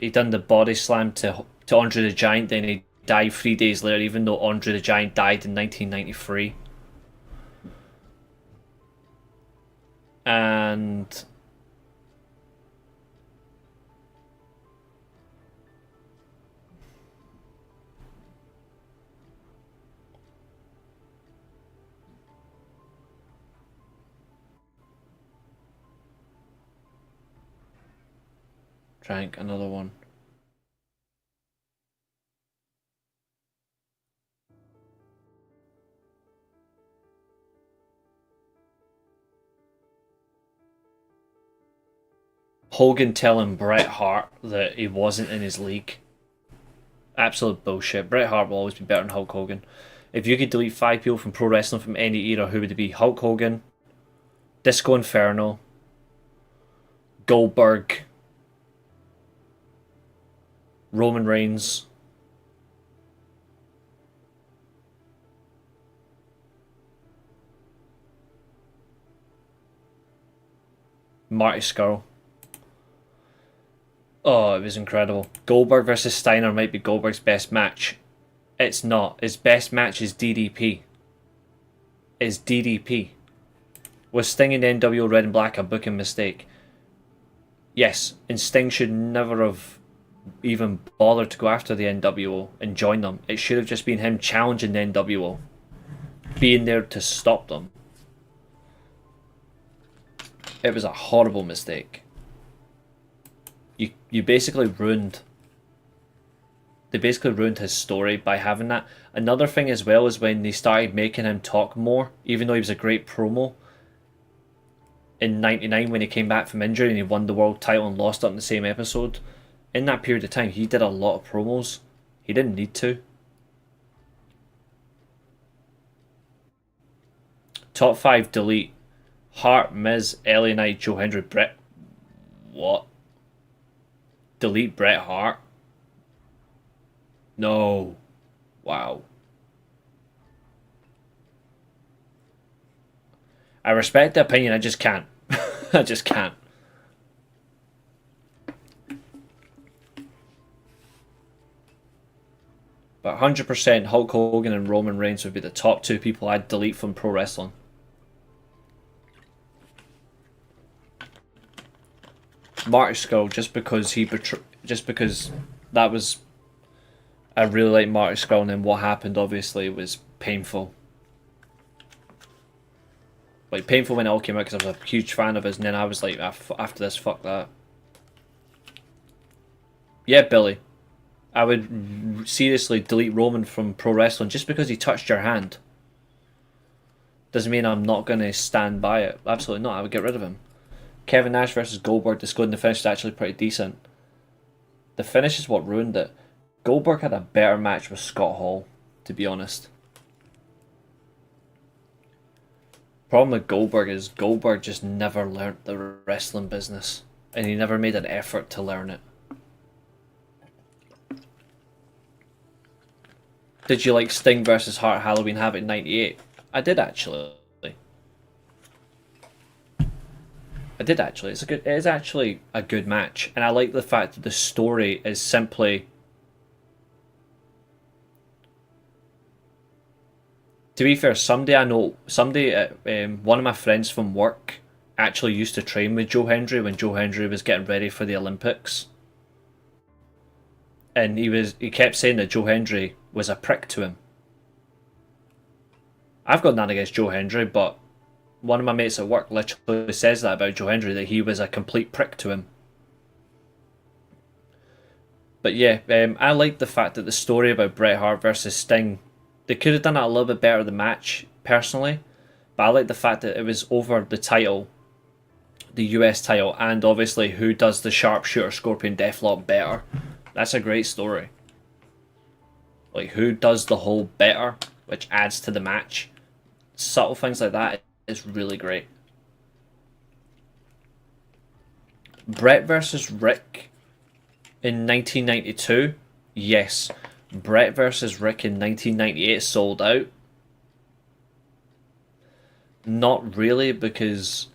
done the body slam to Andre the Giant, then he died 3 days later, even though Andre the Giant died in 1993. And drank another one. Hogan telling Bret Hart that he wasn't in his league. Absolute bullshit. Bret Hart will always be better than Hulk Hogan. If you could delete 5 people from pro wrestling from any era, who would it be? Hulk Hogan, Disco Inferno, Goldberg, Roman Reigns, Marty Scurll. Oh, it was incredible. Goldberg versus Steiner might be Goldberg's best match. It's not. His best match is DDP. It's DDP. Was Sting in the NWO Red and Black a booking mistake? Yes, and Sting should never have even bothered to go after the NWO and join them. It should have just been him challenging the NWO. Being there to stop them. It was a horrible mistake. You basically ruined... They basically ruined his story by having that. Another thing as well is when they started making him talk more, even though he was a great promo. In '99 when he came back from injury and he won the world title and lost it in the same episode. In that period of time, he did a lot of promos. He didn't need to. Top 5 delete. Hart, Miz, LA Knight, Joe Hendry, Bret. What? Delete Bret Hart? No. Wow. I respect the opinion, I just can't. I just can't. But 100% Hulk Hogan and Roman Reigns would be the top 2 people I'd delete from pro wrestling. Marty Scurll, just because that was... I really like Marty Scurll, and then what happened obviously was painful. Like, painful when it all came out because I was a huge fan of his, and then I was like, after this, fuck that. Yeah, Billy. I would seriously delete Roman from pro wrestling just because he touched your hand. Doesn't mean I'm not going to stand by it. Absolutely not. I would get rid of him. Kevin Nash versus Goldberg, the finish is actually pretty decent. The finish is what ruined it. Goldberg had a better match with Scott Hall, to be honest. Problem with Goldberg is Goldberg just never learnt the wrestling business, and he never made an effort to learn it. Did you like Sting versus Hart Halloween Havoc 98? I did actually. It is actually a good match, and I like the fact that the story is simply. To be fair, one of my friends from work actually used to train with Joe Hendry when Joe Hendry was getting ready for the Olympics. And he kept saying that Joe Hendry was a prick to him. I've got nothing against Joe Hendry, but one of my mates at work literally says that about Joe Hendry, that he was a complete prick to him. But yeah, I like the fact that the story about Bret Hart versus Sting, they could have done it a little bit better, the match, personally. But I like the fact that it was over the title, the US title, and obviously who does the sharpshooter Scorpion Deathlock better. That's a great story. Like, who does the hold better, which adds to the match. Subtle things like that is really great. Bret versus Rick in 1992, yes. Bret versus Rick in 1998 sold out. Not really, because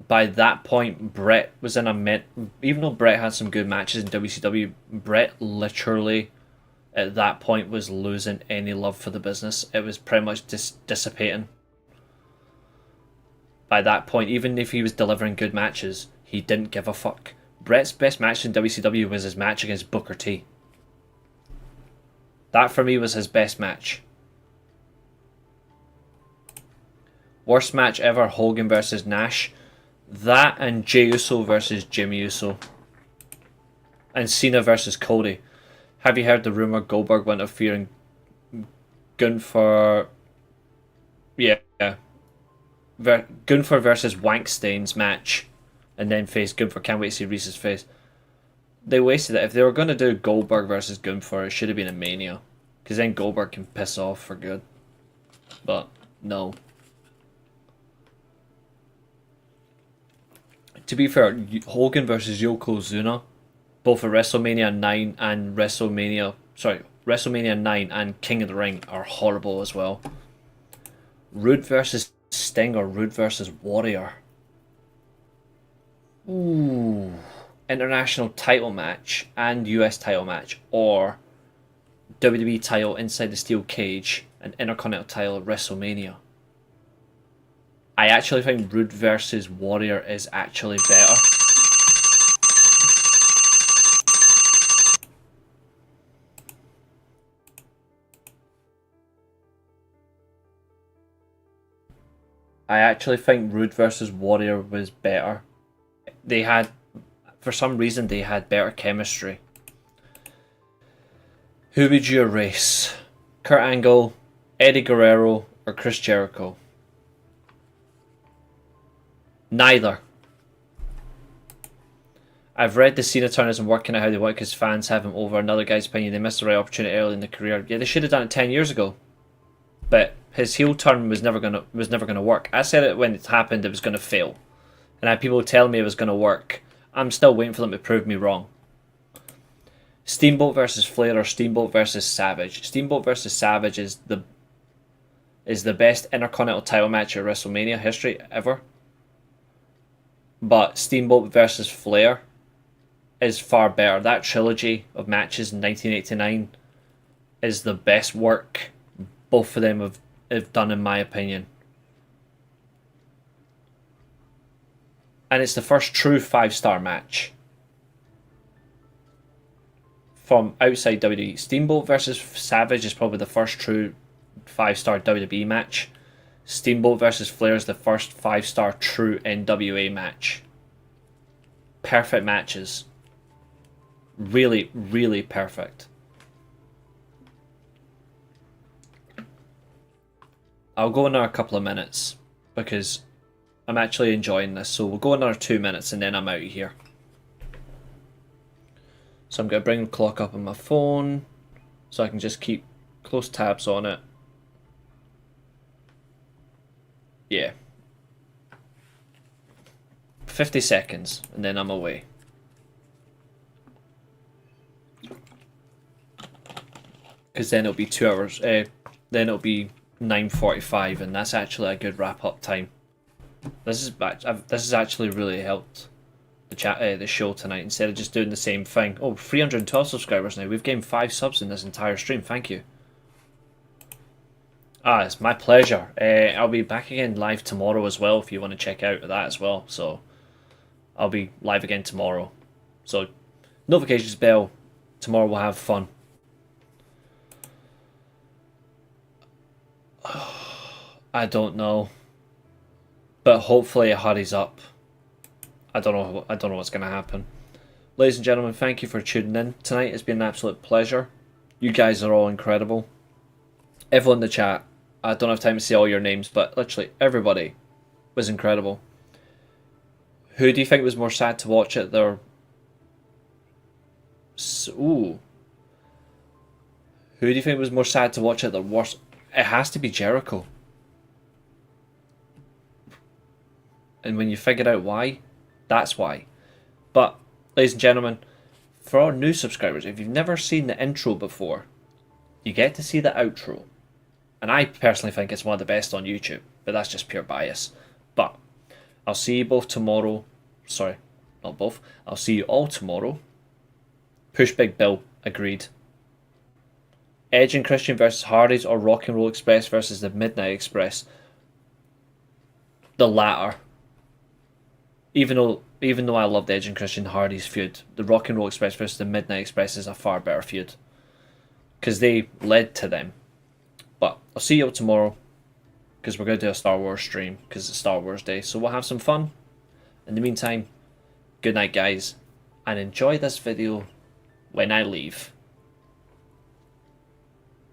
by that point Bret was in even though Bret had some good matches in WCW, Bret literally at that point was losing any love for the business. It was pretty much dissipating. By that point, even if he was delivering good matches, he didn't give a fuck. Bret's best match in WCW was his match against Booker T. That for me was his best match. Worst match ever, Hogan versus Nash. That and Jey Uso versus Jimmy Uso. And Cena versus Cody. Have you heard the rumour Goldberg went interfering Gunther? Yeah. Gunther versus Wankstain's match. And then face Gunther. Can't wait to see Reese's face. They wasted it. If they were going to do Goldberg versus Gunther, it should have been a Mania. Because then Goldberg can piss off for good. But, no. To be fair, Hogan versus Yokozuna, both at WrestleMania 9 and WrestleMania 9 and King of the Ring are horrible as well. Rude versus Sting or Rude versus Warrior. Ooh. International title match and US title match, or WWE title inside the steel cage and Intercontinental title at WrestleMania. I actually think Rude versus Warrior is actually better. I actually think Rude versus Warrior was better. For some reason, they had better chemistry. Who would you erase? Kurt Angle, Eddie Guerrero, or Chris Jericho? Neither. I've read the Cena turn isn't working out how they want because fans have him over. Another guy's opinion, they missed the right opportunity early in the career. Yeah, they should have done it 10 years ago. But his heel turn was never gonna work. I said it when it happened, it was gonna fail. And I had people telling me it was gonna work. I'm still waiting for them to prove me wrong. Steamboat versus Flair or Steamboat versus Savage. Steamboat versus Savage is the best Intercontinental title match at WrestleMania history ever. But Steamboat versus Flair is far better. That trilogy of matches in 1989 is the best work both of them have done, in my opinion. And it's the first true 5-star match from outside WWE. Steamboat versus Savage is probably the first true 5-star WWE match. Steamboat versus Flair is the first 5-star true NWA match. Perfect matches. Really, really perfect. I'll go in a couple of minutes because I'm actually enjoying this. So we'll go another 2 minutes and then I'm out of here. So I'm going to bring the clock up on my phone so I can just keep close tabs on it. Yeah. 50 seconds and then I'm away. Because then it'll be 2 hours. Then it'll be 9:45 and that's actually a good wrap up time. This has actually really helped the show tonight instead of just doing the same thing. Oh, 312 subscribers now. We've gained 5 subs in this entire stream. Thank you. It's my pleasure. I'll be back again live tomorrow as well if you want to check out that as well. So I'll be live again tomorrow. So notifications bell. Tomorrow we'll have fun. I don't know. But hopefully it hurries up. I don't know what's going to happen. Ladies and gentlemen, thank you for tuning in tonight. It's been an absolute pleasure. You guys are all incredible. Everyone in the chat, I don't have time to say all your names, but literally everybody was incredible. Who do you think was more sad to watch at their... Ooh. Who do you think was more sad to watch at their worst? It has to be Jericho. And when you figure out why, that's why. But, ladies and gentlemen, for our new subscribers, if you've never seen the intro before, you get to see the outro. And I personally think it's one of the best on YouTube, but that's just pure bias. But, I'll see you both tomorrow. Sorry, not both. I'll see you all tomorrow. Push Big Bill, agreed. Edge and Christian versus Hardys or Rock and Roll Express versus the Midnight Express. The latter. Even though I love the Edge and Christian Hardy's feud, the Rock and Roll Express versus the Midnight Express is a far better feud. Because they led to them. But I'll see you all tomorrow. Because we're going to do a Star Wars stream. Because it's Star Wars Day. So we'll have some fun. In the meantime, good night guys. And enjoy this video when I leave.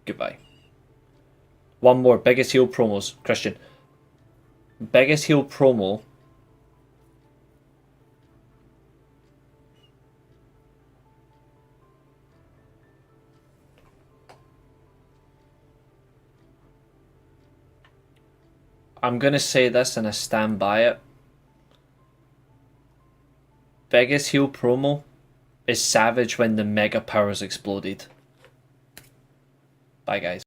Goodbye. One more. Biggest heel promos. Christian. Biggest heel promo. I'm going to say this and I stand by it. Biggest heel promo is Savage when the Mega Powers exploded. Bye guys.